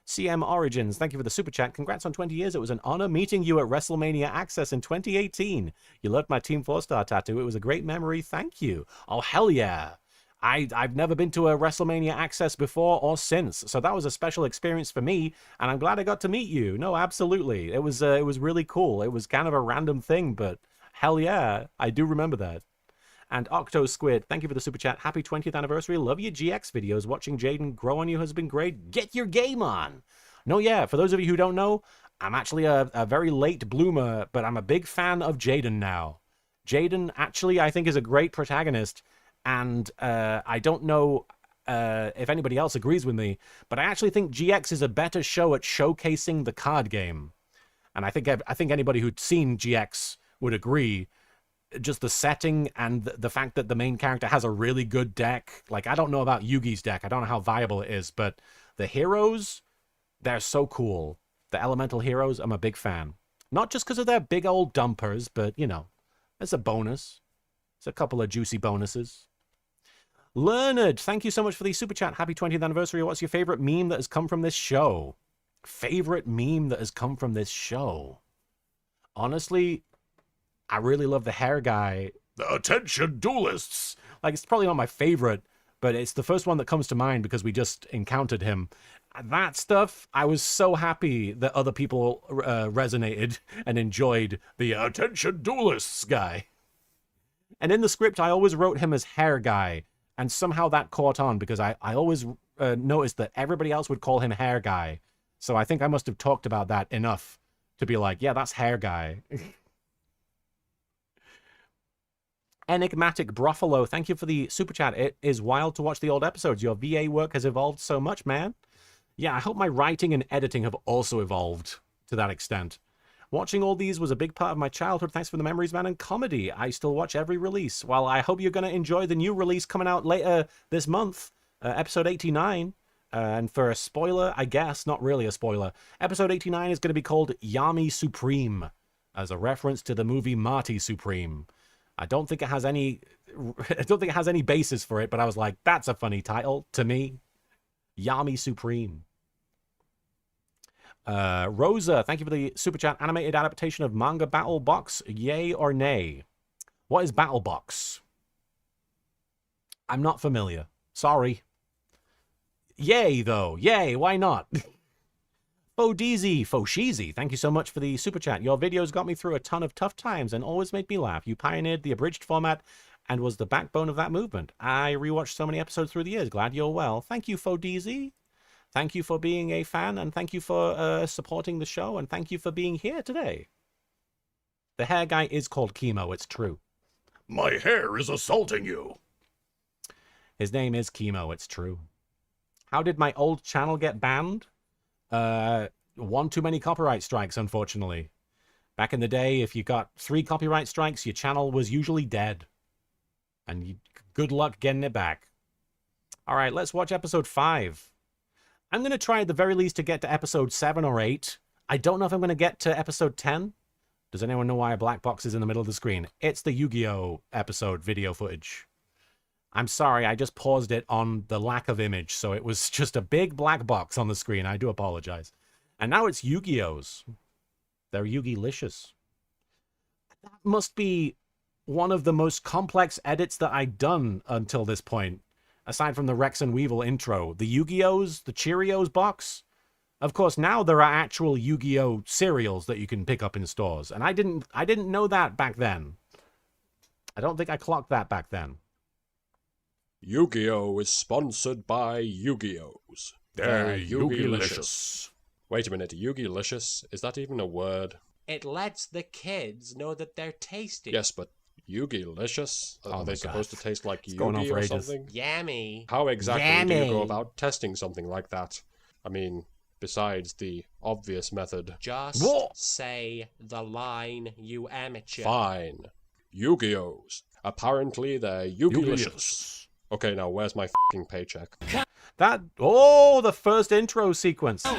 CM Origins, thank you for the super chat. Congrats on 20 years. It was an honor meeting you at WrestleMania Access in 2018. You loved my Team 4-star tattoo. It was a great memory. Thank you. Oh, hell yeah. I've never been to a WrestleMania Access before or since, so that was a special experience for me, and I'm glad I got to meet you. No, absolutely, it was really cool. It was kind of a random thing, but hell yeah, I do remember that. And Octo Squid, thank you for the super chat. Happy 20th anniversary. Love your GX videos. Watching Jaden grow on you has been great. Get your game on. No, yeah, for those of you who don't know, I'm actually a very late bloomer, but I'm a big fan of Jaden now. Jaden actually, I think, is a great protagonist, and I don't know if anybody else agrees with me, but I actually think GX is a better show at showcasing the card game. And I think anybody who'd seen GX would agree. Just the setting and the fact that the main character has a really good deck. Like, I don't know about Yugi's deck. I don't know how viable it is, but the heroes, they're so cool. The elemental heroes, I'm a big fan. Not just because of their big old dumpers, but, you know, it's a bonus. It's a couple of juicy bonuses. Leonard, thank you so much for the super chat. Happy 20th anniversary. What's your favorite meme that has come from this show? Favorite meme that has come from this show? Honestly, I really love the hair guy. The attention duelists. Like, it's probably not my favorite, but it's the first one that comes to mind because we just encountered him. That stuff, I was so happy that other people resonated and enjoyed the attention duelists guy. And in the script, I always wrote him as hair guy, and somehow that caught on because I always noticed that everybody else would call him hair guy. So I think I must have talked about that enough to be like, yeah, that's hair guy. Enigmatic Brothelo, thank you for the super chat. It is wild to watch the old episodes. Your VA work has evolved so much, man. Yeah, I hope my writing and editing have also evolved to that extent. Watching all these was a big part of my childhood. Thanks for the memories, man, and comedy. I still watch every release. Well, I hope you're going to enjoy the new release coming out later this month, episode 89. And for a spoiler, I guess, not really a spoiler, episode 89 is going to be called Yami Supreme, as a reference to the movie Marty Supreme. I don't think it has any basis for it, but I was like, that's a funny title to me. Yami Supreme. Rosa, thank you for the super chat. Animated adaptation of manga Battle Box, yay or nay? What is Battle Box? I'm not familiar. Sorry. Yay, though. Yay, why not? Fosheezy, thank you so much for the super chat. Your videos got me through a ton of tough times and always made me laugh. You pioneered the abridged format and was the backbone of that movement. I rewatched so many episodes through the years. Glad you're well. Thank you, Fosheezy. Thank you for being a fan, and thank you for supporting the show, and thank you for being here today. The hair guy is called Chemo, it's true. My hair is assaulting you. His name is Chemo, it's true. How did my old channel get banned? One too many copyright strikes, unfortunately. Back in the day, if you got 3 copyright strikes, your channel was usually dead. And good luck getting it back. All right, let's watch episode 5. I'm going to try at the very least to get to episode 7 or 8. I don't know if I'm going to get to episode 10. Does anyone know why a black box is in the middle of the screen? It's the Yu-Gi-Oh! Episode video footage. I'm sorry, I just paused it on the lack of image, so it was just a big black box on the screen. I do apologize. And now it's Yu-Gi-Oh's. They're Yu-Gi-licious. That must be one of the most complex edits that I've done until this point. Aside from the Rex and Weevil intro. The Yu-Gi-Oh's, the Cheerios box. Of course, now there are actual Yu-Gi-Oh! Cereals that you can pick up in stores. And I didn't know that back then. I don't think I clocked that back then. Yu-Gi-Oh! Is sponsored by Yu-Gi-Oh's. They're Yu-Gi-licious. Wait a minute, Yu-Gi-licious? Is that even a word? It lets the kids know that they're tasty. Yes, but Yu-Gi-licious? Are they supposed to taste like It's going on Yu-Gi for or ages. something? Yummy. How exactly do you go Yummy. about testing something like that? I mean, besides the obvious method. Just What? say the line, you amateur. Fine. Yu-Gi-Oh's. Apparently they're Yu-Gi-licious. Okay, now where's my f***ing paycheck? Oh, the first intro sequence. I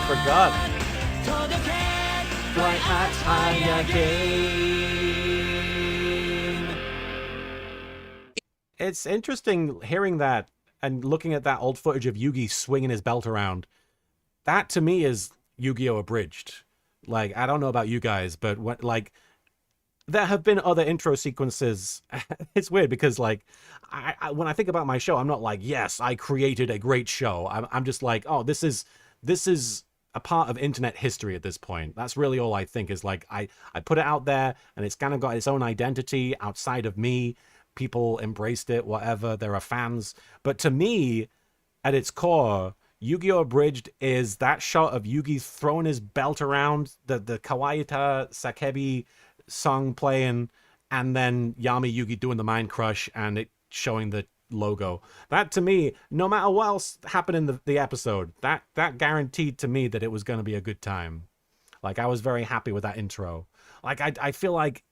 forgot. It's interesting hearing that and looking at that old footage of Yugi swinging his belt around. That to me is Yu-Gi-Oh! Abridged. Like, I don't know about you guys, but when, like, there have been other intro sequences. It's weird because, like, when I think about my show, I'm not like, yes, I created a great show. I'm just like, oh, this is a part of internet history at this point. That's really all I think is like, I put it out there and it's kind of got its own identity outside of me. People embraced it, whatever. There are fans. But to me, at its core, Yu-Gi-Oh! Abridged is that shot of Yugi throwing his belt around, the Kawaita Sakebi song playing, and then Yami Yugi doing the Mind Crush and it showing the logo. That to me, no matter what else happened in the episode, that guaranteed to me that it was going to be a good time. Like, I was very happy with that intro. Like, I feel like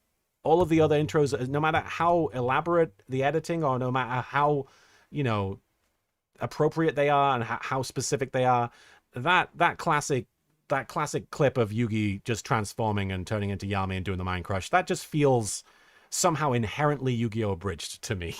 all of the other intros, no matter how elaborate the editing or no matter how, you know, appropriate they are and how specific they are, that classic clip of Yugi just transforming and turning into Yami and doing the Mind Crush, that just feels somehow inherently Yu-Gi-Oh! Abridged to me.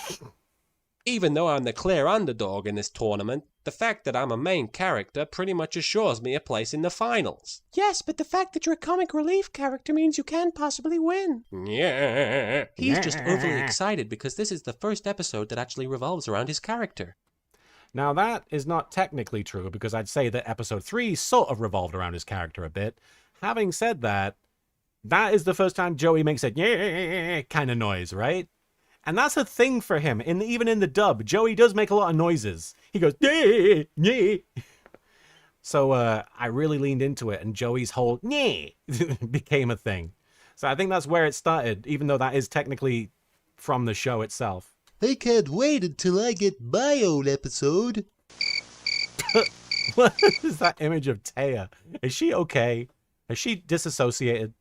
Even though I'm the clear underdog in this tournament, the fact that I'm a main character pretty much assures me a place in the finals. Yes, but the fact that you're a comic relief character means you can't possibly win. Yeah. He's just overly excited because this is the first episode that actually revolves around his character. Now, that is not technically true, because I'd say that episode 3 sort of revolved around his character a bit. Having said that, that is the first time Joey makes a yeah kind of noise, right? And that's a thing for him. Even in the dub, Joey does make a lot of noises. He goes, yeah, yeah. So I really leaned into it, and Joey's whole yeah became a thing. So I think that's where it started, even though that is technically from the show itself. I can't wait until I get my own episode. What is that image of Taya? Is she okay? Is she disassociated?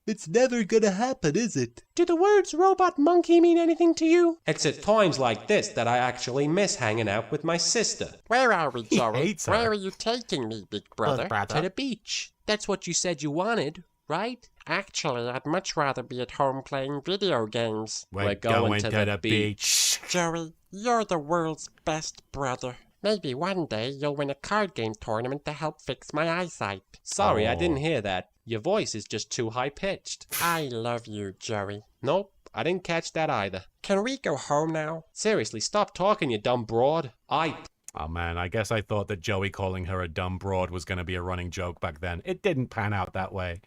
It's never gonna happen, is it? Do the words robot monkey mean anything to you? It's at times like this that I actually miss hanging out with my sister. Where are we, Joey? hates her. Where are you taking me, big brother? To the beach. That's what you said you wanted, right? Actually, I'd much rather be at home playing video games. We're going to the beach. Joey, you're the world's best brother. Maybe one day you'll win a card game tournament to help fix my eyesight. Sorry, I didn't hear that. Your voice is just too high-pitched. I love you, Joey. Nope, I didn't catch that either. Can we go home now? Seriously, stop talking, you dumb broad. Oh man, I guess I thought that Joey calling her a dumb broad was going to be a running joke back then. It didn't pan out that way.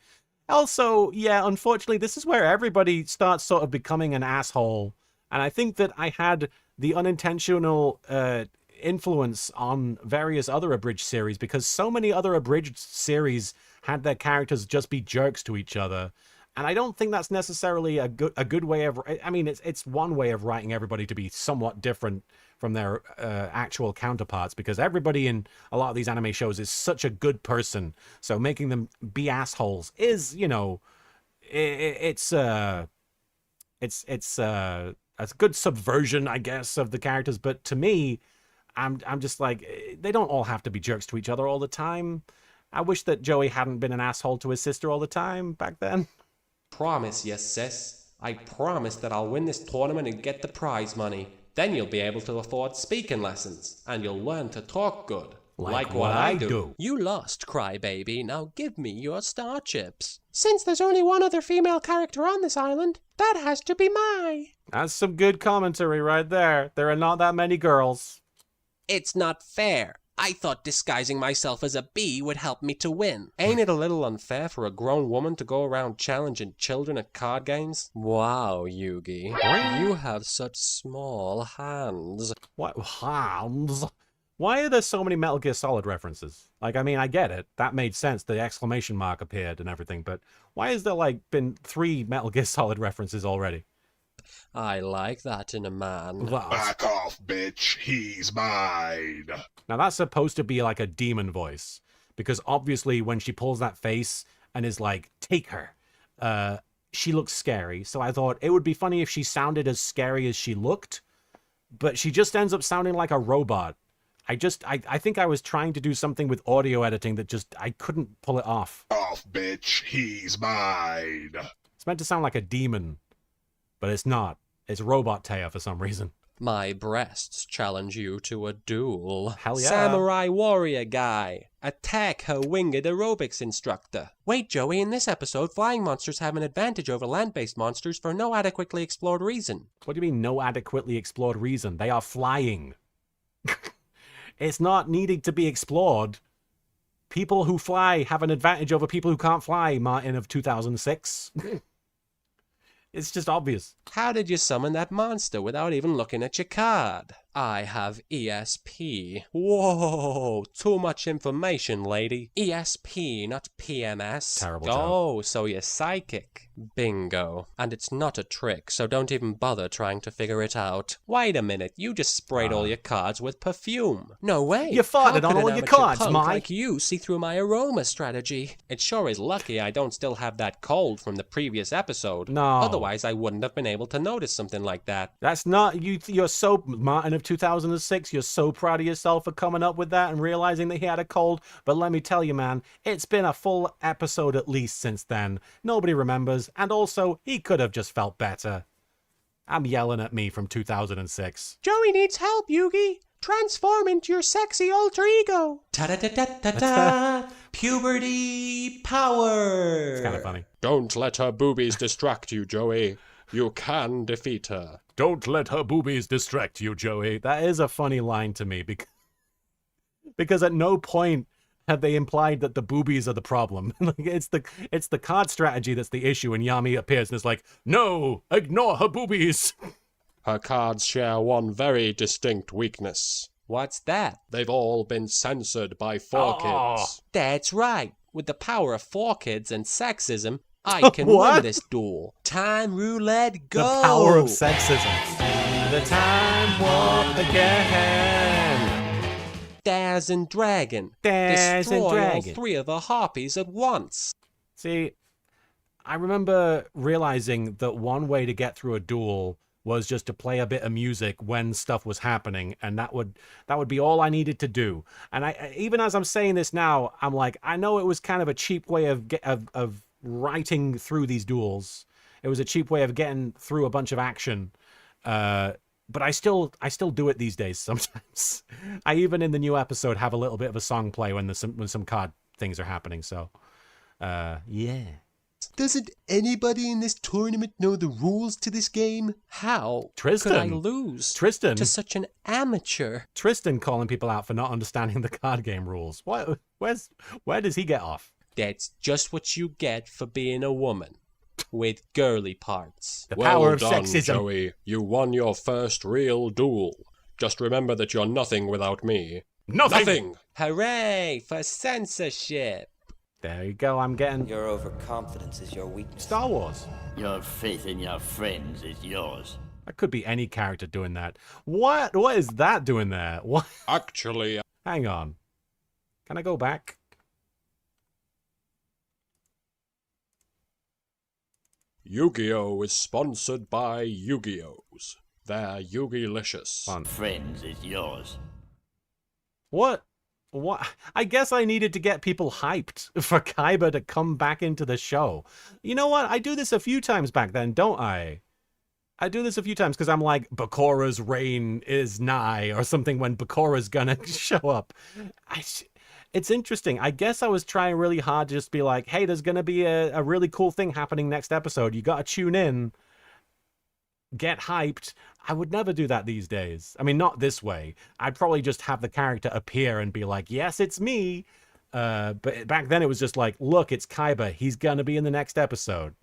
Also, yeah, unfortunately, this is where everybody starts sort of becoming an asshole. And I think that I had the unintentional influence on various other abridged series, because so many other abridged series had their characters just be jerks to each other. And I don't think that's necessarily a good way of... I mean, it's one way of writing everybody to be somewhat different from their actual counterparts, because everybody in a lot of these anime shows is such a good person. So making them be assholes is, you know, it's a good subversion, I guess, of the characters. But to me, I'm just like, they don't all have to be jerks to each other all the time. I wish that Joey hadn't been an asshole to his sister all the time back then. Promise, yes, sis. I promise that I'll win this tournament and get the prize money. Then you'll be able to afford speaking lessons, and you'll learn to talk good. Like what I do. You lost, crybaby. Now give me your star chips. Since there's only one other female character on this island, that has to be Mai. That's some good commentary right there. There are not that many girls. It's not fair. I thought disguising myself as a bee would help me to win. Ain't it a little unfair for a grown woman to go around challenging children at card games? Wow, Yugi. You have such small hands. What hands? Why are there so many Metal Gear Solid references? Like, I mean, I get it. That made sense. The exclamation mark appeared and everything. But why has there, like, been 3 Metal Gear Solid references already? I like that in a man. Back off, bitch. He's mine. Now, that's supposed to be like a demon voice, because obviously when she pulls that face and is like, take her, she looks scary. So I thought it would be funny if she sounded as scary as she looked, but she just ends up sounding like a robot. I think I was trying to do something with audio editing that just, I couldn't pull it off. Off, bitch. He's mine. It's meant to sound like a demon, but it's not. It's robot Taya for some reason. My breasts challenge you to a duel. Hell yeah. Samurai warrior guy, attack her winged aerobics instructor. Wait, Joey, in this episode, flying monsters have an advantage over land-based monsters for no adequately explored reason. What do you mean, no adequately explored reason? They are flying. It's not needing to be explored. People who fly have an advantage over people who can't fly, Martin of 2006. It's just obvious. How did you summon that monster without even looking at your card? I have ESP. Whoa, too much information, lady. ESP, not PMS. Terrible Oh, so you're psychic. Bingo. And it's not a trick, so don't even bother trying to figure it out. Wait a minute, you just sprayed all your cards with perfume. No way. You farted How on could all an your amateur cards, punk Mike. like you see through my aroma strategy? It sure is lucky I don't still have that cold from the previous episode. No. Otherwise, I wouldn't have been able to notice something like that. That's not you. You're so Martin of 2006. You're so proud of yourself for coming up with that and realizing that he had a cold. But let me tell you, man, it's been a full episode at least since then. Nobody remembers, and also he could have just felt better. I'm yelling at me from 2006. Joey needs help, Yugi. Transform into your sexy alter ego. Ta-da-da-da-da-da. Puberty power. It's kind of funny. Don't let her boobies distract you, Joey. You can defeat her. Don't let her boobies distract you, Joey. That is a funny line to me because at no point have they implied that the boobies are the problem. Like it's the card strategy that's the issue, and Yami appears and is like, "No, ignore her boobies." Her cards share one very distinct weakness. What's that? They've all been censored by 4Kids. That's right. With the power of 4Kids and sexism, I can win this duel. Time roulette, go! The power of sexism. The time warp again. Daz and Dragon. Daz and Destroy Dragon. all three of the harpies at once. See, I remember realizing that one way to get through a duel was just to play a bit of music when stuff was happening, and that would be all I needed to do. And I even as I'm saying this now, I'm like, I know it was kind of a cheap way of writing through these duels. It was a cheap way of getting through a bunch of action. But I still do it these days sometimes. I even in the new episode have a little bit of a song play when some card things are happening. So, yeah. Doesn't anybody in this tournament know the rules to this game? How Tristan. could I lose Tristan. to such an amateur? Tristan calling people out for not understanding the card game rules. Where does he get off? That's just what you get for being a woman with girly parts. The Well power of done, sexism. Joey. You won your first real duel. Just remember that you're nothing without me. Nothing. Hooray for censorship! There you go. I'm getting Your overconfidence is your weakness. Star Wars. Your faith in your friends is yours. That could be any character doing that. What is that doing there? What? Actually, Hang on. Can I go back? Yu-Gi-Oh! Is sponsored by Yu-Gi-Oh's. They're Yu-Gi-licious. Friends is yours. What? I guess I needed to get people hyped for Kaiba to come back into the show. You know what? I do this a few times back then, don't I? I do this a few times because I'm like, Bakura's reign is nigh, or something when Bakura's gonna show up. It's interesting. I guess I was trying really hard to just be like, hey, there's gonna be a really cool thing happening next episode. You gotta tune in. Get hyped. I would never do that these days. I mean, not this way. I'd probably just have the character appear and be like, yes, it's me. But back then it was just like, look, it's Kaiba. He's gonna be in the next episode.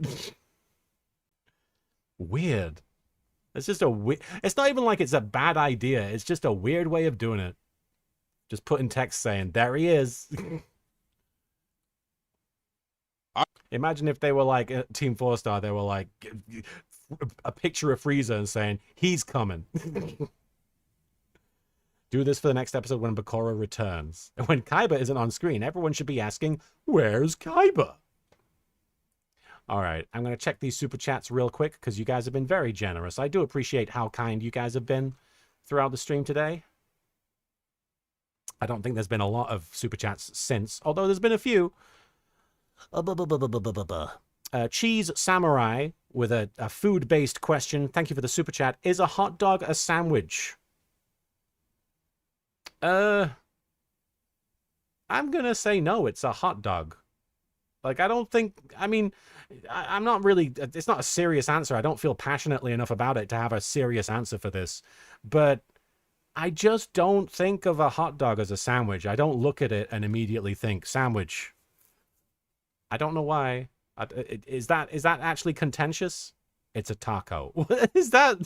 Weird. It's just it's not even like it's a bad idea. It's just a weird way of doing it. Just putting text saying, there he is. Imagine if they were like Team 4-Star, they were like a picture of Frieza and saying, he's coming. Do this for the next episode when Bakura returns. And when Kaiba isn't on screen, everyone should be asking, where's Kaiba? All right, I'm going to check these super chats real quick because you guys have been very generous. I do appreciate how kind you guys have been throughout the stream today. I don't think there's been a lot of super chats since, although there's been a few. Cheese Samurai with a food-based question. Thank you for the super chat. Is a hot dog a sandwich? I'm gonna say no, it's a hot dog. Like, I don't think, I mean, I'm not really, it's not a serious answer. I don't feel passionately enough about it to have a serious answer for this. But I just don't think of a hot dog as a sandwich. I don't look at it and immediately think sandwich. I don't know why. Is that actually contentious? It's a taco. Is that?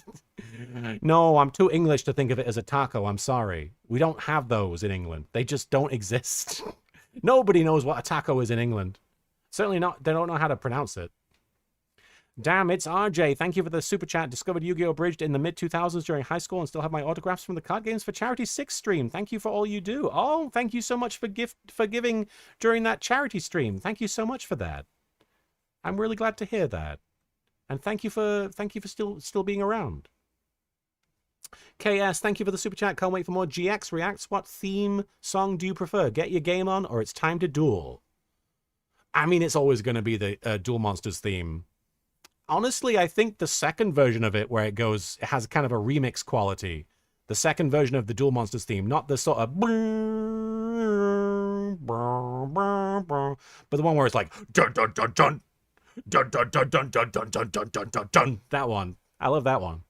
No, I'm too English to think of it as a taco. I'm sorry. We don't have those in England. They just don't exist. Nobody knows what a taco is in England. Certainly not. They don't know how to pronounce it. Damn, it's RJ. Thank you for the super chat. Discovered YGO Abridged in the mid-2000s during high school and still have my autographs from the Card Games for Charity 6 stream. Thank you for all you do. Oh, thank you so much for giving during that charity stream. Thank you so much for that. I'm really glad to hear that. And thank you for still being around. KS, thank you for the super chat. Can't wait for more GX reacts. What theme song do you prefer? Get your game on or it's time to duel? I mean, it's always going to be the Duel Monsters theme. Honestly, I think the second version of it, where it has kind of a remix quality. The second version of the Duel Monsters theme, not the sort of, but the one where it's like dun dun dun dun dun dun dun dun dun dun dun dun dun dun dun. That one, I love that one.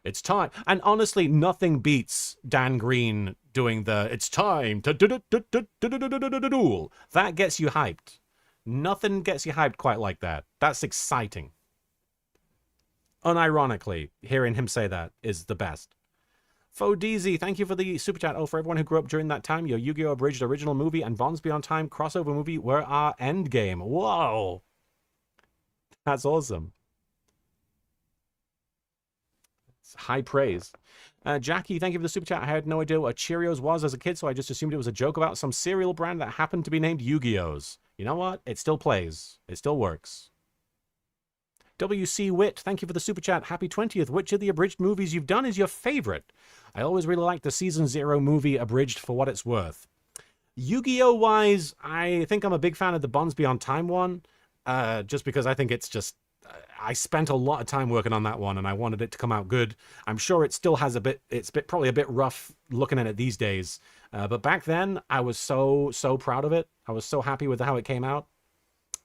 It's time, and honestly, nothing beats Dan Green doing the "It's time to duel." That gets you hyped. Nothing gets you hyped quite like that. That's exciting. Unironically, hearing him say that is the best. Fodeezy, thank you for the super chat. Oh, for everyone who grew up during that time, your Yu-Gi-Oh! Abridged original movie and Bonds Beyond Time crossover movie were our endgame. Whoa! That's awesome. It's high praise. Jackie, thank you for the super chat. I had no idea what Cheerios was as a kid, so I just assumed it was a joke about some cereal brand that happened to be named Yu-Gi-Oh's. You know what? It still plays. It still works. WC Wit, thank you for the super chat. Happy 20th. Which of the abridged movies you've done is your favorite? I always really liked the Season 0 movie abridged for what it's worth. Yu-Gi-Oh! Wise, I think I'm a big fan of the Bonds Beyond Time one, just because I think it's just... I spent a lot of time working on that one, and I wanted it to come out good. I'm sure it still has probably a bit rough looking at it these days. But back then, I was so proud of it. I was so happy with how it came out.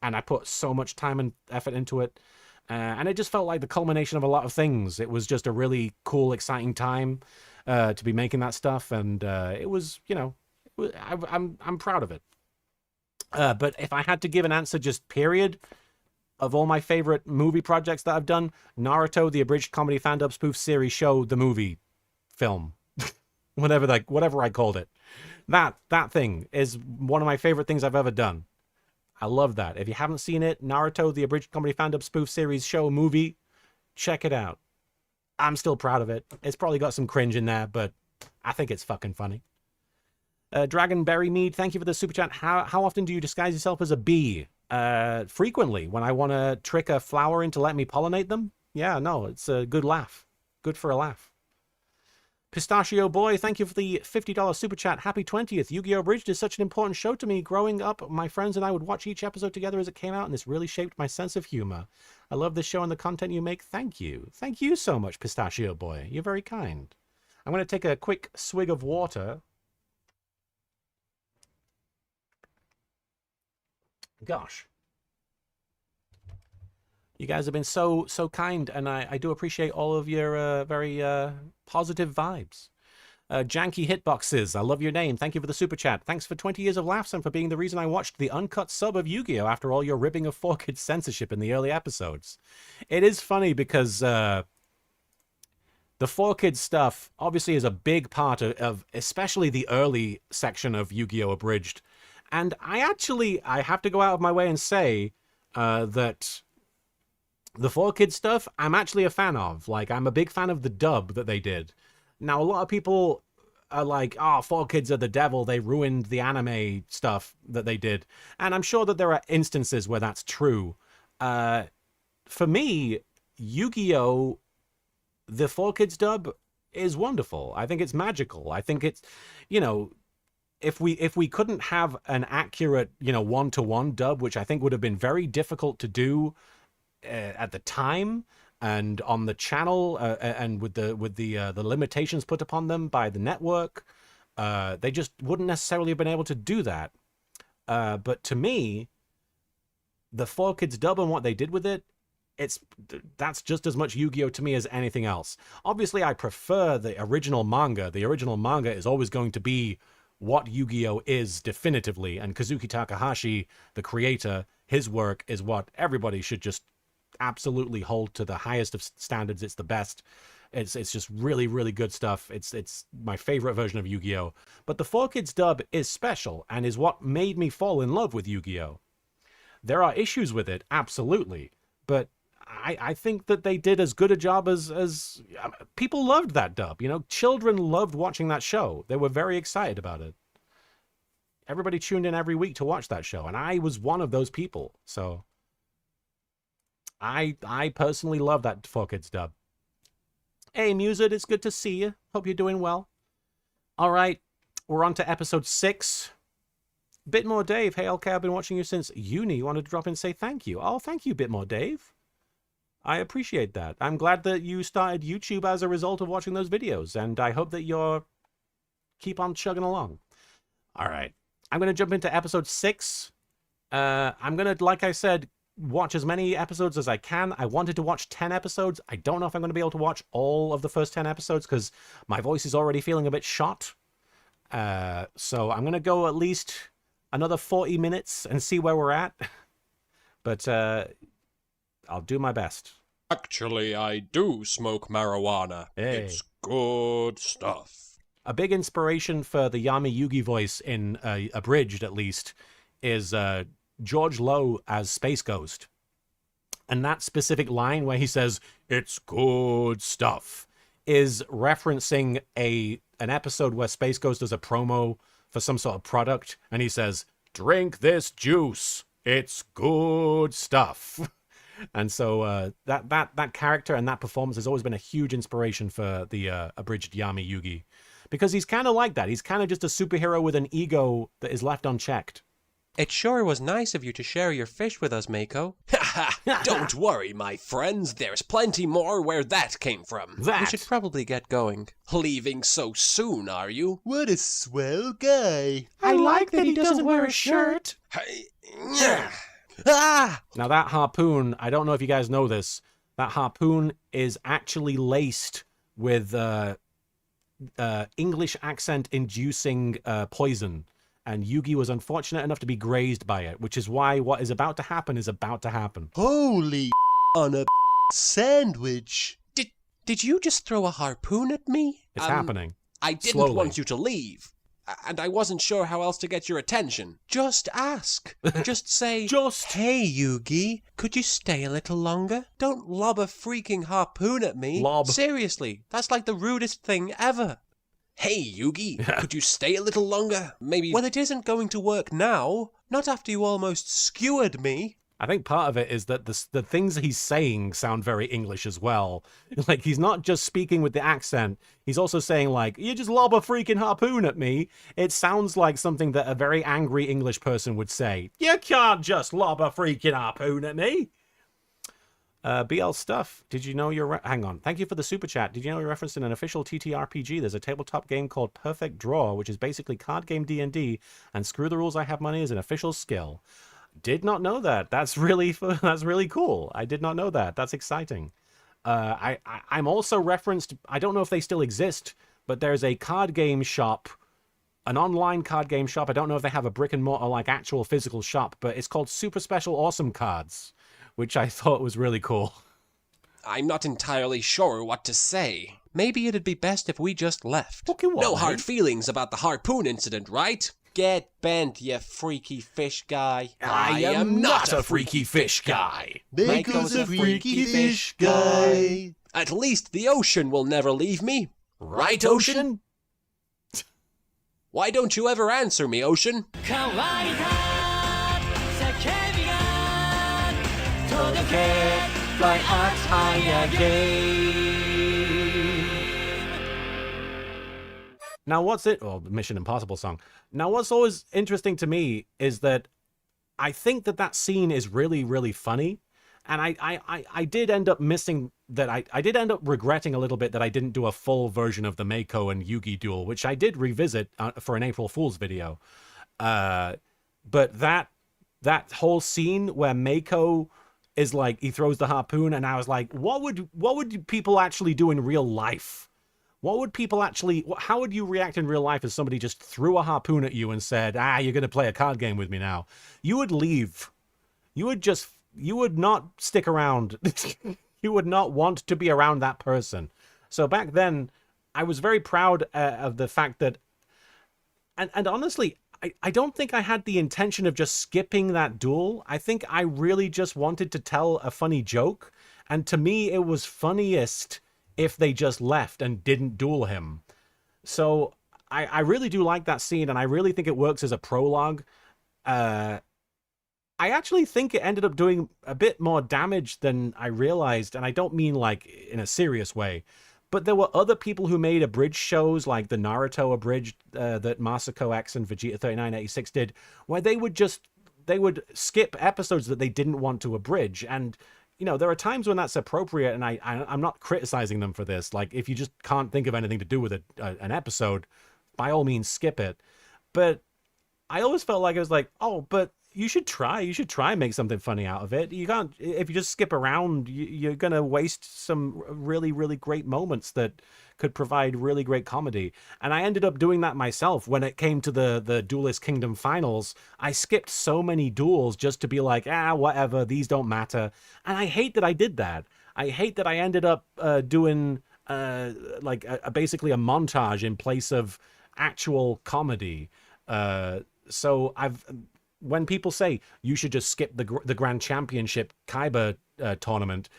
And I put so much time and effort into it. And it just felt like the culmination of a lot of things. It was just a really cool, exciting time to be making that stuff. And it was, you know, I'm proud of it. But if I had to give an answer just period... Of all my favorite movie projects that I've done, Naruto, the abridged comedy fan-dub spoof series show, the movie, film, whatever I called it. That thing is one of my favorite things I've ever done. I love that. If you haven't seen it, Naruto, the abridged comedy fan-dub spoof series show, movie, check it out. I'm still proud of it. It's probably got some cringe in there, but I think it's fucking funny. Dragonberry Mead, thank you for the super chat. How often do you disguise yourself as a bee? Frequently, when I want to trick a flower into let me pollinate them. Yeah, no, it's a good laugh. Good for a laugh. Pistachio Boy, thank you for the $50 super chat. Happy 20th. Yu-Gi-Oh! Abridged is such an important show to me. Growing up, my friends and I would watch each episode together as it came out, and this really shaped my sense of humor. I love this show and the content you make. Thank you. Thank you so much, Pistachio Boy. You're very kind. I'm going to take a quick swig of water. Gosh. You guys have been so kind, and I do appreciate all of your very positive vibes. Janky Hitboxes, I love your name. Thank you for the super chat. Thanks for 20 years of laughs and for being the reason I watched the uncut sub of Yu-Gi-Oh! After all your ripping of 4Kids censorship in the early episodes. It is funny because the 4Kids stuff obviously is a big part of especially the early section of Yu-Gi-Oh! Abridged. And I have to go out of my way and say that the 4Kids stuff, I'm actually a fan of. Like, I'm a big fan of the dub that they did. Now, a lot of people are like, oh, 4Kids are the devil. They ruined the anime stuff that they did. And I'm sure that there are instances where that's true. For me, Yu-Gi-Oh! The 4Kids dub is wonderful. I think it's magical. I think it's, you know... if we couldn't have an accurate, one-to-one dub, which I think would have been very difficult to do at the time and on the channel, and with the limitations put upon them by the network, they just wouldn't necessarily have been able to do that. But to me, the 4Kids dub and what they did with it, that's just as much Yu-Gi-Oh to me as anything else. Obviously, I prefer the original manga. The original manga is always going to be what Yu-Gi-Oh is definitively, and Kazuki Takahashi, the creator, his work is what everybody should just absolutely hold to the highest of standards. It's the best. It's just really, really good stuff. It's my favorite version of Yu-Gi-Oh. But the 4Kids dub is special and is what made me fall in love with Yu-Gi-Oh. There are issues with it, absolutely, but I think that they did as good a job as people loved that dub. Children loved watching that show. They were very excited about it. Everybody tuned in every week to watch that show, and I was one of those people. So I personally love that 4Kids dub. Hey, Mused, it's good to see you. Hope you're doing well. All right, we're on to episode 6. Bit More Dave. Hey, LK, I've been watching you since uni. You wanted to drop in and say thank you. Oh, thank you, Bit More Dave. I appreciate that. I'm glad that you started YouTube as a result of watching those videos, and I hope that you're keep on chugging along. All right, I'm going to jump into episode 6. I'm going to, like I said, watch as many episodes as I can. I wanted to watch 10 episodes. I don't know if I'm going to be able to watch all of the first 10 episodes because my voice is already feeling a bit shot. So I'm going to go at least another 40 minutes and see where we're at. But I'll do my best. Actually, I do smoke marijuana. Hey. It's good stuff. A big inspiration for the Yami Yugi voice in Abridged, at least, is George Lowe as Space Ghost. And that specific line where he says, "It's good stuff," is referencing an episode where Space Ghost does a promo for some sort of product, and he says, "Drink this juice. It's good stuff." And so that character and that performance has always been a huge inspiration for the Abridged Yami Yugi. Because he's kind of like that. He's kind of just a superhero with an ego that is left unchecked. It sure was nice of you to share your fish with us, Mako. Don't worry, my friends. There's plenty more where that came from. We should probably get going. Leaving so soon, are you? What a swell guy. I like that he doesn't wear a shirt. Hey, Now that harpoon, I don't know if you guys know this, that harpoon is actually laced with English accent inducing poison. And Yugi was unfortunate enough to be grazed by it, which is why what is about to happen is about to happen. Holy on a sandwich. Did you just throw a harpoon at me? It's happening. I didn't Slowly. want you to leave. And I wasn't sure how else to get your attention. Just ask. Just say, Just. "Hey, Yugi, could you stay a little longer? Don't lob a freaking harpoon at me." Lob. Seriously, that's like the rudest thing ever. Hey, Yugi, could you stay a little longer? Maybe... Well, it isn't going to work now. Not after you almost skewered me. I think part of it is that the things he's saying sound very English as well. Like, he's not just speaking with the accent. He's also saying, like, "You just lob a freaking harpoon at me." It sounds like something that a very angry English person would say. "You can't just lob a freaking harpoon at me." BL Stuff, did you know you're... Hang on. Thank you for the super chat. Did you know you're referenced in an official TTRPG? There's a tabletop game called Perfect Draw, which is basically card game D&D, and Screw the Rules, I Have Money is an official skill. Did not know that. That's really cool. I did not know that. That's exciting. I'm also referenced... I don't know if they still exist, but there's a card game shop, an online card game shop. I don't know if they have a brick and mortar, like, actual physical shop, but it's called Super Special Awesome Cards, which I thought was really cool. I'm not entirely sure what to say. Maybe it'd be best if we just left. Okay, what, No mate? hard feelings about the harpoon incident, right? Get bent, you freaky fish guy. I am not a freaky fish guy. Mako's a freaky fish guy. At least the ocean will never leave me. Right, Ocean? Why don't you ever answer me, Ocean? Fly us high again. Now, what's it? Oh, the Mission Impossible song. Now, what's always interesting to me is that I think that scene is really, really funny. And I did end up missing that. I did end up regretting a little bit that I didn't do a full version of the Mako and Yugi duel, which I did revisit for an April Fool's video. But that whole scene where Mako is like, he throws the harpoon, and I was like, what would people actually do in real life? What would people actually, how would you react in real life if somebody just threw a harpoon at you and said, you're going to play a card game with me now? You would leave. You would not stick around. You would not want to be around that person. So back then, I was very proud of the fact that, and honestly, I don't think I had the intention of just skipping that duel. I think I really just wanted to tell a funny joke. And to me, it was funniest if they just left and didn't duel him. So I really do like that scene, and I really think it works as a prologue. I actually think it ended up doing a bit more damage than I realized, and I don't mean like in a serious way. But there were other people who made abridged shows, like the Naruto abridged that Masako X and Vegeta 3986 did, where they would skip episodes that they didn't want to abridge. And you know, there are times when that's appropriate, and I'm not criticizing them for this. Like, if you just can't think of anything to do with an episode, by all means, skip it. But I always felt like it was like, oh, but you should try and make something funny out of it. You can't, if you just skip around, you're going to waste some really, really great moments that could provide really great comedy. And I ended up doing that myself when it came to the Duelist Kingdom finals. I skipped so many duels just to be like, whatever, these don't matter. And I hate that I did that. I hate that I ended up doing basically a montage in place of actual comedy. So when people say you should just skip the Grand Championship Kaiba tournament,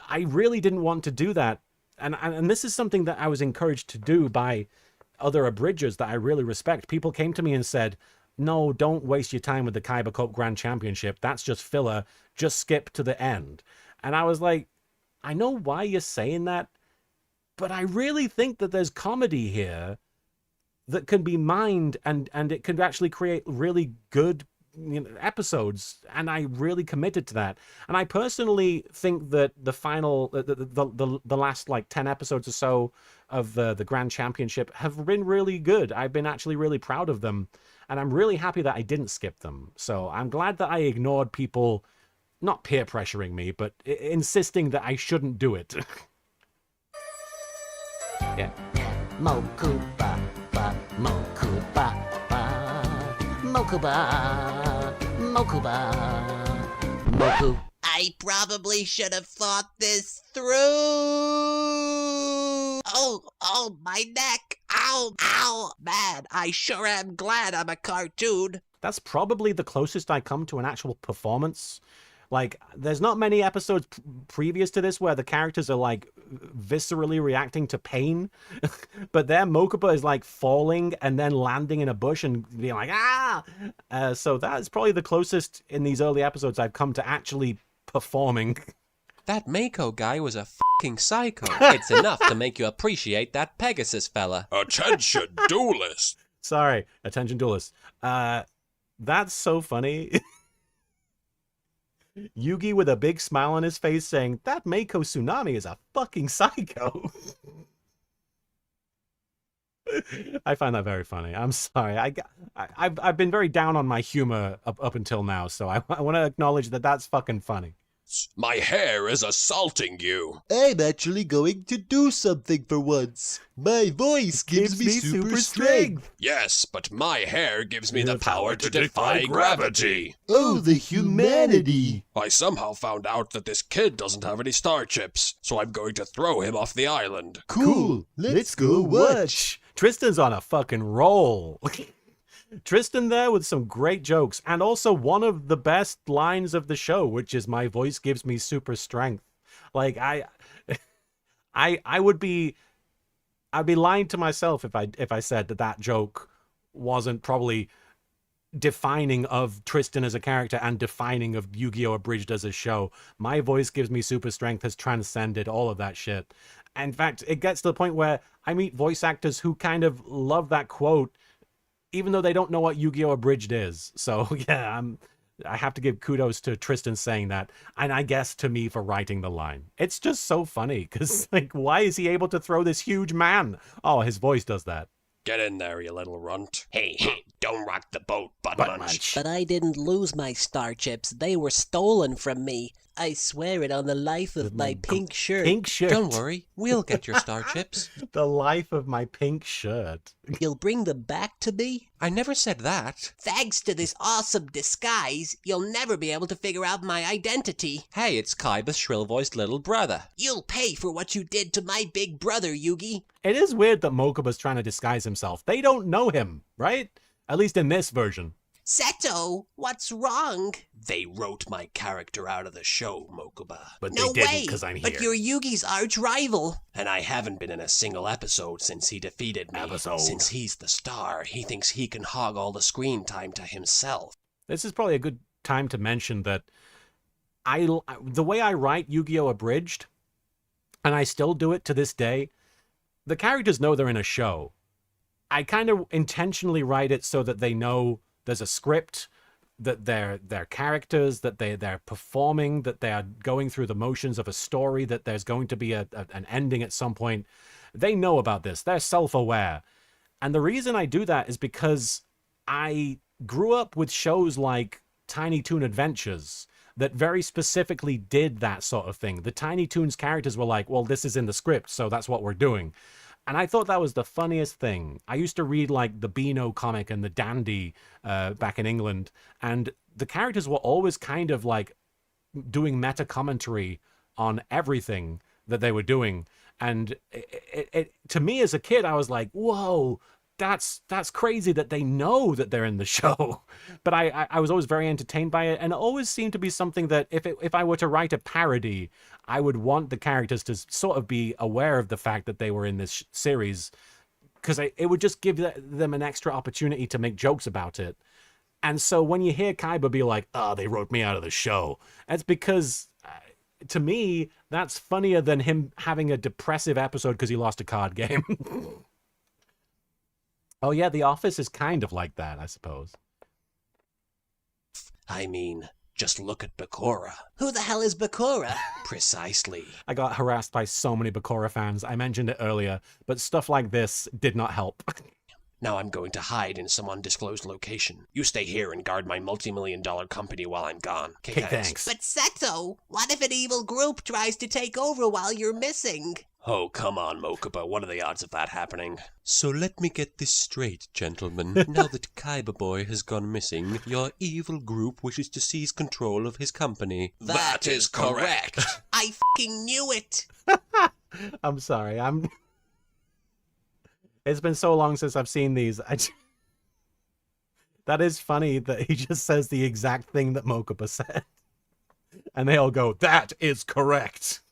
I really didn't want to do that. And this is something that I was encouraged to do by other abridgers that I really respect. People came to me and said, no, don't waste your time with the Kaiba Cup Grand Championship. That's just filler. Just skip to the end. And I was like, I know why you're saying that, but I really think that there's comedy here that can be mined, and it could actually create really good episodes, and I really committed to that. And I personally think that the final, the last like 10 episodes or so of the Grand Championship have been really good. I've been actually really proud of them, and I'm really happy that I didn't skip them. So I'm glad that I ignored people, not peer pressuring me, but insisting that I shouldn't do it. Yeah. Mokuba, Mokuba, Mokuba, Mokuba, Moku. I probably should have thought this through. Oh, my neck. Ow. Man, I sure am glad I'm a cartoon. That's probably the closest I come to an actual performance. Like, there's not many episodes previous to this where the characters are, like, viscerally reacting to pain. But there, Mokuba is, like, falling and then landing in a bush and being like, so that is probably the closest in these early episodes I've come to actually performing. That Mako guy was a fucking psycho. It's enough to make you appreciate that Pegasus fella. Attention, duelist! Sorry, attention, duelist. That's so funny. Yugi with a big smile on his face saying, that Mako Tsunami is a fucking psycho. I find that very funny. I'm sorry. I've been very down on my humor up until now, so I want to acknowledge that that's fucking funny. My hair is assaulting you. I'm actually going to do something for once. My voice gives me super strength. Yes, but my hair gives me the power to defy gravity. Oh, the humanity. I somehow found out that this kid doesn't have any star chips, so I'm going to throw him off the island. Cool. Let's go watch. Tristan's on a fucking roll. Tristan there with some great jokes, and also one of the best lines of the show, which is my voice gives me super strength. Like I'd be lying to myself if I said that joke wasn't probably defining of Tristan as a character and defining of Yu-Gi-Oh! Abridged as a show. My voice gives me super strength has transcended all of that shit. In fact, it gets to the point where I meet voice actors who kind of love that quote, even though they don't know what Yu-Gi-Oh! Abridged is. So yeah, I have to give kudos to Tristan saying that, and I guess to me for writing the line. It's just so funny, because, like, why is he able to throw this huge man? Oh, his voice does that. Get in there, you little runt. Hey, don't rock the boat, Butt Munch. But I didn't lose my star chips. They were stolen from me. I swear it on the life of my pink shirt. Pink shirt. Don't worry, we'll get your star chips. The life of my pink shirt. You'll bring them back to me? I never said that. Thanks to this awesome disguise, you'll never be able to figure out my identity. Hey, it's Kaiba's shrill-voiced little brother. You'll pay for what you did to my big brother, Yugi. It is weird that Mokuba's trying to disguise himself. They don't know him, right? At least in this version. Seto, what's wrong? They wrote my character out of the show, Mokuba. But No they didn't way, because I'm here. but you're Yugi's arch rival. And I haven't been in a single episode since he defeated me. Since he's the star, he thinks he can hog all the screen time to himself. This is probably a good time to mention that the way I write Yu-Gi-Oh! Abridged, and I still do it to this day, the characters know they're in a show. I kind of intentionally write it so that they know there's a script, that they're characters, that they're performing, that they are going through the motions of a story, that there's going to be an ending at some point. They know about this. They're self-aware. And the reason I do that is because I grew up with shows like Tiny Toon Adventures that very specifically did that sort of thing. The Tiny Toons characters were like, well, this is in the script, so that's what we're doing. And I thought that was the funniest thing. I used to read like the Beano comic and the Dandy back in England, and the characters were always kind of like doing meta commentary on everything that they were doing. And to me as a kid, I was like, whoa, that's crazy that they know that they're in the show. But I was always very entertained by it, and it always seemed to be something that if I were to write a parody, I would want the characters to sort of be aware of the fact that they were in this series, because it would just give them an extra opportunity to make jokes about it. And so when you hear Kaiba be like, oh, they wrote me out of the show, that's because to me, that's funnier than him having a depressive episode because he lost a card game. Oh yeah, The Office is kind of like that, I suppose. I mean, just look at Bakura. Who the hell is Bakura? Precisely. I got harassed by so many Bakura fans. I mentioned it earlier, but stuff like this did not help. Now I'm going to hide in some undisclosed location. You stay here and guard my multi-million-dollar company while I'm gone. Okay, thanks. But Seto, what if an evil group tries to take over while you're missing? Oh, come on, Mokuba. What are the odds of that happening? So let me get this straight, gentlemen. Now that Kaiba Boy has gone missing, your evil group wishes to seize control of his company. That is correct. I f***ing knew it. I'm sorry. It's been so long since I've seen these. That is funny that he just says the exact thing that Mokuba said. And they all go, that is correct.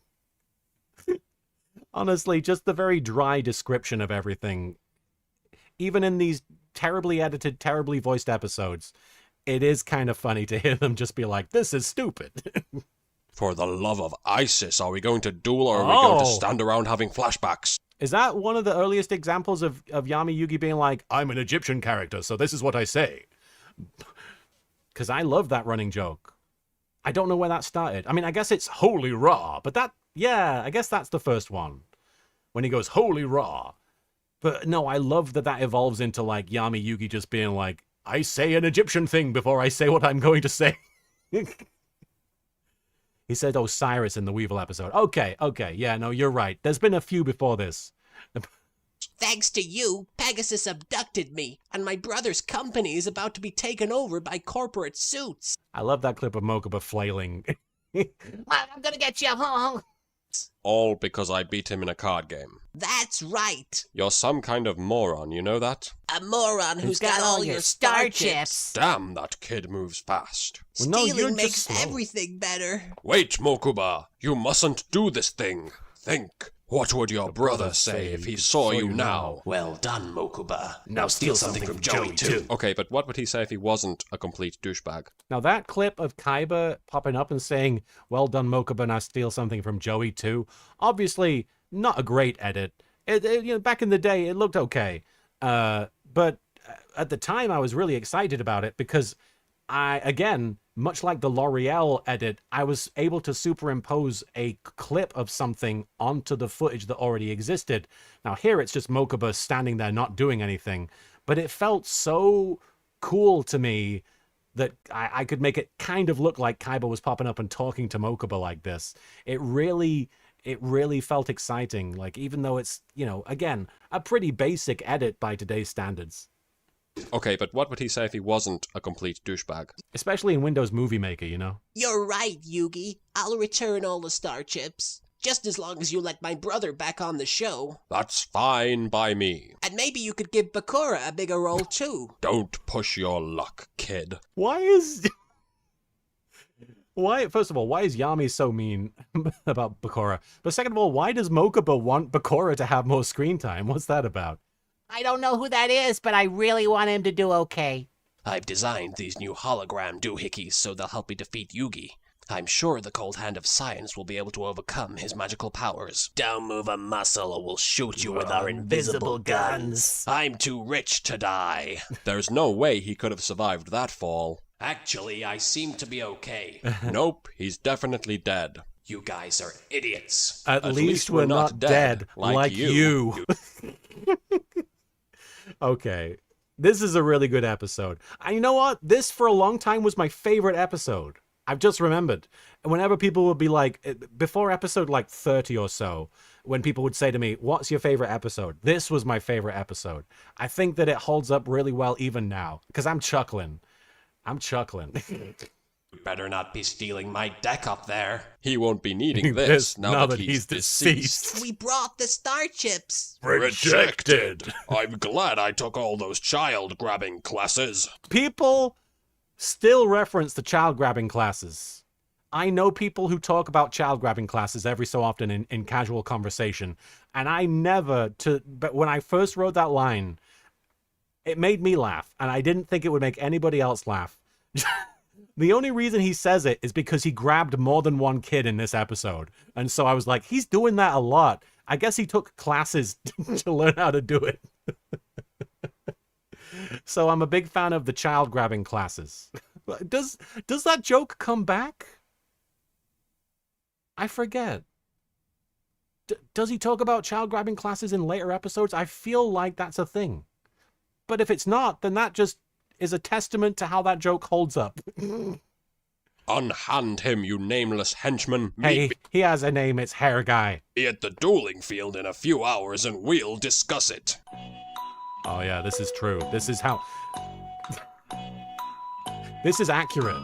Honestly, just the very dry description of everything, even in these terribly edited, terribly voiced episodes, it is kind of funny to hear them just be like, this is stupid. For the love of Isis, are we going to duel or are we going to stand around having flashbacks? Is that one of the earliest examples of Yami Yugi being like, I'm an Egyptian character, so this is what I say? Because I love that running joke. I don't know where that started. I mean, I guess it's Holy Raw, but yeah, I guess that's the first one. When he goes, Holy Raw. But no, I love that evolves into like Yami Yugi just being like, I say an Egyptian thing before I say what I'm going to say. He said Osiris in the Weevil episode. Okay, yeah, no, you're right. There's been a few before this. Thanks to you, Pegasus abducted me, and my brother's company is about to be taken over by corporate suits. I love that clip of Mokuba flailing. I'm gonna get you. All because I beat him in a card game. That's right. You're some kind of moron, you know that? A moron who's got all your star chips. Damn, that kid moves fast. Well, no, Stealing makes everything better. Wait, Mokuba. You mustn't do this thing. Think. What would your brother say if he saw you now? Well done, Mokuba. Now steal something from Joey, too. Okay, but what would he say if he wasn't a complete douchebag? Now that clip of Kaiba popping up and saying, well done, Mokuba, now steal something from Joey, too. Obviously, not a great edit. Back in the day, it looked okay. But at the time, I was really excited about it because again, much like the L'Oreal edit, I was able to superimpose a clip of something onto the footage that already existed. Now here it's just Mokuba standing there not doing anything, but it felt so cool to me that I could make it kind of look like Kaiba was popping up and talking to Mokuba like this. It really felt exciting, like even though it's, again, a pretty basic edit by today's standards. Okay, but what would he say if he wasn't a complete douchebag? Especially in Windows Movie Maker, You're right, Yugi. I'll return all the star chips. Just as long as you let my brother back on the show. That's fine by me. And maybe you could give Bakura a bigger role too. Don't push your luck, kid. First of all, why is Yami so mean about Bakura? But second of all, why does Mokuba want Bakura to have more screen time? What's that about? I don't know who that is, but I really want him to do okay. I've designed these new hologram doohickeys so they'll help me defeat Yugi. I'm sure the cold hand of science will be able to overcome his magical powers. Don't move a muscle or we'll shoot you with our invisible guns. I'm too rich to die. There's no way he could have survived that fall. Actually, I seem to be okay. Nope, he's definitely dead. You guys are idiots. At least we're not dead like you. Okay, this is a really good episode. And you know what? This, for a long time, was my favorite episode. I've just remembered. Whenever people would be like, before episode like 30 or so, when people would say to me, what's your favorite episode? This was my favorite episode. I think that it holds up really well even now, because I'm chuckling. You better not be stealing my deck up there. He won't be needing this now that he's deceased. We brought the star chips. Rejected. I'm glad I took all those child-grabbing classes. People still reference the child-grabbing classes. I know people who talk about child-grabbing classes every so often in casual conversation, and but when I first wrote that line, it made me laugh, and I didn't think it would make anybody else laugh. The only reason he says it is because he grabbed more than one kid in this episode. And so I was like, he's doing that a lot. I guess he took classes to learn how to do it. So I'm a big fan of the child grabbing classes. Does that joke come back? I forget. Does he talk about child grabbing classes in later episodes? I feel like that's a thing. But if it's not, then that just is a testament to how that joke holds up. Unhand him, you nameless henchman. Hey, he has a name, it's Hair Guy. Be at the dueling field in a few hours and we'll discuss it. Oh yeah, this is true. This is how... This is accurate.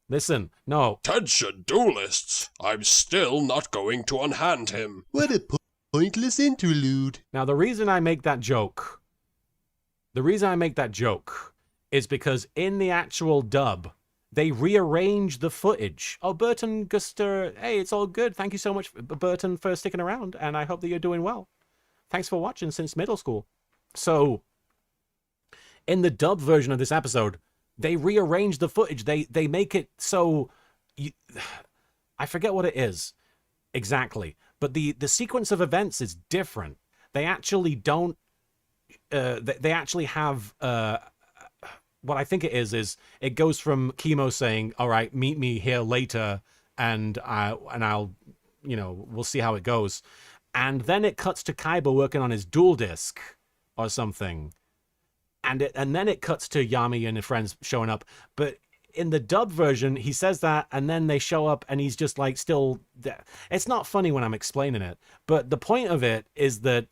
Listen, no. Attention, duelists. I'm still not going to unhand him. What a pointless interlude. Now, the reason I make that joke is because in the actual dub, they rearrange the footage. Oh, Burton Guster, hey, it's all good. Thank you so much, Burton, for sticking around, and I hope that you're doing well. Thanks for watching since middle school. So, in the dub version of this episode, they rearrange the footage. They make it so... I forget what it is exactly, but the sequence of events is different. They actually don't... they actually have... what I think it is it goes from Kimo saying, all right, meet me here later, and I'll, we'll see how it goes. And then it cuts to Kaiba working on his dual disc or something. And then it cuts to Yami and his friends showing up. But in the dub version, he says that, and then they show up, and he's just like still... It's not funny when I'm explaining it, but the point of it is that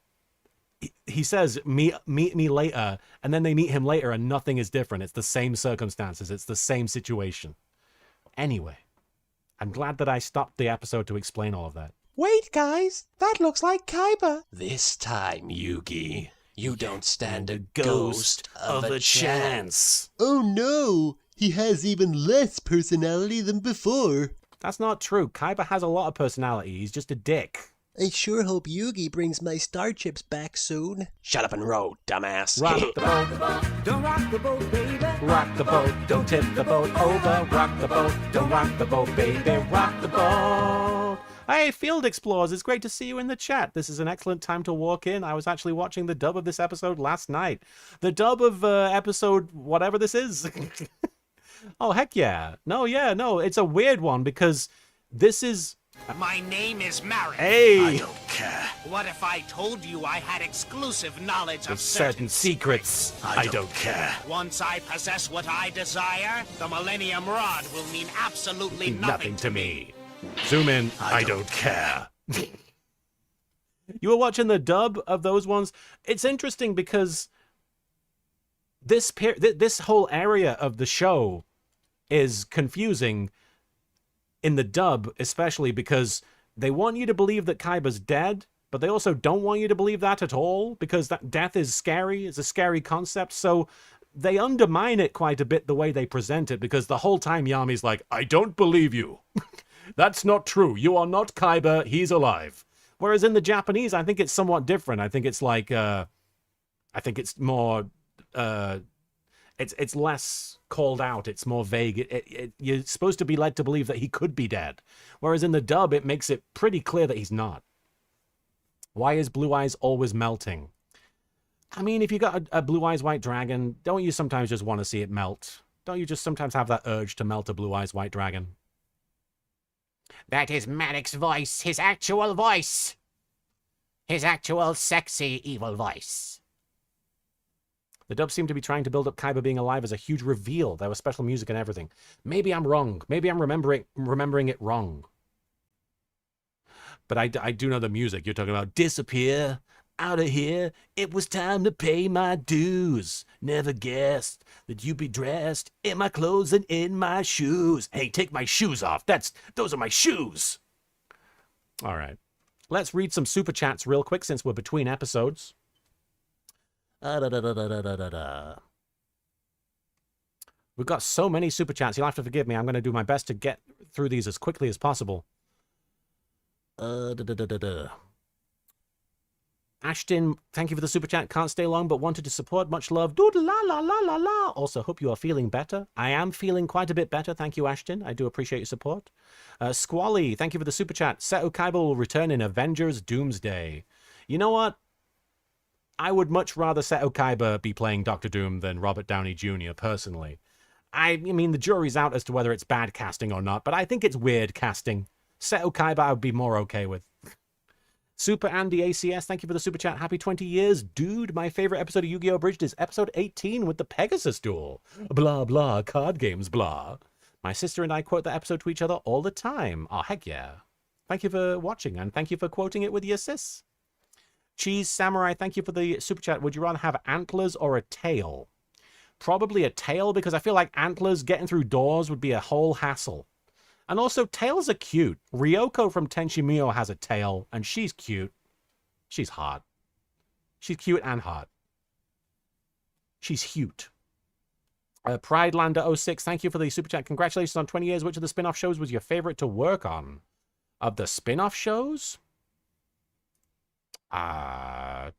he says, meet me later, and then they meet him later, and nothing is different. It's the same circumstances. It's the same situation. Anyway, I'm glad that I stopped the episode to explain all of that. Wait, guys, that looks like Kaiba. This time, Yugi, you don't stand a ghost of a chance. Oh no, he has even less personality than before. That's not true. Kaiba has a lot of personality. He's just a dick. I sure hope Yugi brings my star chips back soon. Shut up and row, dumbass. Rock the boat. Don't rock the boat, baby. Rock the boat. Don't tip the boat over. Rock the boat. Don't rock the boat, baby. Rock the boat. Hey, Field Explorers, it's great to see you in the chat. This is an excellent time to walk in. I was actually watching the dub of this episode last night. The dub of episode whatever this is. Oh, heck yeah. No, it's a weird one because this is... My name is Marek. Hey! I don't care. What if I told you I had exclusive knowledge of certain secrets? I don't care. Once I possess what I desire, the Millennium Rod will mean absolutely nothing to me. Zoom in. I don't care. You were watching the dub of those ones? It's interesting because this whole area of the show is confusing in the dub, especially because they want you to believe that Kaiba's dead, but they also don't want you to believe that at all, because that death is scary. It's a scary concept. So they undermine it quite a bit the way they present it, because the whole time Yami's like, I don't believe you. That's not true. You are not Kaiba. He's alive. Whereas in the Japanese, I think it's somewhat different. I think it's like, I think it's more, it's less called out. It's more vague. You're supposed to be led to believe that he could be dead. Whereas in the dub, it makes it pretty clear that he's not. Why is Blue Eyes always melting? I mean, if you got a Blue Eyes White Dragon, don't you sometimes just want to see it melt? Don't you just sometimes have that urge to melt a Blue Eyes White Dragon? That is Marek's voice, his actual voice. His actual sexy evil voice. The dub seemed to be trying to build up Kaiba being alive as a huge reveal. There was special music and everything. Maybe I'm wrong. Maybe I'm remembering it wrong. But I do know the music. You're talking about disappear, out of here. It was time to pay my dues. Never guessed that you'd be dressed in my clothes and in my shoes. Hey, take my shoes off. Those are my shoes. All right. Let's read some super chats real quick since we're between episodes. We've got so many super chats. You'll have to forgive me. I'm going to do my best to get through these as quickly as possible. Ashton, thank you for the super chat. Can't stay long, but wanted to support. Much love. Doodle la la la la la. Also, hope you are feeling better. I am feeling quite a bit better. Thank you, Ashton. I do appreciate your support. Squally, thank you for the super chat. Seto Kaiba will return in Avengers Doomsday. You know what? I would much rather Seto Kaiba be playing Doctor Doom than Robert Downey Jr., personally. I mean, the jury's out as to whether it's bad casting or not, but I think it's weird casting. Seto Kaiba I would be more okay with. Super Andy ACS, thank you for the super chat. Happy 20 years. Dude, my favorite episode of Yu-Gi-Oh! Abridged is episode 18 with the Pegasus duel. Blah, blah, card games, blah. My sister and I quote that episode to each other all the time. Oh, heck yeah. Thank you for watching, and thank you for quoting it with your sis. Cheese Samurai, thank you for the super chat. Would you rather have antlers or a tail? Probably a tail, because I feel like antlers getting through doors would be a whole hassle. And also, tails are cute. Ryoko from Tenchi Muyo has a tail, and she's cute. She's hot. She's cute and hot. She's cute. Pridelander06, thank you for the super chat. Congratulations on 20 years. Which of the spin-off shows was your favorite to work on? Of the spin-off shows? I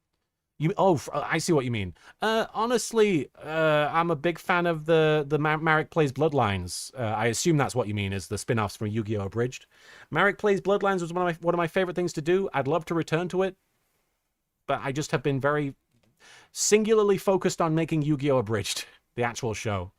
see what you mean. Honestly, I'm a big fan of the Marek Plays Bloodlines. I assume that's what you mean, is the spin-offs from Yu-Gi-Oh! Abridged. Marek Plays Bloodlines was one of my favorite things to do. I'd love to return to it, but I just have been very singularly focused on making Yu-Gi-Oh! Abridged, the actual show.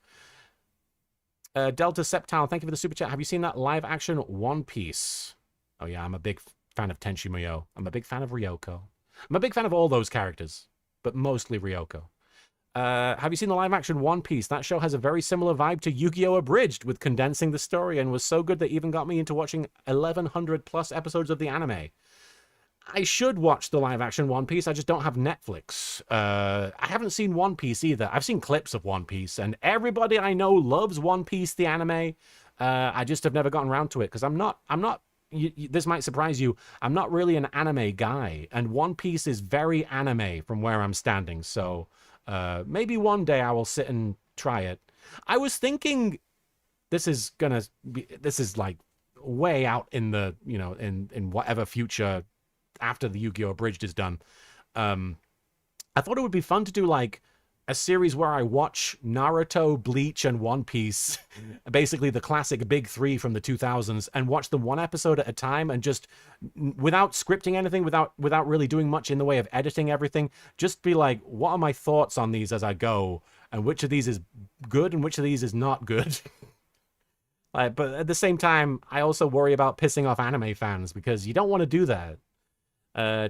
Delta Septile, thank you for the super chat. Have you seen that live-action One Piece? Oh yeah, I'm a big fan of Tenchi Muyo. I'm a big fan of Ryoko. I'm a big fan of all those characters, but mostly Ryoko. Have you seen the live-action One Piece? That show has a very similar vibe to Yu-Gi-Oh! Abridged, with condensing the story, and was so good that even got me into watching 1,100+ episodes of the anime. I should watch the live-action One Piece, I just don't have Netflix. I haven't seen One Piece either. I've seen clips of One Piece, and everybody I know loves One Piece, the anime. I just have never gotten around to it, because I'm not this might surprise you, I'm not really an anime guy, and One Piece is very anime from where I'm standing, so maybe one day I will sit and try it. I was thinking, this is like way out in the, in whatever future after the Yu-Gi-Oh! Abridged is done. I thought it would be fun to do like a series where I watch Naruto, Bleach, and One Piece, basically the classic big three from the 2000s, and watch them one episode at a time, and just without scripting anything, without really doing much in the way of editing everything, just be like, what are my thoughts on these as I go, and which of these is good and which of these is not good. But at the same time, I also worry about pissing off anime fans, because you don't want to do that.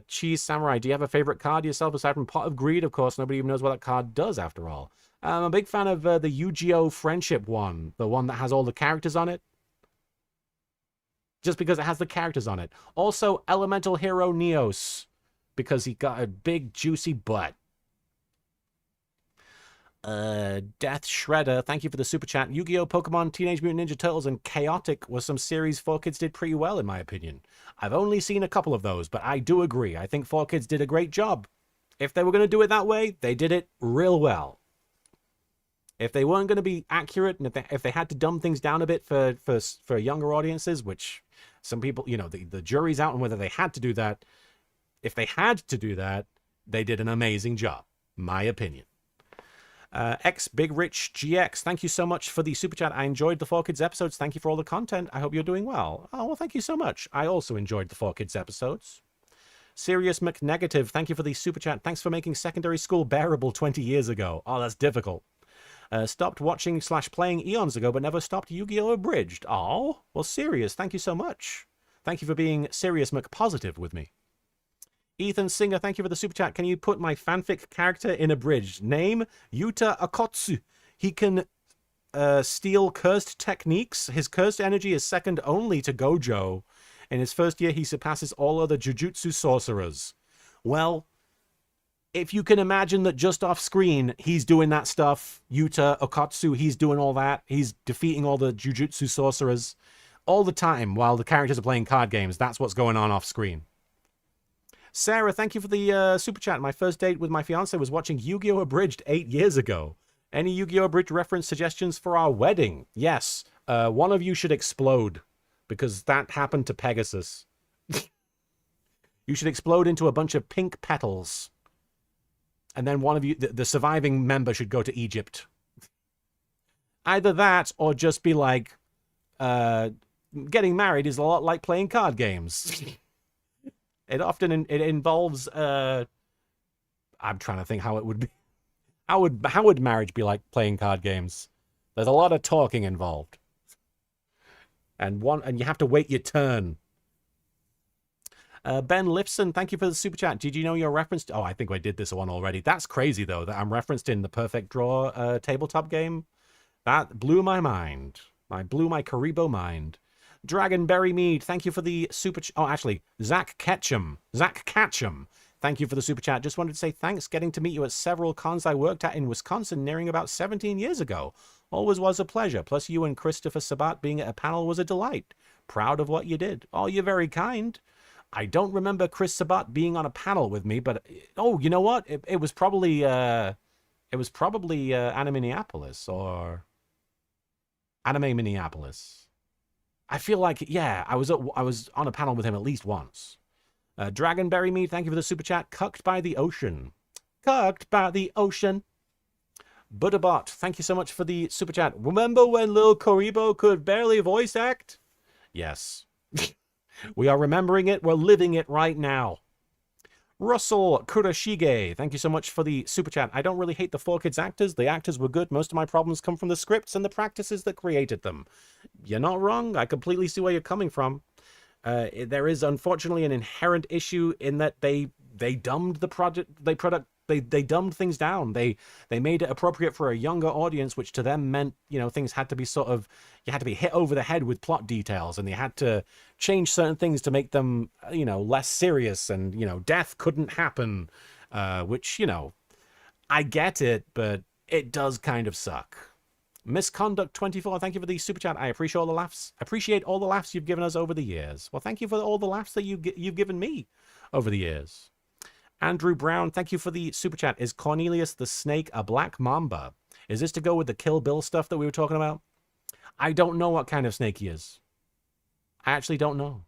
Cheese Samurai, do you have a favorite card yourself aside from Pot of Greed? Of course, nobody even knows what that card does after all. I'm a big fan of the YGO Friendship one, the one that has all the characters on it. Just because it has the characters on it. Also, Elemental Hero Neos, because he got a big juicy butt. Death Shredder, thank you for the super chat. Yu-Gi-Oh! Pokemon, Teenage Mutant Ninja Turtles, and Chaotic was some series 4Kids did pretty well, in my opinion. I've only seen a couple of those, but I do agree. I think 4Kids did a great job. If they were going to do it that way, they did it real well. If they weren't going to be accurate, and if they had to dumb things down a bit for younger audiences, which some people, you know, the jury's out on whether they had to do that. If they had to do that, they did an amazing job, my opinion. X Big Rich GX, thank you so much for the super chat. I enjoyed the 4Kids episodes. Thank you for all the content. I hope you're doing well. Oh, well, thank you so much. I also enjoyed the 4Kids episodes. Serious McNegative, thank you for the super chat. Thanks for making secondary school bearable 20 years ago. Oh, that's difficult. Stopped watching / playing eons ago, but never stopped Yu-Gi-Oh! Abridged. Oh, well, Serious, thank you so much. Thank you for being Serious McPositive with me. Ethan Singer, thank you for the super chat. Can you put my fanfic character in Abridged? Name, Yuta Akotsu. He can steal cursed techniques. His cursed energy is second only to Gojo. In his first year, he surpasses all other jujutsu sorcerers. Well, if you can imagine that just off screen, he's doing that stuff. Yuta Akotsu, he's doing all that. He's defeating all the jujutsu sorcerers all the time while the characters are playing card games. That's what's going on off screen. Sarah, thank you for the super chat. My first date with my fiance was watching Yu-Gi-Oh! Abridged 8 years ago. Any Yu-Gi-Oh! Abridged reference suggestions for our wedding? Yes. One of you should explode, because that happened to Pegasus. You should explode into a bunch of pink petals. And then one of you, the surviving member, should go to Egypt. Either that, or just be like, getting married is a lot like playing card games. It often involves. I'm trying to think how it would be. How would marriage be like playing card games? There's a lot of talking involved, and you have to wait your turn. Ben Lifson, thank you for the super chat. Did you know your reference? Oh, I think I did this one already. That's crazy though that I'm referenced in the Perfect Draw tabletop game. That blew my mind. Blew my Karibo mind. Dragonberry Mead, thank you for the super chat. Oh, actually, Zach Ketchum, thank you for the super chat. Just wanted to say thanks. Getting to meet you at several cons I worked at in Wisconsin nearing about 17 years ago. Always was a pleasure. Plus, you and Christopher Sabat being at a panel was a delight. Proud of what you did. Oh, you're very kind. I don't remember Chris Sabat being on a panel with me, but oh, you know what? It was probably Anime Minneapolis or Anime Minneapolis. I feel like, yeah, I was on a panel with him at least once. Dragonberry Me, thank you for the super chat. Cucked by the Ocean. Cucked by the Ocean. Butterbot, thank you so much for the super chat. Remember when Lil Karibo could barely voice act? Yes. We are remembering it. We're living it right now. Russell Kurashige, thank you so much for the super chat. I don't really hate the 4Kids actors. The actors were good. Most of my problems come from the scripts and the practices that created them. You're not wrong. I completely see where you're coming from. There is unfortunately an inherent issue in that they dumbed the project. They dumbed things down. They made it appropriate for a younger audience, which to them meant, you know, things had to be you had to be hit over the head with plot details, and they had to change certain things to make them, you know, less serious, and, you know, death couldn't happen, which, you know, I get it, but it does kind of suck. Misconduct 24, thank you for the super chat. I appreciate all the laughs. You've given us over the years. Well, thank you for all the laughs that you've given me over the years. Andrew Brown, thank you for the super chat. Is Cornelius the Snake a black mamba? Is this to go with the Kill Bill stuff that we were talking about? I don't know what kind of snake he is. I actually don't know.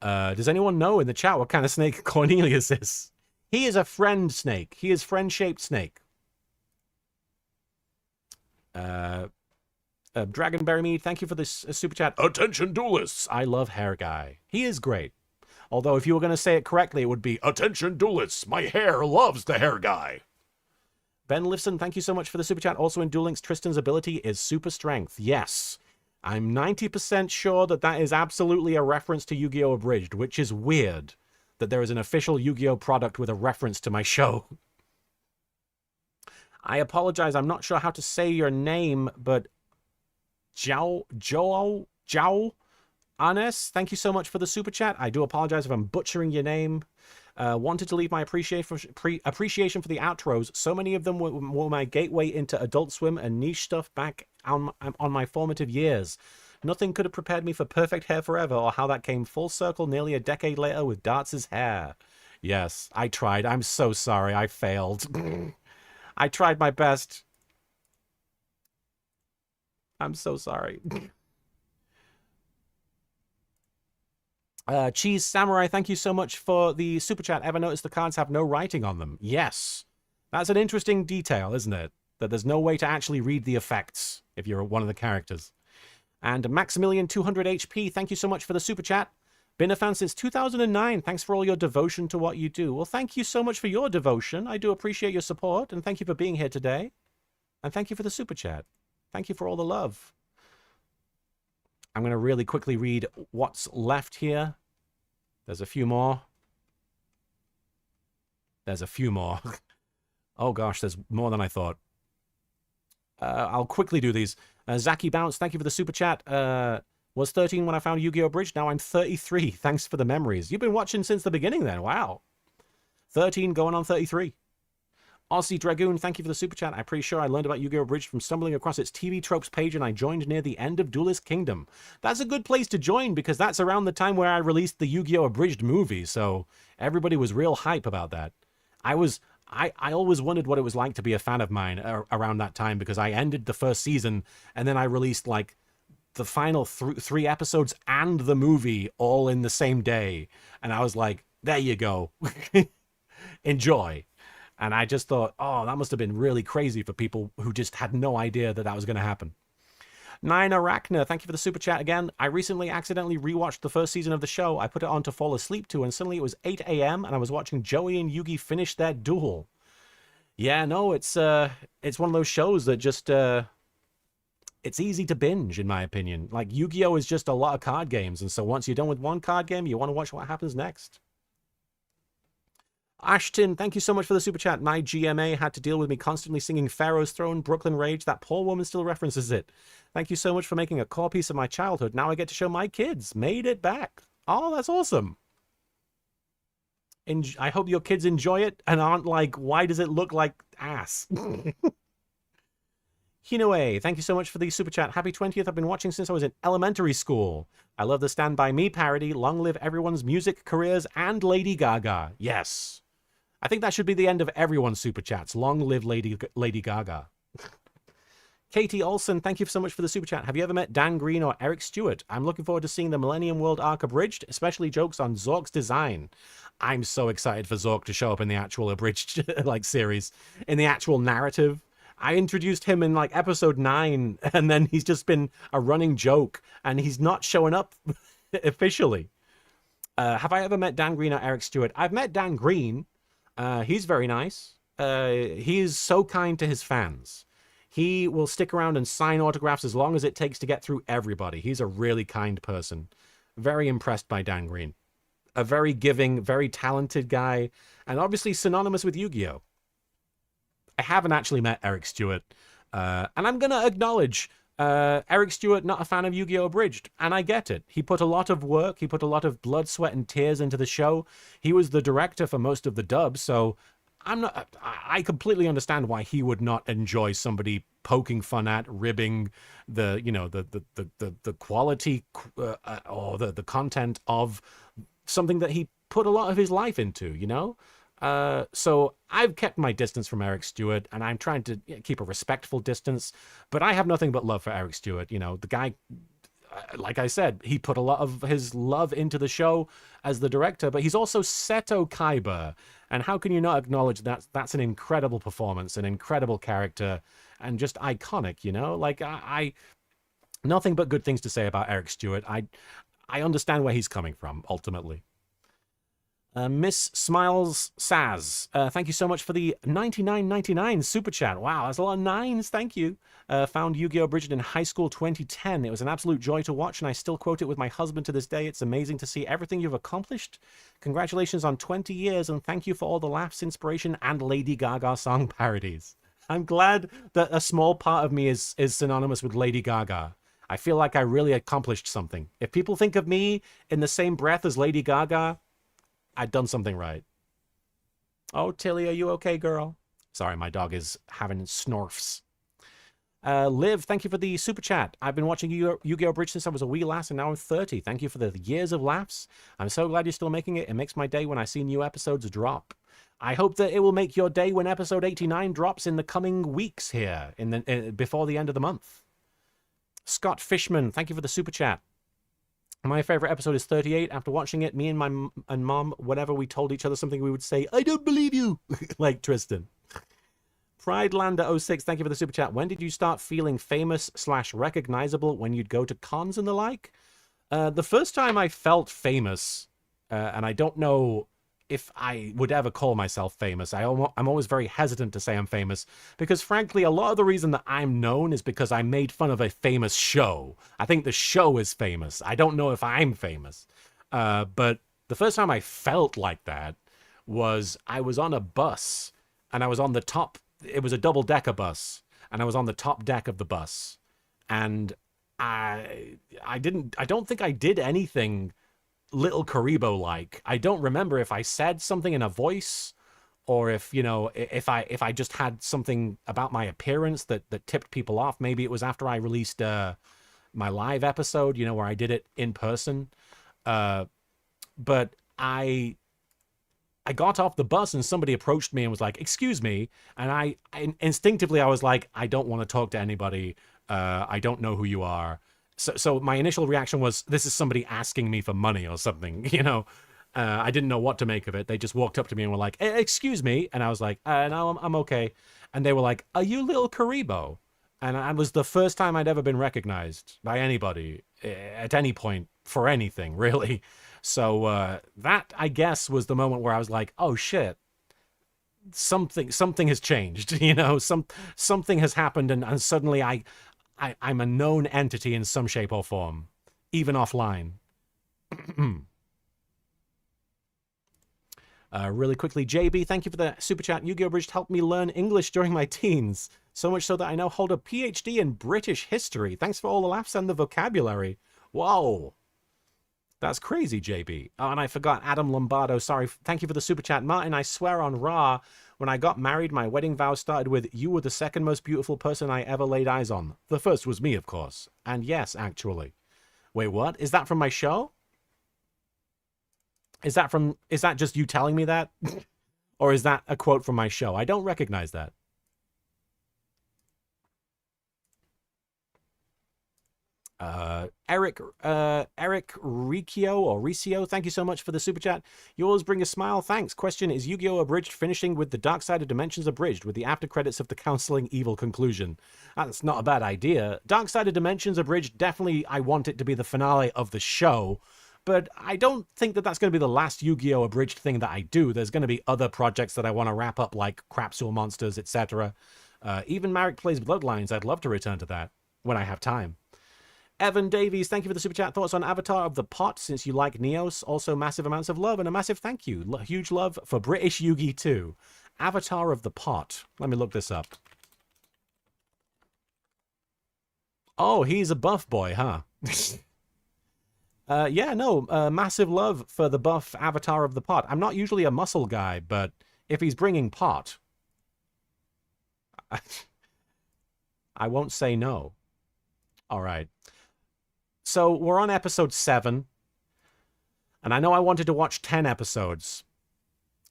Does anyone know in the chat what kind of snake Cornelius is? He is a friend snake. He is friend-shaped snake. Dragonberry Mead, thank you for this super chat. Attention duelists! I love Hair Guy. He is great. Although if you were going to say it correctly, it would be, attention duelists, my hair loves the Hair Guy. Ben Lifson, thank you so much for the super chat. Also in Duel Links, Tristan's ability is super strength. Yes. I'm 90% sure that that is absolutely a reference to Yu-Gi-Oh! Abridged, which is weird that there is an official Yu-Gi-Oh! Product with a reference to my show. I apologize, I'm not sure how to say your name, but Joao Anes, thank you so much for the super chat. I do apologize if I'm butchering your name. Wanted to leave my appreciation for the outros. So many of them were my gateway into Adult Swim and niche stuff back on my formative years. Nothing could have prepared me for Perfect Hair Forever or how that came full circle nearly a decade later with Darts' hair. Yes, I tried. I'm so sorry. I failed. I tried my best. I'm so sorry. Cheese Samurai, thank you so much for the super chat. Ever noticed the cards have no writing on them? Yes. That's an interesting detail, isn't it? That there's no way to actually read the effects if you're one of the characters. And Maximilian 200 HP, thank you so much for the super chat. Been a fan since 2009. Thanks for all your devotion to what you do. Well, thank you so much for your devotion. I do appreciate your support, and thank you for being here today. And thank you for the super chat. Thank you for all the love. I'm going to really quickly read what's left here. There's a few more. There's a few more. Oh gosh, there's more than I thought. I'll quickly do these. Zaki Bounce, thank you for the super chat. Was 13 when I found Yu-Gi-Oh! Abridged. Now I'm 33. Thanks for the memories. You've been watching since the beginning then. Wow. 13 going on 33. Aussie Dragoon, thank you for the super chat. I'm pretty sure I learned about Yu-Gi-Oh! Abridged from stumbling across its TV tropes page, and I joined near the end of Duelist Kingdom. That's a good place to join because that's around the time where I released the Yu-Gi-Oh! Abridged movie, so everybody was real hype about that. I always wondered what it was like to be a fan of mine around that time because I ended the first season and then I released like the final three episodes and the movie all in the same day. And I was like, there you go. Enjoy. And I just thought, oh, that must have been really crazy for people who just had no idea that that was going to happen. Nine Arachna, thank you for the super chat again. I recently accidentally rewatched the first season of the show. I put it on to fall asleep to, and suddenly it was 8 a.m. and I was watching Joey and Yugi finish their duel. Yeah, no, it's one of those shows that just it's easy to binge, in my opinion. Like Yu-Gi-Oh! Is just a lot of card games, and so once you're done with one card game, you want to watch what happens next. Ashton, thank you so much for the super chat. My GMA had to deal with me constantly singing Pharaoh's Throne, Brooklyn Rage. That poor woman still references it. Thank you so much for making a core piece of my childhood. Now I get to show my kids. Made it back. Oh, that's awesome. I hope your kids enjoy it and aren't like, why does it look like ass? Hinoe, thank you so much for the super chat. Happy 20th. I've been watching since I was in elementary school. I love the Stand By Me parody. Long live everyone's music careers and Lady Gaga. Yes. I think that should be the end of everyone's super chats. Long live Lady Gaga. Katie Olsen, thank you so much for the super chat. Have you ever met Dan Green or Eric Stewart? I'm looking forward to seeing the Millennium World arc abridged, especially jokes on Zork's design. I'm so excited for Zork to show up in the actual abridged series, in the actual narrative. I introduced him in like episode 9, and then he's just been a running joke, and he's not showing up officially. Have I ever met Dan Green or Eric Stewart? I've met Dan Green. He's very nice. He is so kind to his fans. He will stick around and sign autographs as long as it takes to get through everybody. He's a really kind person. Very impressed by Dan Green. A very giving, very talented guy, and obviously synonymous with Yu-Gi-Oh! I haven't actually met Eric Stewart, and I'm going to acknowledge Eric Stewart, not a fan of Yu-Gi-Oh! Abridged, and I get it. He put a lot of work, he put a lot of blood, sweat, and tears into the show. He was the director for most of the dubs, so I completely understand why he would not enjoy somebody poking fun at, ribbing the quality or the content of something that he put a lot of his life into, you know? So I've kept my distance from Eric Stewart, and I'm trying to keep a respectful distance, but I have nothing but love for Eric Stewart. You know, the guy, like I said, he put a lot of his love into the show as the director, but he's also Seto Kaiba. And how can you not acknowledge that that's an incredible performance, an incredible character, and just iconic, you know? Like, I nothing but good things to say about Eric Stewart. I understand where he's coming from, ultimately. Miss Smiles Saz, thank you so much for the $99.99 super chat. Wow, that's a lot of nines. Thank you. Found YGO Abridged in high school 2010. It was an absolute joy to watch, and I still quote it with my husband to this day. It's amazing to see everything you've accomplished. Congratulations on 20 years, and thank you for all the laughs, inspiration, and Lady Gaga song parodies. I'm glad that a small part of me is synonymous with Lady Gaga. I feel like I really accomplished something. If people think of me in the same breath as Lady Gaga, I'd done something right. Oh, Tilly, are you okay, girl? Sorry, my dog is having snorfs. Liv, thank you for the super chat. I've been watching Yu-Gi-Oh! Abridged since I was a wee lass, and now I'm 30. Thank you for the years of laughs. I'm so glad you're still making it. It makes my day when I see new episodes drop. I hope that it will make your day when episode 89 drops in the coming weeks here, before the end of the month. Scott Fishman, thank you for the super chat. My favorite episode is 38. After watching it, me and my mom, whenever we told each other something, we would say, "I don't believe you," like Tristan. Pridelander06, thank you for the super chat. When did you start feeling famous/recognizable when you'd go to cons and the like? The first time I felt famous, and I don't know if I would ever call myself famous. I'm always very hesitant to say I'm famous because, frankly, a lot of the reason that I'm known is because I made fun of a famous show. I think the show is famous. I don't know if I'm famous. But the first time I felt like that was I was on a bus, and I was on the top. It was a double-decker bus, and I was on the top deck of the bus. And I don't think I did anything Little Karibo-like. I don't remember if I said something in a voice, or if, you know, if I just had something about my appearance that tipped people off. Maybe it was after I released my live episode, you know, where I did it in person. But I got off the bus and somebody approached me and was like, "Excuse me," and I instinctively I was like, "I don't want to talk to anybody. I don't know who you are." So my initial reaction was, this is somebody asking me for money or something, you know. I didn't know what to make of it. They just walked up to me and were like, "Excuse me," and I was like, "No, I'm okay." And they were like, "Are you Little Karibo?" And it was the first time I'd ever been recognized by anybody at any point for anything, really. So that, I guess, was the moment where I was like, "Oh shit, something has changed," you know. Something has happened, and suddenly I'm a known entity in some shape or form, even offline. Really quickly, JB, thank you for the super chat. Yu-Gi-Oh! Abridged helped me learn English during my teens, so much so that I now hold a PhD in British history. Thanks for all the laughs and the vocabulary. Whoa. That's crazy, JB. Oh, and I forgot, Adam Lombardo, sorry. Thank you for the super chat. Martin, I swear on Ra, when I got married, my wedding vow started with, "You were the second most beautiful person I ever laid eyes on." The first was me, of course. And yes, actually. Wait, what? Is that from my show? Is that just you telling me that? Or is that a quote from my show? I don't recognize that. Eric Riccio or Ricio, thank you so much for the super chat. You always bring a smile. Thanks. Question, is Yu-Gi-Oh! Abridged finishing with the Dark Side of Dimensions Abridged with the after credits of the counseling evil conclusion? That's not a bad idea. Dark Side of Dimensions Abridged, definitely I want it to be the finale of the show, but I don't think that that's going to be the last Yu-Gi-Oh! Abridged thing that I do. There's going to be other projects that I want to wrap up, like Crapsule Monsters, etc. Even Marek Plays Bloodlines, I'd love to return to that when I have time. Evan Davies, thank you for the super chat. Thoughts on Avatar of the Pot, since you like Neos? Also, massive amounts of love and a massive thank you. Huge love for British Yugi too. Avatar of the Pot. Let me look this up. Oh, he's a buff boy, huh? Yeah, no, massive love for the buff Avatar of the Pot. I'm not usually a muscle guy, but if he's bringing pot, I won't say no. All right. So we're on episode 7, and I know I wanted to watch 10 episodes.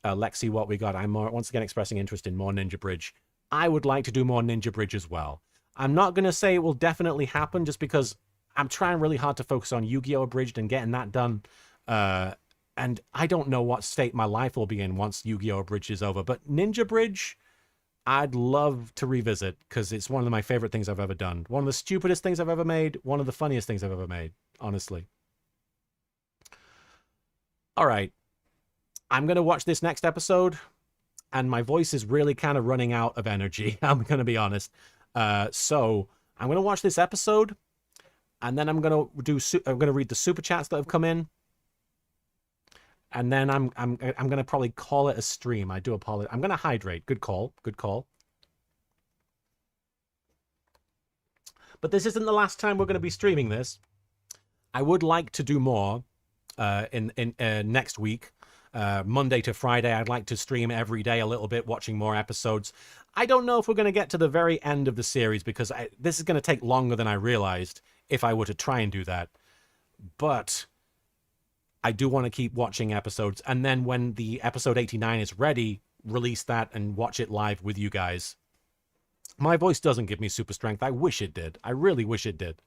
Let's see what we got. I'm once again expressing interest in more Ninja Bridge. I would like to do more Ninja Bridge as well. I'm not going to say it will definitely happen just because I'm trying really hard to focus on Yu-Gi-Oh! Abridged and getting that done. And I don't know what state my life will be in once Yu-Gi-Oh! Abridged is over. But Ninja Bridge, I'd love to revisit because it's one of my favorite things I've ever done. One of the stupidest things I've ever made. One of the funniest things I've ever made, honestly. All right. I'm going to watch this next episode, and my voice is really kind of running out of energy. I'm going to be honest. So I'm going to watch this episode, and then I'm going to read the super chats that have come in. And then I'm going to probably call it a stream. I do apologize. I'm going to hydrate. Good call. Good call. But this isn't the last time we're going to be streaming this. I would like to do more in next week. Monday to Friday, I'd like to stream every day a little bit, watching more episodes. I don't know if we're going to get to the very end of the series because this is going to take longer than I realized if I were to try and do that. But I do want to keep watching episodes. And then when the episode 89 is ready, release that and watch it live with you guys. My voice doesn't give me super strength. I wish it did. I really wish it did.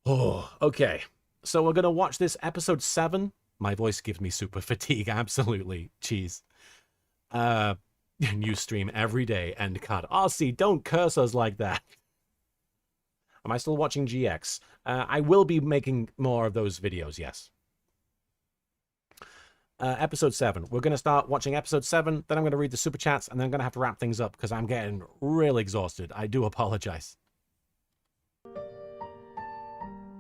Oh, okay. So we're going to watch this episode 7. My voice gives me super fatigue, absolutely. Jeez. New stream every day, end cut. Aussie, don't curse us like that. Am I still watching GX? I will be making more of those videos, yes. Episode 7. We're going to start watching episode 7, then I'm going to read the super chats, and then I'm going to have to wrap things up because I'm getting real exhausted. I do apologize.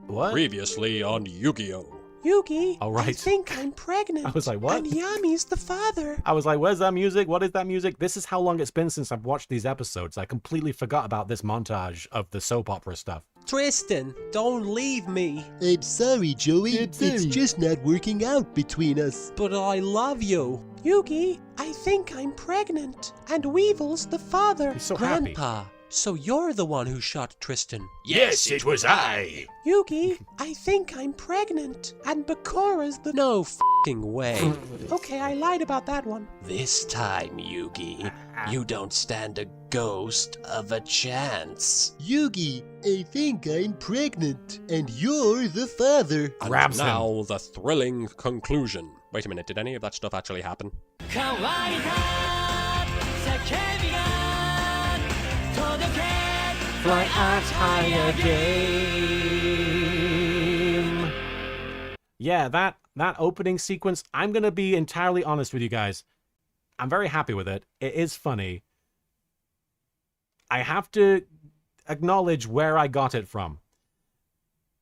What? Previously on Yu-Gi-Oh! Yugi, All right. I think I'm pregnant. I was like, what? And Yami's the father. I was like, where's that music? What is that music? This is how long it's been since I've watched these episodes. I completely forgot about this montage of the soap opera stuff. Tristan, don't leave me. I'm sorry, Joey. It's just not working out between us. But I love you. Yugi, I think I'm pregnant. And Weevil's the father. He's so happy. Grandpa, so you're the one who shot Tristan. Yes, it was I. Yugi, I think I'm pregnant. And Bakura's the... No f***ing way. Okay, I lied about that one. This time, Yugi, you don't stand a ghost of a chance. Yugi, I think I'm pregnant, and you're the father. And now the thrilling conclusion. Wait a minute, did any of that stuff actually happen? Fly us higher game. Yeah, that opening sequence, I'm going to be entirely honest with you guys. I'm very happy with it. It is funny. I have to acknowledge where I got it from.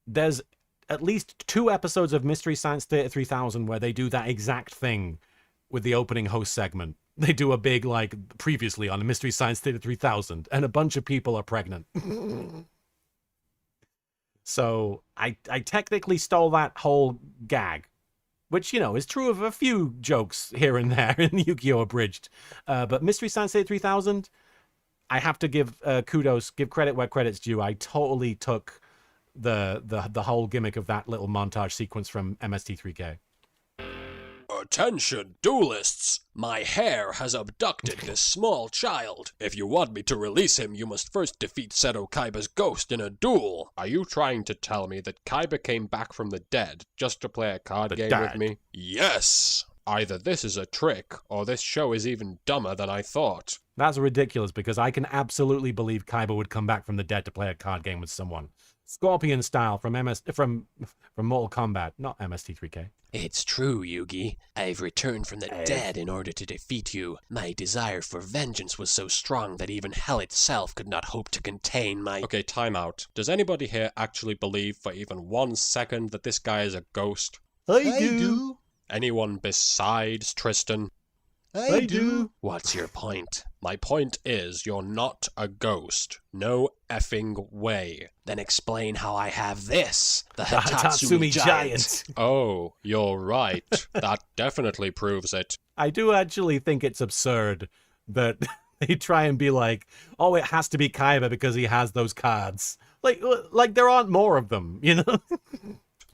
There's at least 2 episodes of Mystery Science Theater 3000 where they do that exact thing with the opening host segment. They do a big, like, previously on Mystery Science Theater 3000, and a bunch of people are pregnant. So I technically stole that whole gag, which, you know, is true of a few jokes here and there in Yu-Gi-Oh! Abridged. But Mystery Science Theater 3000, I have to give kudos, give credit where credit's due. I totally took the whole gimmick of that little montage sequence from MST3K. Attention, duelists! My hair has abducted this small child. If you want me to release him, you must first defeat Seto Kaiba's ghost in a duel. Are you trying to tell me that Kaiba came back from the dead just to play a card game with me? Yes! Either this is a trick, or this show is even dumber than I thought. That's ridiculous, because I can absolutely believe Kaiba would come back from the dead to play a card game with someone. Scorpion style from Mortal Kombat, not MST3K. It's true, Yugi. I've returned from the dead in order to defeat you. My desire for vengeance was so strong that even hell itself could not hope to contain my... Okay, time out. Does anybody here actually believe for even 1 second that this guy is a ghost? I do. Anyone besides Tristan? I do. What's your point? My point is, you're not a ghost. No effing way. Then explain how I have this, the Hitatsumi Hitatsumi Giant. Oh, you're right. That definitely proves it. I do actually think it's absurd that they try and be like, oh, it has to be Kaiba because he has those cards. Like there aren't more of them, you know?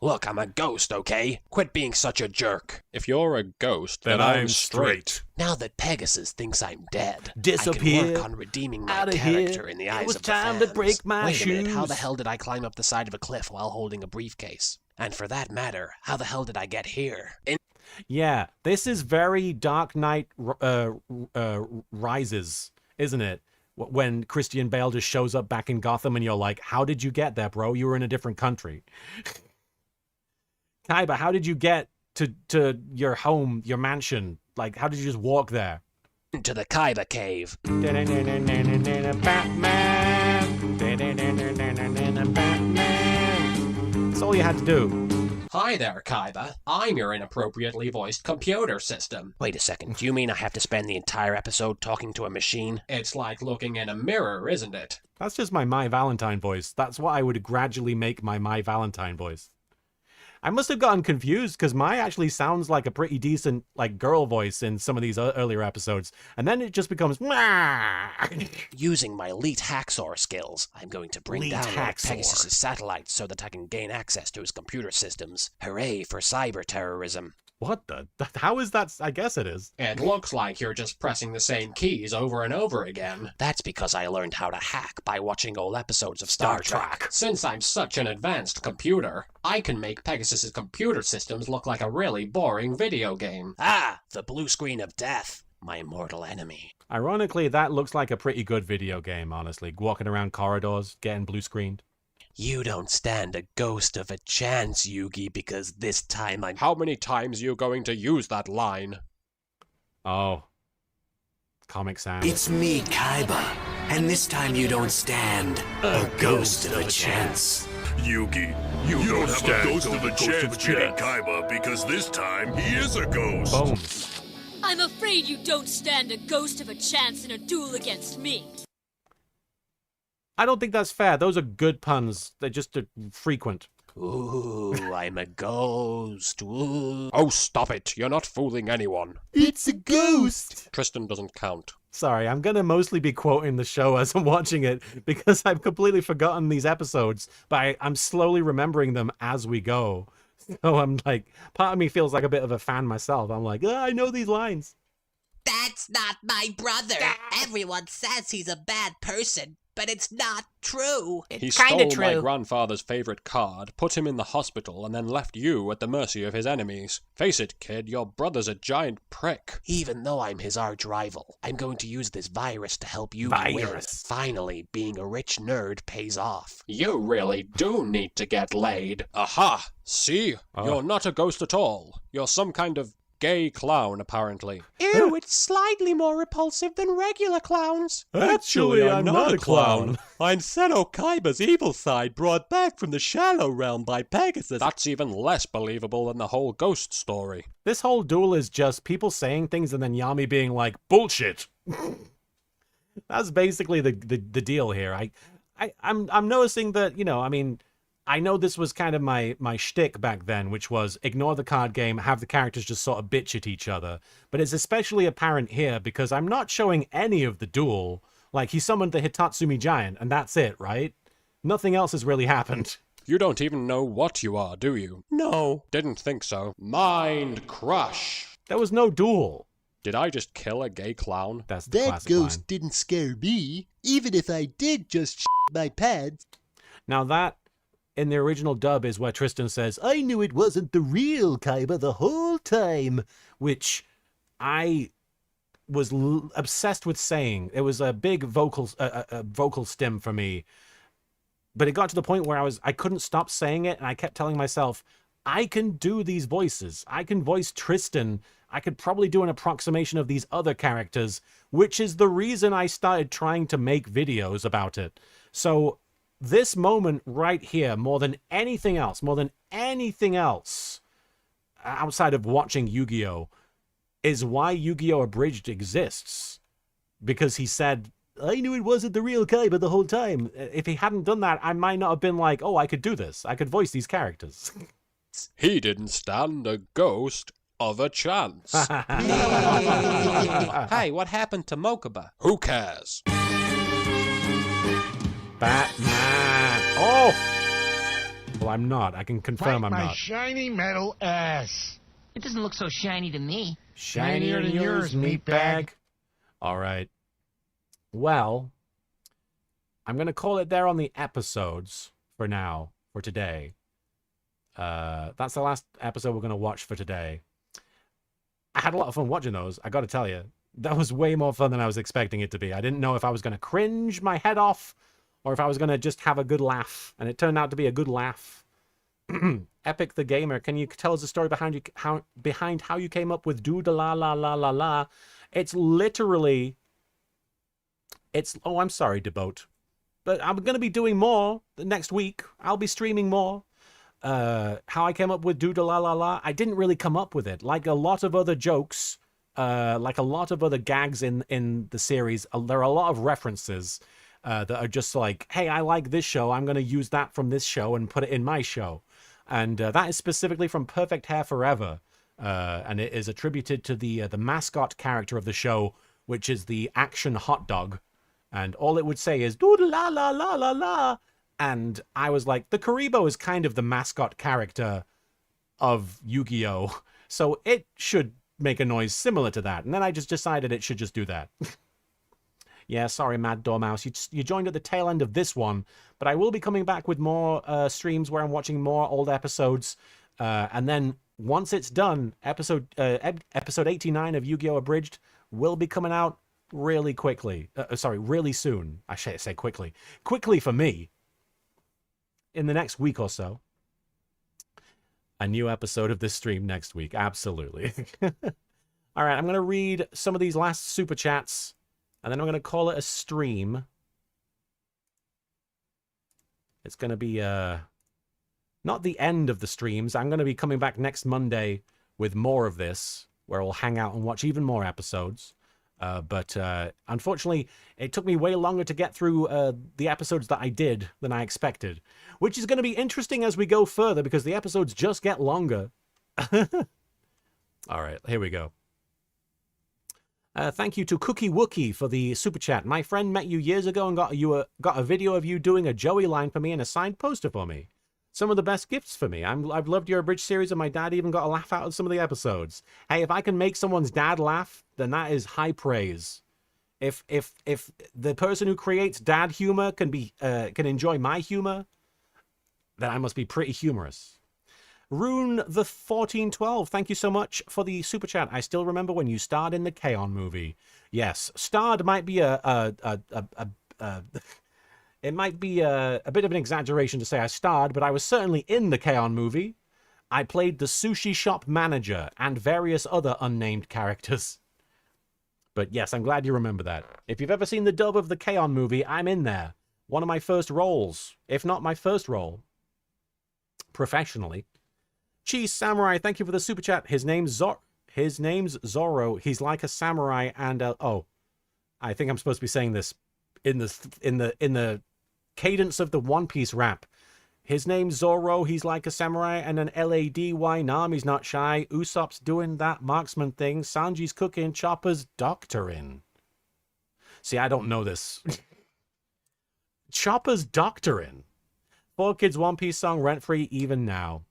Look, I'm a ghost, okay? Quit being such a jerk. If you're a ghost, Then I'm straight. Now that Pegasus thinks I'm dead, I Disappear. can work on redeeming my Outta character here. in the It eyes was of the time to fans. break my Wait a minute, how shoes. the hell did I climb up the side of a cliff while holding a briefcase? And for that matter, how the hell did I get here? Yeah, this is very Dark Knight Rises, isn't it? When Christian Bale just shows up back in Gotham and you're like, how did you get there, bro? You were in a different country. Kaiba, how did you get to your home, your mansion? Like, how did you just walk there? To the Kaiba cave. Batman. That's all you had to do. Hi there, Kaiba. I'm your inappropriately voiced computer system. Wait a second, do you mean I have to spend the entire episode talking to a machine? It's like looking in a mirror, isn't it? That's just my Valentine voice. That's what I would gradually make my Valentine voice. I must have gotten confused because Mai actually sounds like a pretty decent like girl voice in some of these earlier episodes, and then it just becomes Using my elite hacksaw skills, I'm going to bring down one of Pegasus' satellites so that I can gain access to his computer systems. Hooray for cyber terrorism. What the? How is that? I guess it is. It looks like you're just pressing the same keys over and over again. That's because I learned how to hack by watching old episodes of Star Trek. Since I'm such an advanced computer, I can make Pegasus' computer systems look like a really boring video game. Ah, the blue screen of death, my mortal enemy. Ironically, that looks like a pretty good video game, honestly. Walking around corridors, getting blue screened. You don't stand a ghost of a chance, Yugi, because this time I'm... How many times are you going to use that line? Oh. Comic Sans. It's me, Kaiba, and this time you don't stand a ghost of a chance. Yugi, you don't have a ghost of a chance beating Kaiba because this time he is a ghost. Bones. I'm afraid you don't stand a ghost of a chance in a duel against me. I don't think that's fair. Those are good puns. They're just frequent. Ooh, I'm a ghost. Ooh. Oh, stop it. You're not fooling anyone. It's a ghost! Tristan doesn't count. Sorry, I'm going to mostly be quoting the show as I'm watching it because I've completely forgotten these episodes, but I'm slowly remembering them as we go. So I'm like, part of me feels like a bit of a fan myself. I'm like, I know these lines. That's not my brother. Everyone says he's a bad person, but it's not true. He stole my grandfather's favorite card, put him in the hospital, and then left you at the mercy of his enemies. Face it, kid, your brother's a giant prick. Even though I'm his arch rival, I'm going to use this virus to help you win. Finally, being a rich nerd pays off. You really do need to get laid. Aha! See? You're not a ghost at all. You're some kind of gay clown, apparently. Ew, it's slightly more repulsive than regular clowns. Actually, I'm not a clown. I'm Seno Kaiba's evil side brought back from the shallow realm by Pegasus. That's even less believable than the whole ghost story. This whole duel is just people saying things and then Yami being like, bullshit. That's basically the deal here. I'm noticing that, you know, I mean, I know this was kind of my shtick back then, which was ignore the card game, have the characters just sort of bitch at each other. But it's especially apparent here because I'm not showing any of the duel. Like, he summoned the Hitatsumi Giant, and that's it, right? Nothing else has really happened. You don't even know what you are, do you? No. Didn't think so. Mind crush. There was no duel. Did I just kill a gay clown? That's the That classic ghost line. didn't scare me, even if I did just my pants. Now that, in the original dub, is where Tristan says, I knew it wasn't the real Kaiba the whole time, which I was obsessed with saying. It was a big vocal stim for me. But it got to the point where I couldn't stop saying it, and I kept telling myself, I can do these voices. I can voice Tristan. I could probably do an approximation of these other characters, which is the reason I started trying to make videos about it. So this moment right here, more than anything else, outside of watching Yu-Gi-Oh, is why Yu-Gi-Oh! Abridged exists. Because he said, I knew it wasn't the real Kaiba the whole time. If he hadn't done that, I might not have been like, oh, I could do this. I could voice these characters. He didn't stand a ghost of a chance. Hey, what happened to Mokuba? Who cares? Batman. Oh! Well, I'm not. I can confirm I'm not. shiny metal ass. It doesn't look so shiny to me. Shinier than yours, meatbag. All right. Well, I'm going to call it there on the episodes for now, for today. That's the last episode we're going to watch for today. I had a lot of fun watching those, I got to tell you. That was way more fun than I was expecting it to be. I didn't know if I was going to cringe my head off or if I was going to just have a good laugh. And it turned out to be a good laugh. Epic the Gamer, can you tell us the story behind how you came up with do da la la la la la? It's literally... Oh, I'm sorry, Debote. But I'm going to be doing more next week. I'll be streaming more. How I came up with do da la la la, I didn't really come up with it. Like a lot of other jokes, like a lot of other gags in the series, there are a lot of references that are just like, hey, I like this show, I'm going to use that from this show and put it in my show. And that is specifically from Perfect Hair Forever. And it is attributed to the mascot character of the show, which is the action hot dog. And all it would say is, do la la la la la. And I was like, the Karibo is kind of the mascot character of Yu-Gi-Oh! So it should make a noise similar to that. And then I just decided it should just do that. Yeah, sorry, Mad Dormouse. You joined at the tail end of this one. But I will be coming back with more streams where I'm watching more old episodes. And then once it's done, episode 89 of Yu-Gi-Oh! Abridged will be coming out really quickly. Really soon. I should say quickly. Quickly for me. In the next week or so. A new episode of this stream next week. Absolutely. All right, I'm going to read some of these last super chats. And then I'm going to call it a stream. It's going to be not the end of the streams. I'm going to be coming back next Monday with more of this, where we'll hang out and watch even more episodes. But unfortunately, it took me way longer to get through the episodes that I did than I expected, which is going to be interesting as we go further because the episodes just get longer. All right, here we go. Thank you to Cookie Wookie for the super chat. My friend met you years ago and got a video of you doing a Joey line for me and a signed poster for me. Some of the best gifts for me. I've loved your Abridged series, and my dad even got a laugh out of some of the episodes. Hey, if I can make someone's dad laugh, then that is high praise. If the person who creates dad humor can enjoy my humor, then I must be pretty humorous. Rune the 1412, thank you so much for the super chat. I still remember when you starred in the K-On! Movie. Yes, starred might be it might be a bit of an exaggeration to say I starred, but I was certainly in the K-On! Movie. I played the sushi shop manager and various other unnamed characters. But yes, I'm glad you remember that. If you've ever seen the dub of the K-On! Movie, I'm in there. One of my first roles, if not my first role, professionally. Cheese Samurai, thank you for the super chat. His name's Zorro. He's like a samurai and oh, I think I'm supposed to be saying this in the cadence of the One Piece rap. His name's Zorro. He's like a samurai and an LADY. Nami's not shy. Usopp's doing that marksman thing. Sanji's cooking. Chopper's doctoring. See, I don't know this. Chopper's doctoring. 4Kids One Piece song rent free even now.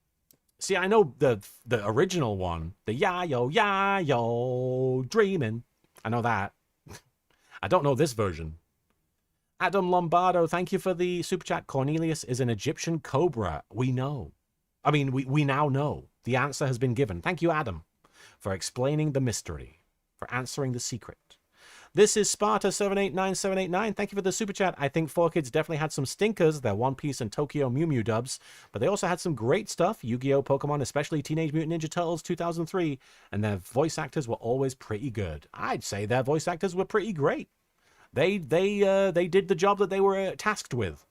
See, I know the original one, the ya-yo, dreaming. I know that. I don't know this version. Adam Lombardo, thank you for the super chat. Cornelius is an Egyptian cobra. We know. I mean, we now know. The answer has been given. Thank you, Adam, for explaining the mystery, for answering the secret. This is Sparta789789. Thank you for the super chat. I think 4Kids definitely had some stinkers, their One Piece and Tokyo Mew Mew dubs, but they also had some great stuff, Yu-Gi-Oh! Pokemon, especially Teenage Mutant Ninja Turtles 2003, and their voice actors were always pretty good. I'd say their voice actors were pretty great. They did the job that they were tasked with,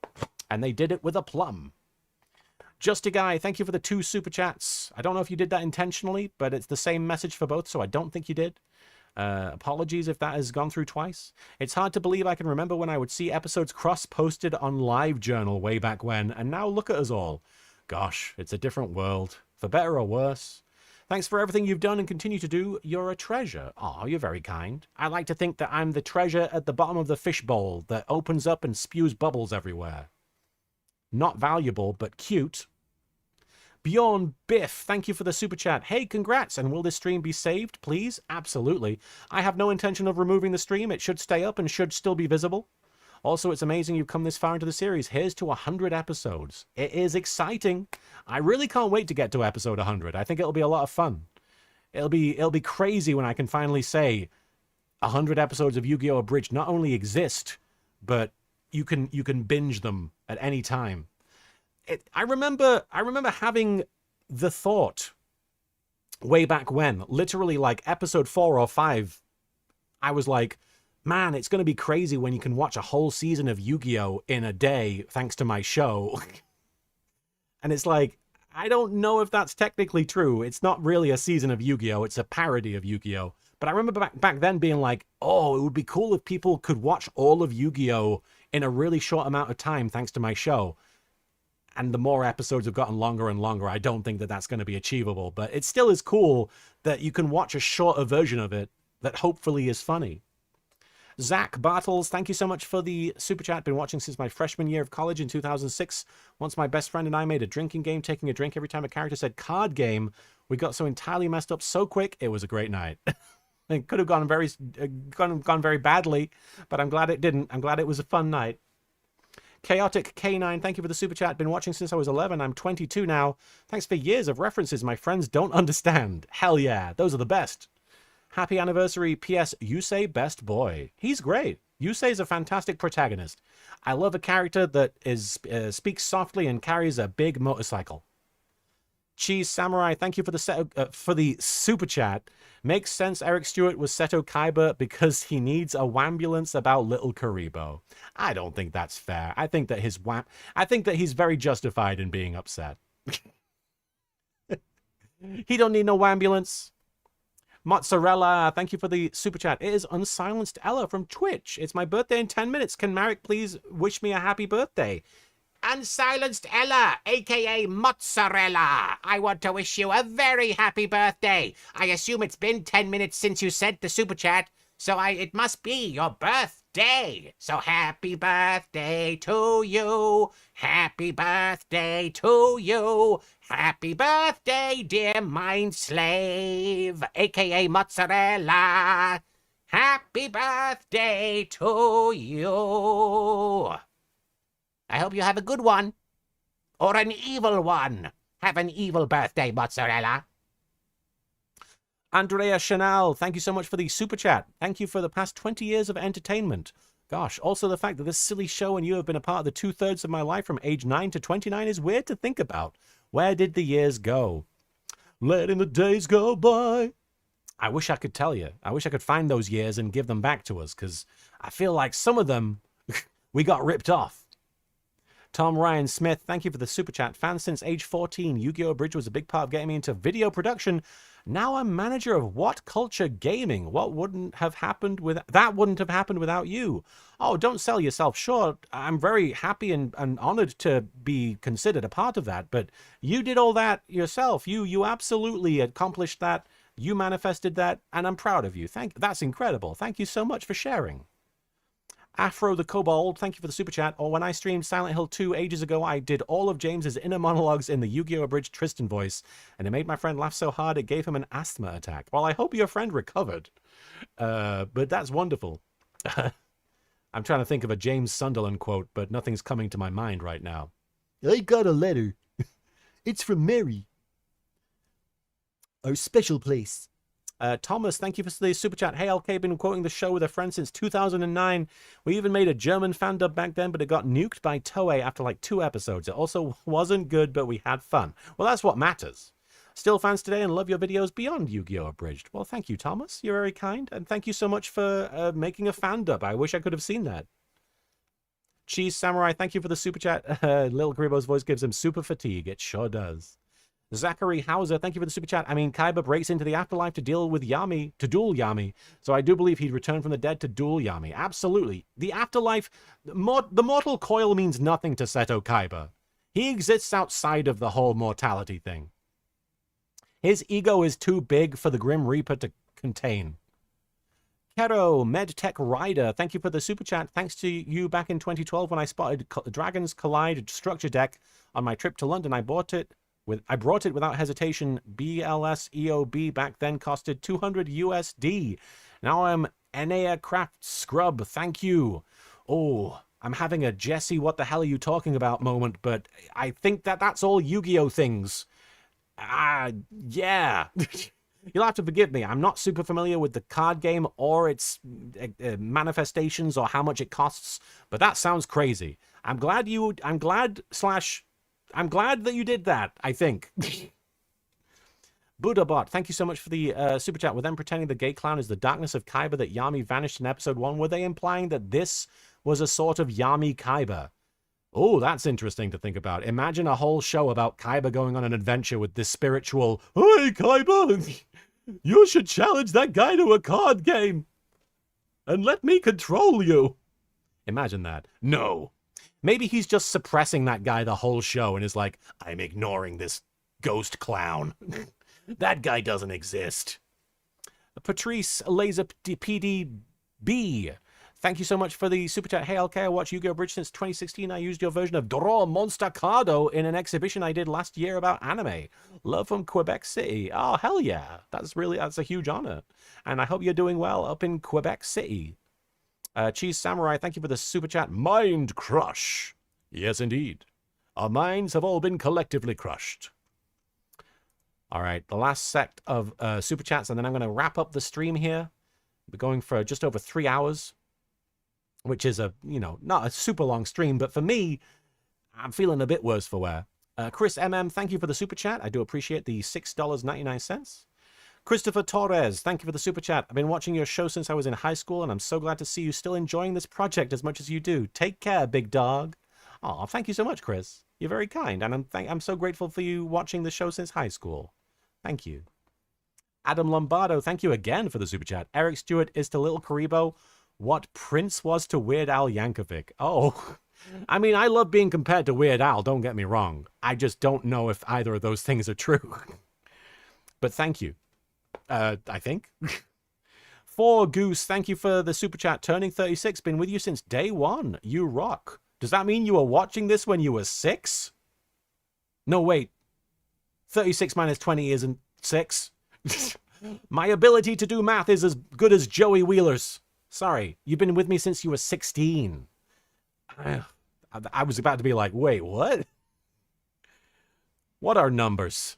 and they did it with aplomb. Just a Guy, thank you for the 2 super chats. I don't know if you did that intentionally, but it's the same message for both, so I don't think you did. Apologies if that has gone through twice. It's hard to believe I can remember when I would see episodes cross-posted on LiveJournal way back when, and now look at us all. Gosh, it's a different world, for better or worse. Thanks for everything you've done and continue to do. You're a treasure. Aw, you're very kind. I like to think that I'm the treasure at the bottom of the fishbowl that opens up and spews bubbles everywhere. Not valuable, but cute. Bjorn Biff, thank you for the super chat. Hey, congrats, and will this stream be saved, please? Absolutely. I have no intention of removing the stream. It should stay up and should still be visible. Also, it's amazing you've come this far into the series. Here's to 100 episodes. It is exciting. I really can't wait to get to episode 100. I think it'll be a lot of fun. It'll be crazy when I can finally say 100 episodes of YGO Abridged not only exist, but you can binge them at any time. I remember having the thought way back when, literally like episode 4 or 5, I was like, man, it's going to be crazy when you can watch a whole season of Yu-Gi-Oh! In a day thanks to my show. And it's like, I don't know if that's technically true. It's not really a season of Yu-Gi-Oh! It's a parody of Yu-Gi-Oh! But I remember back then being like, oh, it would be cool if people could watch all of Yu-Gi-Oh! In a really short amount of time thanks to my show. And the more episodes have gotten longer and longer, I don't think that that's going to be achievable. But it still is cool that you can watch a shorter version of it that hopefully is funny. Zach Bartles, thank you so much for the super chat. Been watching since my freshman year of college in 2006. Once my best friend and I made a drinking game, taking a drink every time a character said card game. We got so entirely messed up so quick, it was a great night. It could have gone very badly, but I'm glad it didn't. I'm glad it was a fun night. Chaotic K9, thank you for the super chat. Been watching since I was 11. I'm 22 now. Thanks for years of references my friends don't understand. Hell yeah, those are the best. Happy anniversary. P.S. Yusei best boy. He's great. Yusei's a fantastic protagonist. I love a character that speaks softly and carries a big motorcycle. Cheese Samurai, thank you for the super chat. Makes sense Eric Stewart was Seto Kaiba because he needs a wambulance about little Karibo. I don't think that's fair. I think that he's very justified in being upset. He don't need no wambulance. Mozzarella, thank you for the super chat. It is Unsilenced Ella from Twitch. It's my birthday in 10 minutes. Can Marek please wish me a happy birthday? Unsilenced Ella, aka Mozzarella. I want to wish you a very happy birthday. I assume it's been 10 minutes since you sent the super chat, so it must be your birthday. So happy birthday to you. Happy birthday to you. Happy birthday, dear mind slave, aka Mozzarella. Happy birthday to you. I hope you have a good one. Or an evil one. Have an evil birthday, Mozzarella. Andrea Chanel, thank you so much for the super chat. Thank you for the past 20 years of entertainment. Gosh, also the fact that this silly show and you have been a part of the 2/3 of my life from age 9 to 29 is weird to think about. Where did the years go? Letting the days go by. I wish I could tell you. I wish I could find those years and give them back to us, because I feel like some of them we got ripped off. Tom Ryan Smith, thank you for the super chat. Fan since age 14. Yu-Gi-Oh! Abridged was a big part of getting me into video production. Now I'm manager of What Culture Gaming. That wouldn't have happened without you. Oh, don't sell yourself short. I'm very happy and honored to be considered a part of that. But you did all that yourself. You absolutely accomplished that. You manifested that, and I'm proud of you. That's incredible. Thank you so much for sharing. Afro the Kobold, thank you for the super chat. Or when I streamed Silent Hill 2 ages ago, I did all of James's inner monologues in the Yu-Gi-Oh! Abridged Tristan voice, and it made my friend laugh so hard it gave him an asthma attack. Well, I hope your friend recovered. But that's wonderful. I'm trying to think of a James Sunderland quote, but nothing's coming to my mind right now. I got a letter. It's from Mary. Our special place. Thomas, thank you for the super chat. Hey, LK, been quoting the show with a friend since 2009. We even made a German fan dub back then, but it got nuked by Toei after like 2 episodes. It also wasn't good, but we had fun. Well, that's what matters. Still fans today and love your videos beyond Yu-Gi-Oh! Abridged. Well, thank you, Thomas. You're very kind. And thank you so much for making a fan dub. I wish I could have seen that. Cheese Samurai, thank you for the super chat. Lil Karibo's voice gives him super fatigue. It sure does. Zachary Hauser, thank you for the super chat. I mean, Kaiba breaks into the afterlife to duel Yami. So I do believe he'd return from the dead to duel Yami. Absolutely. The afterlife, the mortal coil means nothing to Seto Kaiba. He exists outside of the whole mortality thing. His ego is too big for the Grim Reaper to contain. Kero, MedTech Rider, thank you for the super chat. Thanks to you back in 2012 when I spotted Dragons Collide structure deck on my trip to London. I bought it I brought it without hesitation. BLS EOB back then costed 200 USD. Now I'm Enea Craft Scrub. Thank you. Oh, I'm having a Jesse, what the hell are you talking about moment, but I think that's all Yu-Gi-Oh things. Yeah. You'll have to forgive me. I'm not super familiar with the card game or its manifestations or how much it costs, but that sounds crazy. I'm glad that you did that, I think. Buddhabot, thank you so much for the super chat. Were them pretending the gay clown is the darkness of Kaiba that Yami vanished in episode 1? Were they implying that this was a sort of Yami Kaiba? Oh, that's interesting to think about. Imagine a whole show about Kaiba going on an adventure with this spiritual, "Hey, Kaiba, you should challenge that guy to a card game and let me control you." Imagine that. No. Maybe he's just suppressing that guy the whole show and is like, "I'm ignoring this ghost clown. That guy doesn't exist." Patrice Laser PDB. Thank you so much for the super chat. Hey, LK, I watched YGO Abridged since 2016. I used your version of Draw Monster Cardo in an exhibition I did last year about anime. Love from Quebec City. Oh, hell yeah. That's a huge honor. And I hope you're doing well up in Quebec City. Cheese Samurai, thank you for the super chat. Mind crush. Yes, indeed. Our minds have all been collectively crushed. All right, the last set of super chats, and then I'm going to wrap up the stream here. We're going for just over 3 hours, which is not a super long stream, but for me, I'm feeling a bit worse for wear. Chris MM, thank you for the super chat. I do appreciate the $6.99. Christopher Torres, thank you for the super chat. I've been watching your show since I was in high school, and I'm so glad to see you still enjoying this project as much as you do. Take care, big dog. Oh, thank you so much, Chris. You're very kind, and I'm so grateful for you watching the show since high school. Thank you. Adam Lombardo, thank you again for the super chat. Eric Stewart is to Little Karibo what Prince was to Weird Al Yankovic. Oh, I mean, I love being compared to Weird Al, don't get me wrong. I just don't know if either of those things are true. But thank you. I think. 4 Goose, thank you for the super chat. Turning 36, been with you since day one. You rock. Does that mean you were watching this when you were 6? No, wait. 36 minus 20 isn't 6. My ability to do math is as good as Joey Wheeler's. Sorry, you've been with me since you were 16. I was about to be like, wait, what? What are numbers?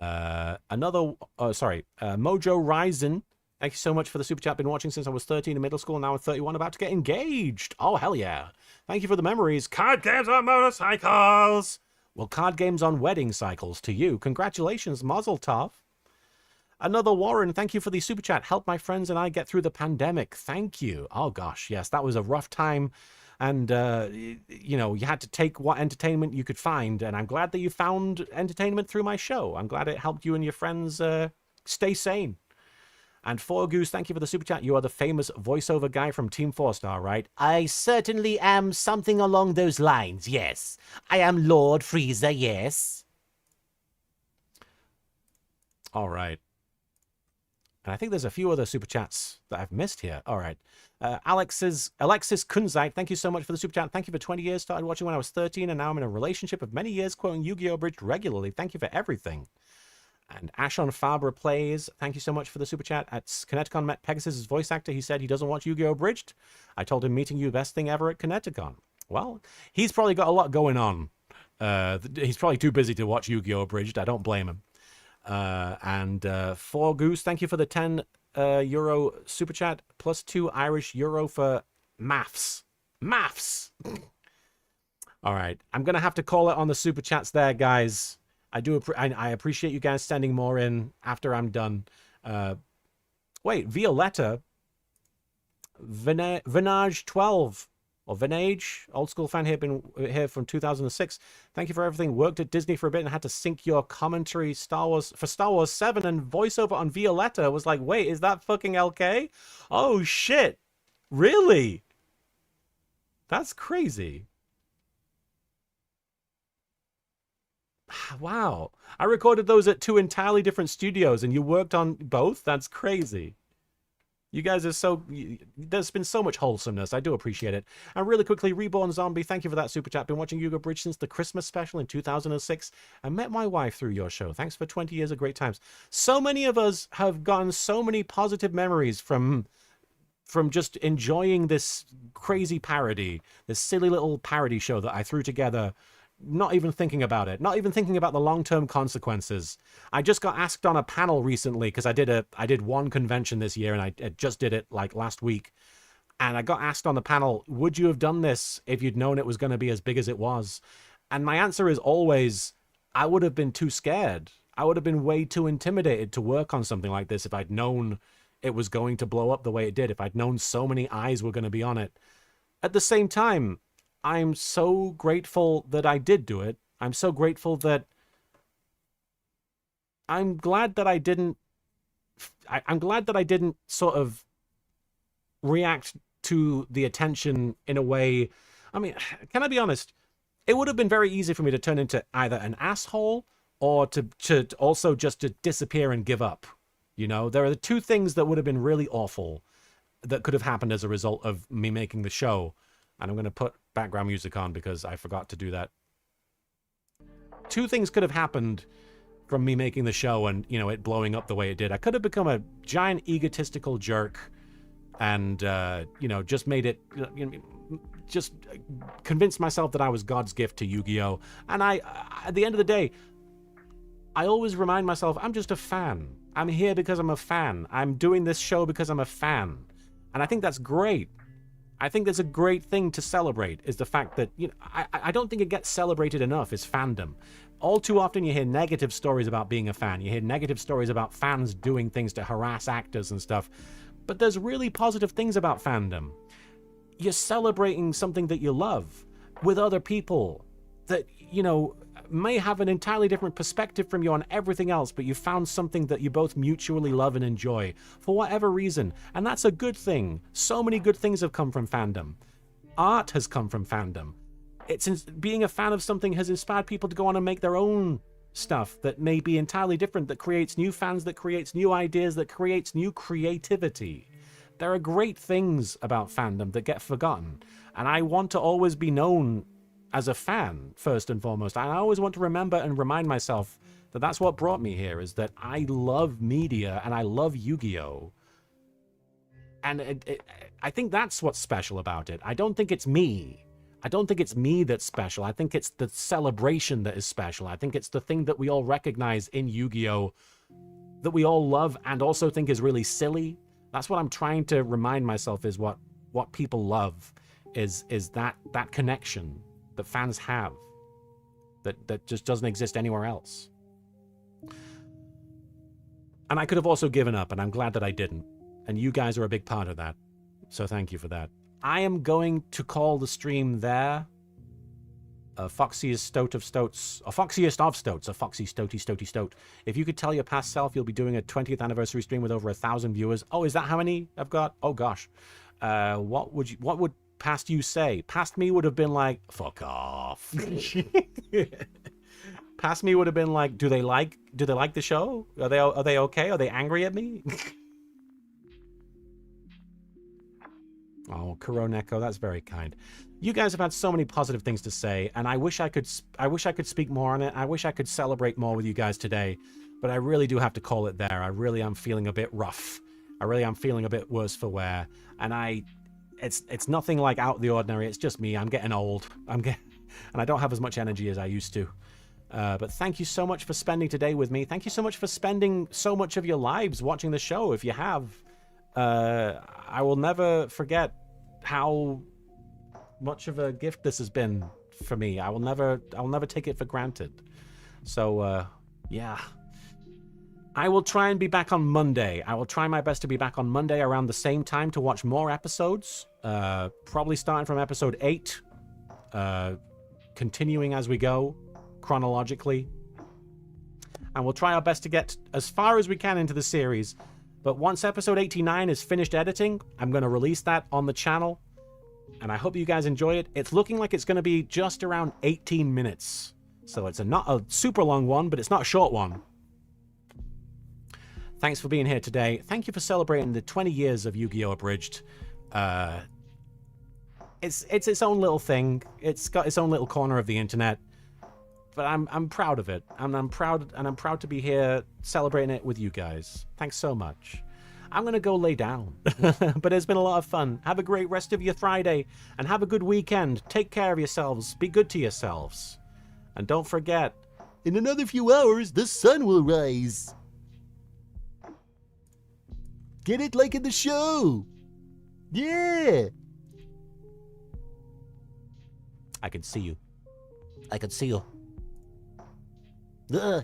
Mojo Ryzen. Thank you so much for the super chat. Been watching since I was 13 in middle school. Now I'm 31, about to get engaged. Oh, hell yeah. Thank you for the memories. Card games on motorcycles. Well, card games on wedding cycles to you. Congratulations, Mazel Tov. Another Warren, thank you for the super chat. Help my friends and I get through the pandemic. Thank you. Oh, gosh, yes, that was a rough time. And, you had to take what entertainment you could find. And I'm glad that you found entertainment through my show. I'm glad it helped you and your friends stay sane. And 4 Goose, thank you for the super chat. You are the famous voiceover guy from Team 4-Star, right? I certainly am something along those lines, yes. I am Lord Frieza, yes. All right. And I think there's a few other super chats that I've missed here. All right. Alexis Kunzite, thank you so much for the super chat. Thank you for 20 years. Started watching when I was 13, and now I'm in a relationship of many years, quoting Yu-Gi-Oh! Abridged regularly. Thank you for everything. And Ashon Fabra Plays, thank you so much for the super chat. At Kineticon, met Pegasus' voice actor. He said he doesn't watch Yu-Gi-Oh! Abridged. I told him meeting you best thing ever at Kineticon. Well, he's probably got a lot going on. He's probably too busy to watch Yu-Gi-Oh! Abridged. I don't blame him. And 4 Goose, thank you for the 10 euro super chat, plus 2 Irish euro for maths. Maths! All right, I'm going to have to call it on the super chats there, guys. I appreciate you guys sending more in after I'm done. Wait, Violetta, Vinage 12, or Vinage, old school fan here, been here from 2006. Thank you for everything. Worked at Disney for a bit and had to sync your commentary Star Wars 7 and voiceover on Violetta. Was like, wait, is that fucking LK? Oh shit, really? That's crazy. Wow. I recorded those at 2 entirely different studios and you worked on both? That's crazy. You guys are so... There's been so much wholesomeness. I do appreciate it. And really quickly, Reborn Zombie, thank you for that super chat. Been watching YGO Abridged since the Christmas special in 2006. I met my wife through your show. Thanks for 20 years of great times. So many of us have gotten so many positive memories from just enjoying this crazy parody, this silly little parody show that I threw together, not even thinking about it, not even thinking about the long-term consequences. I just got asked on a panel recently because I did one convention this year, and I just did it like last week. And I got asked on the panel, would you have done this if you'd known it was going to be as big as it was? And my answer is always, I would have been too scared. I would have been way too intimidated to work on something like this if I'd known it was going to blow up the way it did, if I'd known so many eyes were going to be on it. At the same time, I'm so grateful that I did do it. I'm so grateful that I'm glad that I didn't sort of react to the attention in a way. I mean, can I be honest? It would have been very easy for me to turn into either an asshole or to also just to disappear and give up. You know, there are the two things that would have been really awful that could have happened as a result of me making the show. And I'm going to put background music on because I forgot to do that. Two things could have happened from me making the show and, you know, it blowing up the way it did. I could have become a giant egotistical jerk and, you know, just made it, you know, just convinced myself that I was God's gift to Yu-Gi-Oh! And at the end of the day, I always remind myself, I'm just a fan. I'm here because I'm a fan. I'm doing this show because I'm a fan. And I think that's great. I think that's a great thing to celebrate, is the fact that, you know, I don't think it gets celebrated enough, is fandom. All too often you hear negative stories about being a fan. You hear negative stories about fans doing things to harass actors and stuff. But there's really positive things about fandom. You're celebrating something that you love with other people that, you know, may have an entirely different perspective from you on everything else, but you found something that you both mutually love and enjoy for whatever reason. And that's a good thing. So many good things have come from fandom. Art has come from fandom. Being a fan of something has inspired people to go on and make their own stuff that may be entirely different, that creates new fans, that creates new ideas, that creates new creativity. There are great things about fandom that get forgotten. And I want to always be known as a fan, first and foremost. I always want to remember and remind myself that that's what brought me here, is that I love media and I love Yu-Gi-Oh! And I think that's what's special about it. I don't think it's me. I don't think it's me that's special. I think it's the celebration that is special. I think it's the thing that we all recognize in Yu-Gi-Oh! That we all love and also think is really silly. That's what I'm trying to remind myself, is what people love, is that connection that fans have that just doesn't exist anywhere else. And I could have also given up, and I'm glad that I didn't. And you guys are a big part of that. So thank you for that. I am going to call the stream there. Foxiest Stoat of Stoats, or Foxiest of Stoats, a Foxy Stoaty Stoaty Stoat. If you could tell your past self you'll be doing a 20th anniversary stream with over 1,000 viewers. Oh, is that how many I've got? Oh gosh. What would past you say? Past me would have been like, fuck off. Past me would have been like, do they like the show? Are they okay? Are they angry at me? Oh, Kuroneko, that's very kind. You guys have had so many positive things to say, and I wish I could speak more on it. I wish I could celebrate more with you guys today, but I really do have to call it there. I really am feeling a bit rough. I really am feeling a bit worse for wear, and it's nothing like out of the ordinary. It's just me. I'm getting old. And I don't have as much energy as I used to. But thank you so much for spending today with me. Thank you so much for spending so much of your lives watching the show. If you have, I will never forget how much of a gift this has been for me. I will never take it for granted. So, yeah. I will try and be back on Monday. I will try my best to be back on Monday around the same time to watch more episodes. Probably starting from episode 8. Continuing as we go, chronologically. And we'll try our best to get as far as we can into the series. But once episode 89 is finished editing, I'm going to release that on the channel. And I hope you guys enjoy it. It's looking like it's going to be just around 18 minutes. So it's not a super long one, but it's not a short one. Thanks for being here today. Thank you for celebrating the 20 years of YGO Abridged. It's its own little thing. It's got its own little corner of the internet. But I'm proud of it. And I'm proud to be here celebrating it with you guys. Thanks so much. I'm going to go lay down. But it's been a lot of fun. Have a great rest of your Friday. And have a good weekend. Take care of yourselves. Be good to yourselves. And don't forget, in another few hours, the sun will rise. Get it like in the show. Yeah. I can see you. I can see you. Ugh.